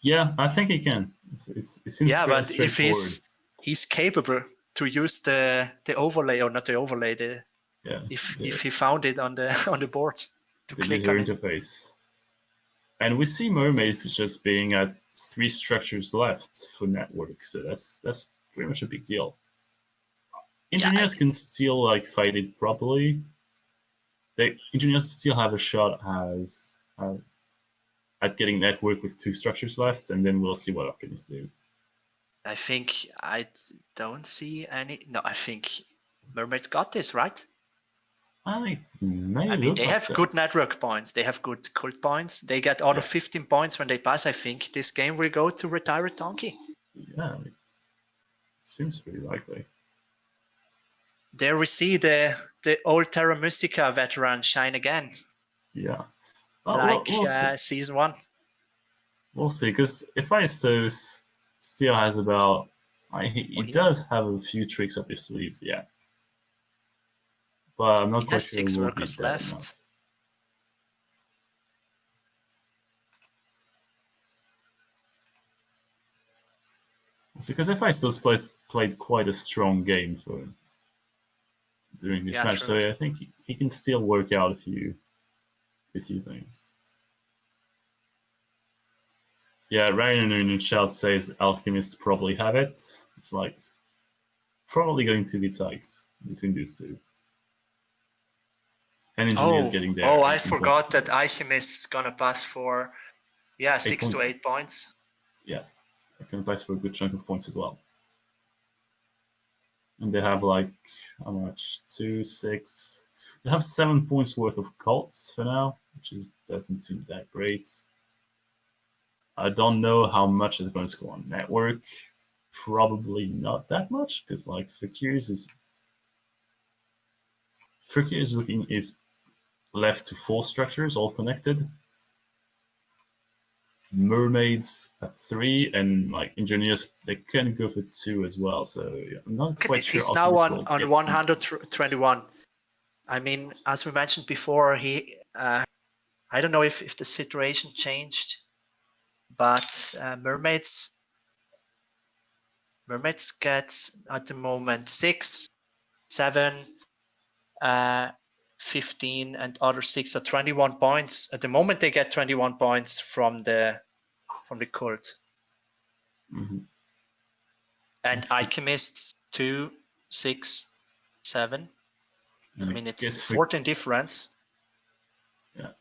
Yeah, I think he can. It seems Yeah, fairly but if straightforward. he's capable to use the overlay, or not the overlay, if he found it on the on the board to the click user on it. interface. And we see mermaids just being at 3 structures left for network, so that's pretty much a big deal. Engineers can still like fight it properly. Engineers still have a shot at getting network with 2 structures left, and then we'll see what Alchemists do. I think I don't see any. No, I think mermaids got this, right? I may I mean, they like have so. good network points. They have good cult points. They get out of 15 points when they pass. I think this game will go to Retired Donkey. Yeah, it seems pretty likely. There we see the old Terra Mystica veteran shine again. Yeah. We'll season 1. We'll see, because Hefaistos still has about... he does have a few tricks up his sleeves, yeah. But I'm not quite sure 6 it will be workers that left. enough. Because Hefaistos played quite a strong game during this match, true. so I think he can still work out a few things. Yeah, Ryan in the chat says Alchemists probably have it. It's like it's probably going to be tight between these two. And Engineers getting there. Oh, I forgot that Alchemist's gonna pass for 6 to 8 points. Yeah, they can pass for a good chunk of points as well. And they have like how much? 2, 6. They have 7 points worth of cults for now, which doesn't seem that great. I don't know how much is going to score on network. Probably not that much, because like Fakir's is left to 4 structures, all connected. Mermaids at 3, and like Engineers, they can go for 2 as well. So yeah, I'm not quite sure. He's now on 121. I mean, as we mentioned before, he I don't know if the situation changed, but mermaids get at the moment 6, 7, 15, and other 6 are 21 points. At the moment, they get 21 points from the cult. Mm-hmm. And Alchemists 2, 6, 7. And I mean, it's 14 difference. Yeah,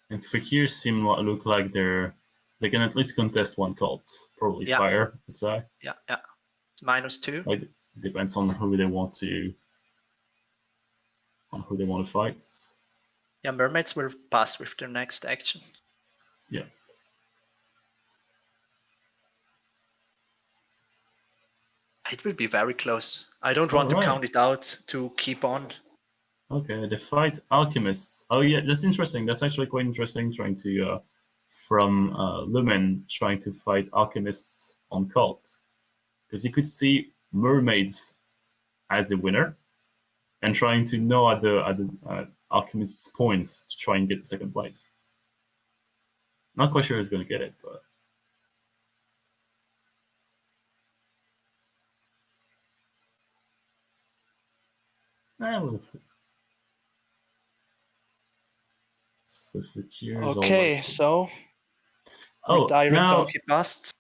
and Fakir look like they can at least contest 1 cult, probably fire. I'd say. Yeah. It's -2. Like depends on who they want to fight. Yeah, mermaids will pass with their next action. Yeah. It will be very close. I don't want to count it out to keep on. Okay, they fight Alchemists. Oh yeah, that's interesting. That's actually quite interesting, trying to from Lumin trying to fight Alchemists on cult. Because you could see Mermaids as a winner and trying to gnaw at the Alchemist's points to try and get the 2nd place. Not quite sure who's going to get it, but... we'll see. So okay, so... Donkey passed.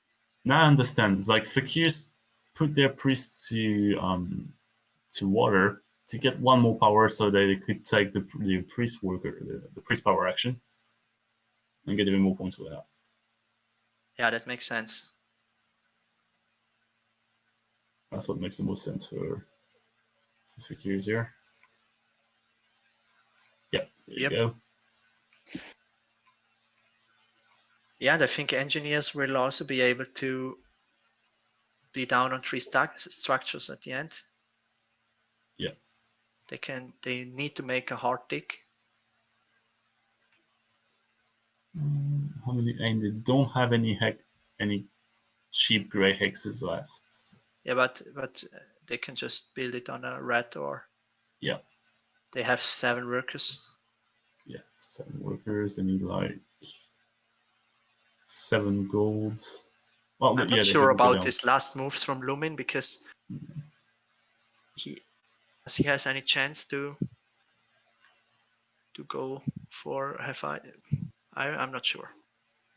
Now I understand. It's like Fakirs put their priests to water to get one more power so that they could take the priest worker, the priest power action, and get even more points with that. Yeah, that makes sense. That's what makes the most sense for Fakirs here. Yeah, there you go. Yeah, and I think engineers will also be able to be down on 3 structures at the end. Yeah. They need to make a hard tick. How many? And they don't have any cheap gray hexes left. Yeah, but they can just build it on a red door. Yeah. They have 7 workers. Yeah, 7 workers. They need like 7 gold. Well, I'm not sure about his last moves from Lumin because he has any chance to go for Hefaistos. I'm not sure.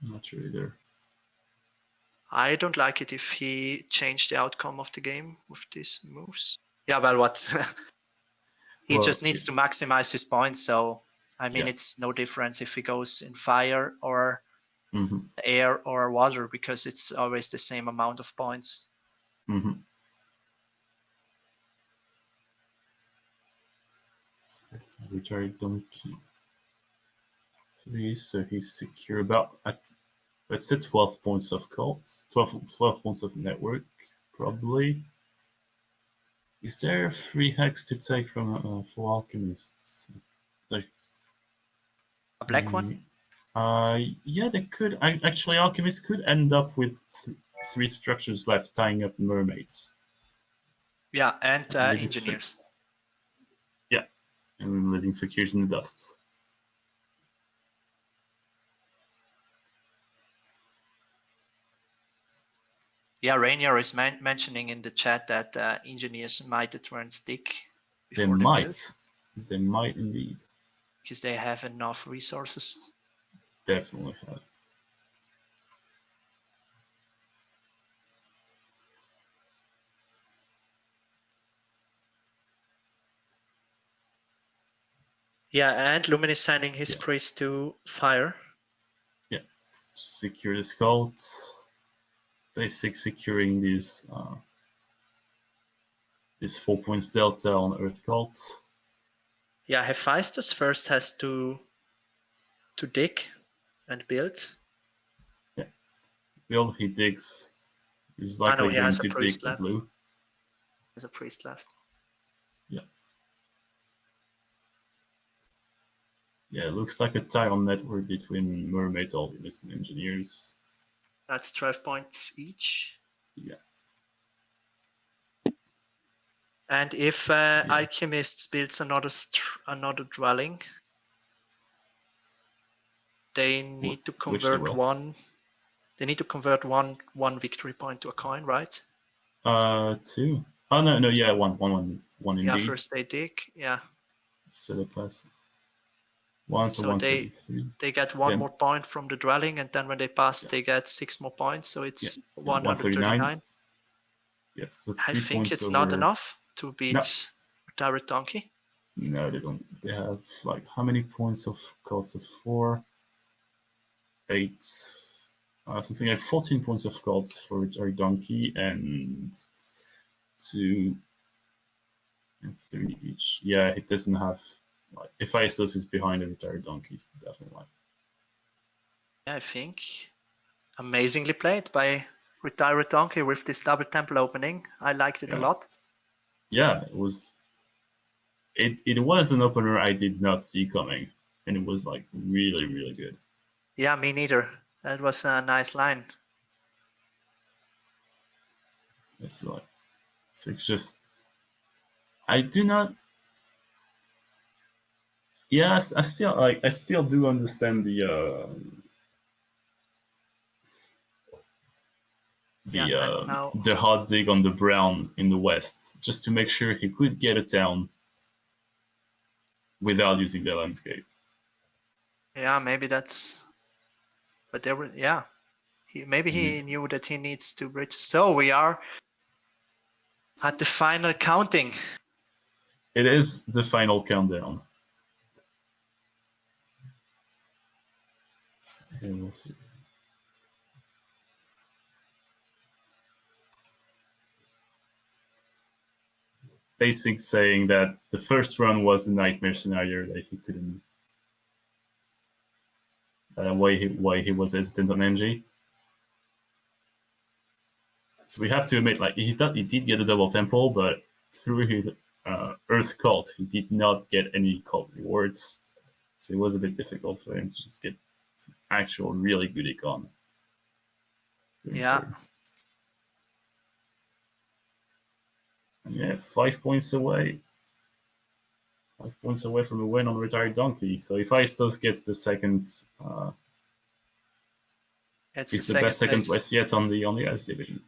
I'm not sure either. I don't like it if he changed the outcome of the game with these moves. Yeah, well, what? He just needs to maximize his points. So, I mean, it's no difference if he goes in fire or air or water because it's always the same amount of points. Retarded donkey 3, so he's secure about at let's say 12 points of cult, 12 points of network, probably. Is there a free hex to take from for alchemists? Like a black one? Yeah, they could. Actually, alchemists could end up with 3 structures left, tying up mermaids. Yeah, and engineers. Yeah, and leaving fakirs in the dust. Yeah, Rainier is mentioning in the chat that engineers might turn stick. They might. They might indeed. Because they have enough resources. Definitely have. Yeah, and Lumin is sending his priest to fire. Yeah, secure the scout. BaseSig securing this 4 points delta on Earth Cult. Yeah, Hefaistos first has to dig and build. Yeah, build. He digs. He's likely going to dig the blue. There's a priest left. Yeah. Yeah, it looks like a tie-on network between mermaids, alchemists, and engineers. That's 12 points each. Yeah. And if alchemists builds another dwelling, they need to convert one. They need to convert one victory point to a coin, right? 2. Oh no, yeah, one indeed. Yeah, first they dig. Yeah. Set up as 1, so 133. They get 1 more point from the dwelling, and then when they pass, they get 6 more points. So it's 139. Yes, so 3 I think points it's over... not enough to beat Direct Donkey. No, they don't. They have like how many points of cost of 4, 8, something like 14 points of cards for Direct Donkey and 2 and 3 each. Yeah, it doesn't have. Like, Hefaistos is behind the Retired Donkey, definitely. Yeah, I think amazingly played by Retired Donkey with this double temple opening. I liked it a lot. Yeah, it was. It was an opener I did not see coming, and it was like really, really good. Yeah, me neither. That was a nice line. It's just. I do not. Yes, I still do understand the hard dig on the brown in the west, just to make sure he could get a town without using the landscape. Yeah, maybe that's. But there were he knew that he needs to bridge. So we are at the final counting. It is the final countdown. And we'll see. BaseSig saying that the first run was a nightmare scenario that he couldn't. Why he was hesitant on NG. So we have to admit, like he did get a double temple, but through his Earth cult, he did not get any cult rewards. So it was a bit difficult for him to just get some actual really good econ. Yeah. Forward. And yeah, 5 points away. 5 points away from a win on Retired Donkey. So if Hefaistos gets the second, it's the best second place yet on the S division.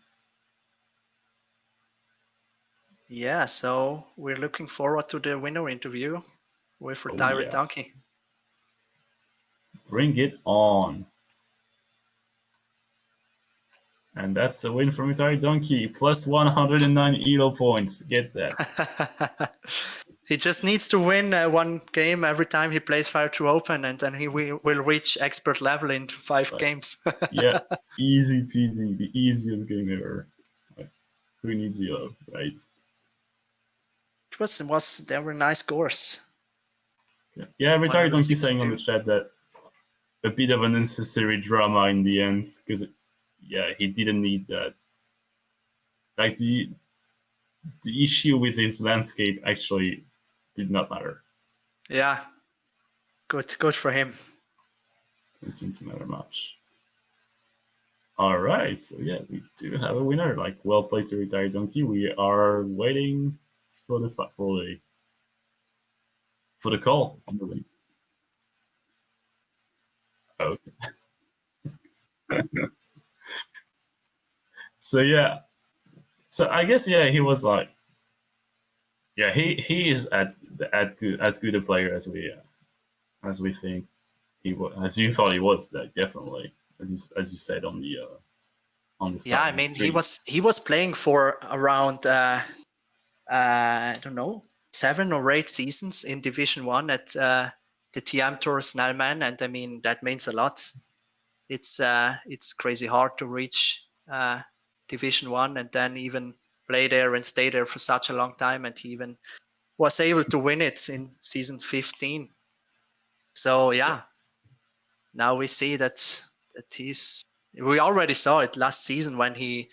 Yeah, so we're looking forward to the winner interview with Retired Donkey. Bring it on. And that's a win from Retired Donkey. Plus 109 ELO points. Get that. He just needs to win one game every time he plays Fire True Open, and then he will reach expert level in 5 games. Yeah, easy peasy. The easiest game ever. Like, who needs ELO, right? There were nice scores. Yeah, Retired Donkey saying on the chat that a bit of an unnecessary drama in the end, because he didn't need that. Like the issue with his landscape actually did not matter. Yeah, good for him. Didn't seem to matter much. All right, so yeah, we do have a winner. Like, well played to Retired Donkey. We are waiting for the call on the win. Okay. So yeah, so I guess he was like, he is as good a player as we think he was, as you thought he was. Like, definitely, as you said on the yeah, I mean stream. he was playing for around I don't know, 7 or 8 seasons in Division 1 at the TM Tour Snellman, and I mean that means a lot. It's crazy hard to reach Division 1 and then even play there and stay there for such a long time, and he even was able to win it in season 15. So yeah, now we see that we already saw it last season when he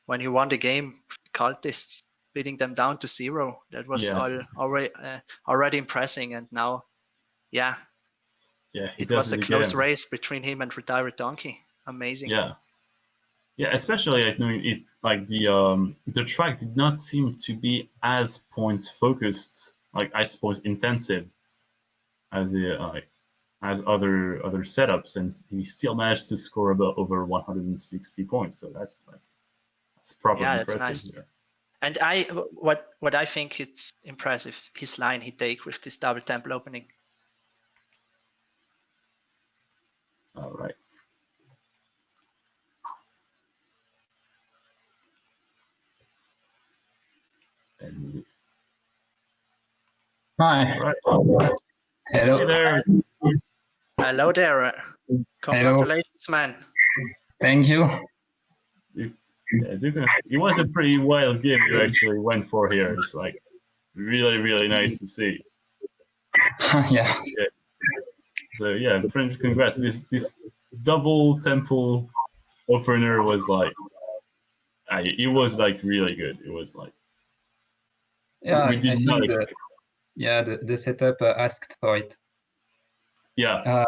won the game with the cultists, beating them down to 0. That was already impressive, and now it was a close race between him and Retired Donkey. Amazing. Yeah, especially like knowing it, like the track did not seem to be as points focused, like I suppose intensive as other setups, and he still managed to score about over 160 points. So that's probably impressive. Nice. Yeah. And what I think it's impressive, his line he take with this double temple opening. All right. And hi. Right. Hello. Hey there. Hello there. Congratulations, man. Thank you. It was a pretty wild game you actually went for here. It's like really, really nice to see. Yeah. So yeah, congrats. This double temple opener was like, it was like really good. It was like, we did not expect. The setup asked for it. Yeah.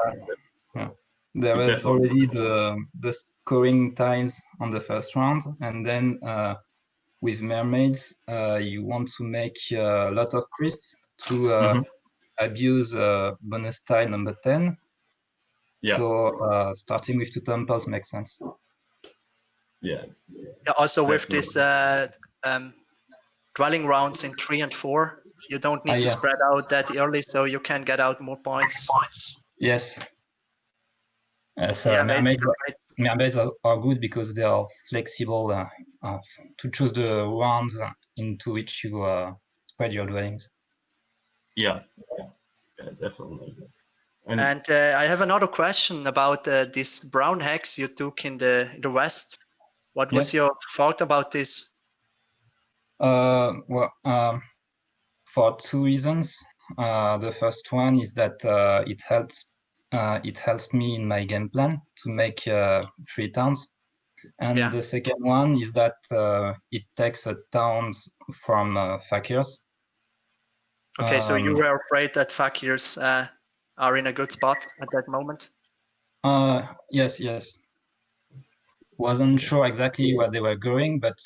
There was already the scoring ties on the first round, and then with mermaids, you want to make a lot of crysts to abuse bonus tile number 10. Yeah. So starting with 2 temples makes sense. Yeah. Also with this dwelling rounds in 3 and 4, you don't need to spread out that early, so you can get out more points. Yes. So mermaids are good because they are flexible to choose the rounds into which you spread your dwellings. Yeah, yeah, definitely. And I have another question about this brown hex you took in the West. What was your thought about this? Well, for two reasons. The first one is that it helps me in my game plan to make 3 towns. And the second one is that it takes towns from fakirs. Okay, so you were afraid that fakirs are in a good spot at that moment? Yes. Wasn't sure exactly where they were going, but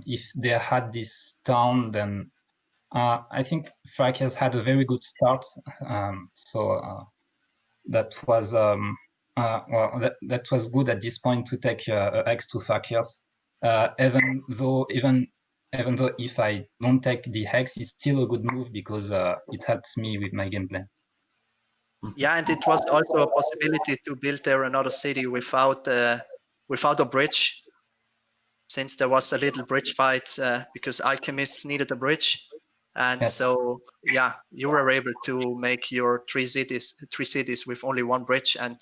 if they had this town, then I think fakirs had a very good start. So that was that was good at this point to take X to fakirs. Even though if I don't take the hex, it's still a good move because it helps me with my gameplay. Yeah, and it was also a possibility to build there another city without a bridge, since there was a little bridge fight because alchemists needed a bridge, and so yeah, you were able to make your three cities with only one bridge and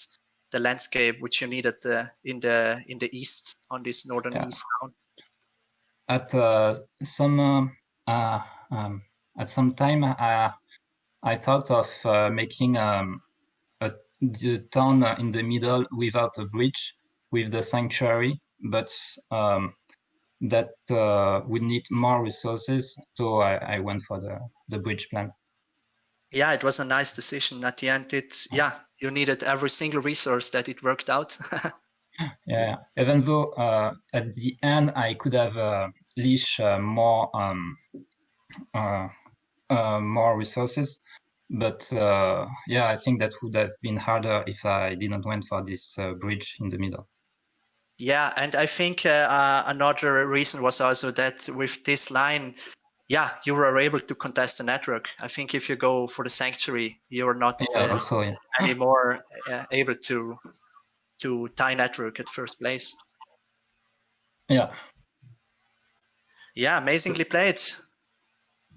the landscape which you needed in the east on this northern east town. At some time, I thought of making the town in the middle without a bridge with the sanctuary, but that would need more resources, so I went for the bridge plan. Yeah, it was a nice decision at the end. You needed every single resource that it worked out. Yeah, even though at the end I could have leash more resources, but yeah, I think that would have been harder if I didn't went for this bridge in the middle. Yeah, and I think another reason was also that with this line, you were able to contest the network. I think if you go for the sanctuary, you are not anymore able to tie network at first place. Yeah. Yeah, amazingly played.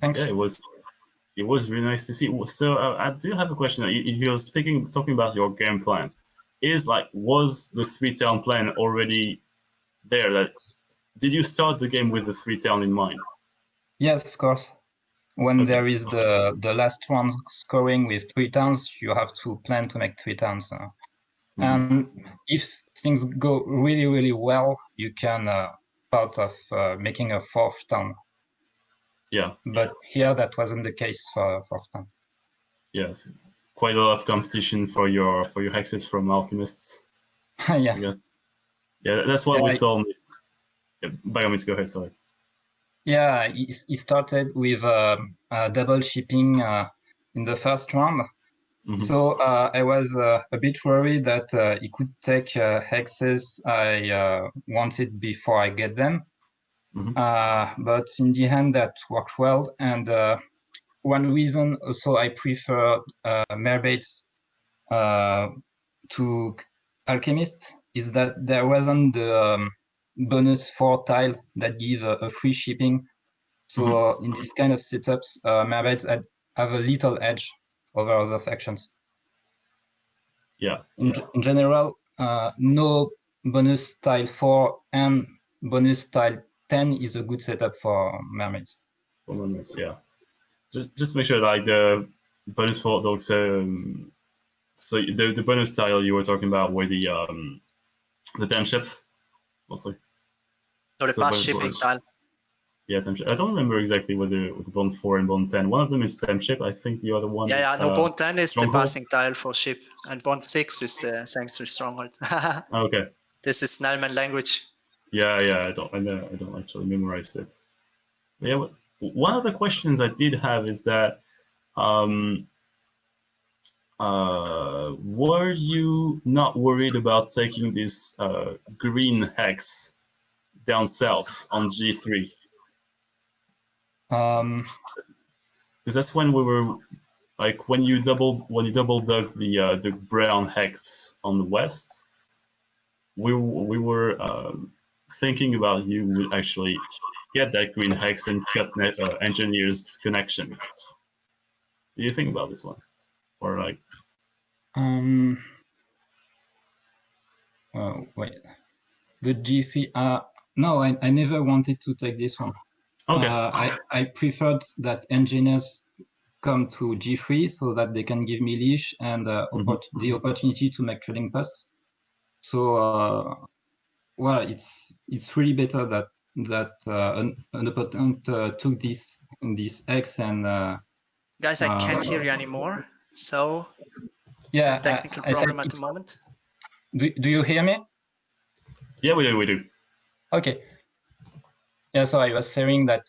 Thanks. Yeah, it was really nice to see. So I do have a question. You're talking about your game plan. Was the 3-town plan already there? Did you start the game with the 3-town in mind? Yes, of course. When there is the last one scoring with 3 towns, you have to plan to make 3 towns. And if things go really, really well, you can thought of making a 4th town. Yeah. But here that wasn't the case for 4th town. Yes, quite a lot of competition for your hexes from alchemists. Yeah. Yeah, that's what we saw. By all means, go ahead. Sorry. Yeah, he started with double shipping in the first round. So I was a bit worried that he could take hexes I wanted before I get them. But in the end, that worked well. And one reason also I prefer mermaids to alchemists is that there wasn't the bonus 4 tile that give a free shipping. So in this kind of setups, mermaids have a little edge over other factions. Yeah. In general, no bonus tile 4 and bonus tile 10 is a good setup for mermaids. For mermaids, yeah. Just make sure like the bonus for dogs. So the bonus tile you were talking about were the damn ship, mostly. No, the pass shipping tile. Yeah, time ship. I don't remember exactly what the bond 4 and bond 10. One of them is time ship. I think the other one is no, bond 10 is stronghold. the passing tile for ship, and bond 6 is the sanctuary stronghold. Okay. This is Snellman language. Yeah, I don't actually memorize it. But yeah, one of the questions I did have is that were you not worried about taking this green hex down south on G3? Because that's when we were like when you double dug the brown hex on the west, we were thinking about you would actually get that green hex and cut engineer's connection. do you think about this one? Or like, wait, the G3. No, I never wanted to take this one. okay, I preferred that engineers come to G3 so that they can give me leash and the opportunity to make trading posts. So, well, it's really better that an opponent took this X and. Guys, I can't hear you anymore. So, yeah, some technical problem at the moment. Do you hear me? Yeah, we do. Okay. Yeah, so I was saying that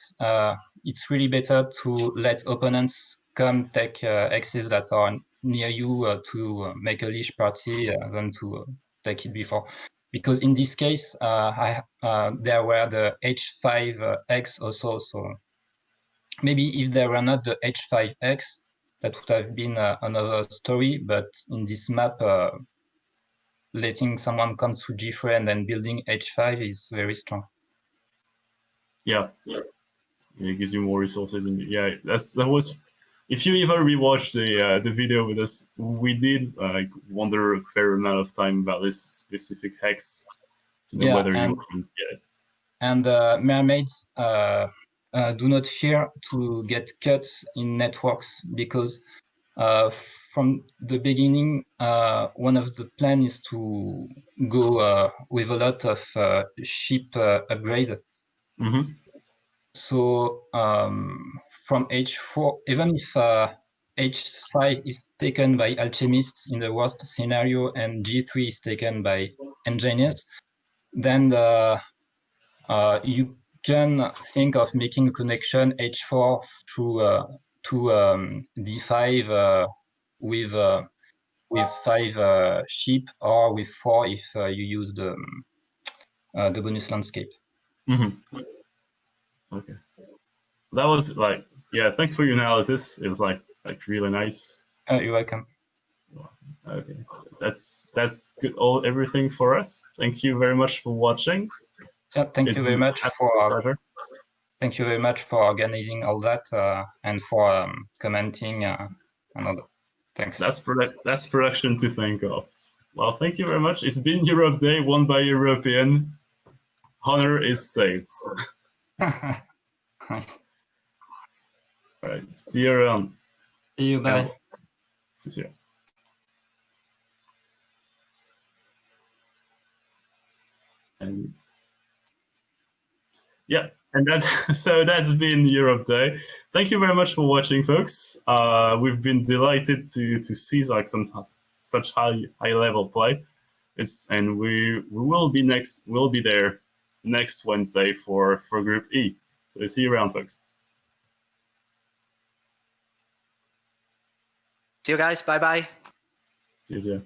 it's really better to let opponents come take X's that are near you to make a leash party than to take it before. Because in this case, there were the H5X also. So maybe if there were not the H5X, that would have been another story. But in this map, letting someone come to G3 and then building H5 is very strong. Yeah, it gives you more resources, and yeah, that was. If you even rewatch the video with us, we did wonder a fair amount of time about this specific hex to know whether you would get it. And mermaids do not fear to get cut in networks because from the beginning, one of the plan is to go with a lot of ship upgrade. Mm-hmm. So from H4, even if H5 is taken by alchemists in the worst scenario and G3 is taken by engineers, then you can think of making a connection H4 through to D5 with 5 ship, or with 4 if you use the bonus landscape. Mm-hmm. Okay, that was like, yeah. Thanks for your analysis. It was like really nice. You're welcome. Okay, that's good. Everything for us. Thank you very much for watching. Thank you very much for organizing all that and for commenting and all that. Thanks. That's production to think of. Well, thank you very much. It's been Europe Day, won by European. Honor is saved. Nice. All right, see you around. See you. Bye. See you. And yeah, and that's been Europe Day. Thank you very much for watching, folks. We've been delighted to see like such high level play. And we will be We'll be there next Wednesday for Group E. So see you around, folks. See you guys. Bye bye. See you soon.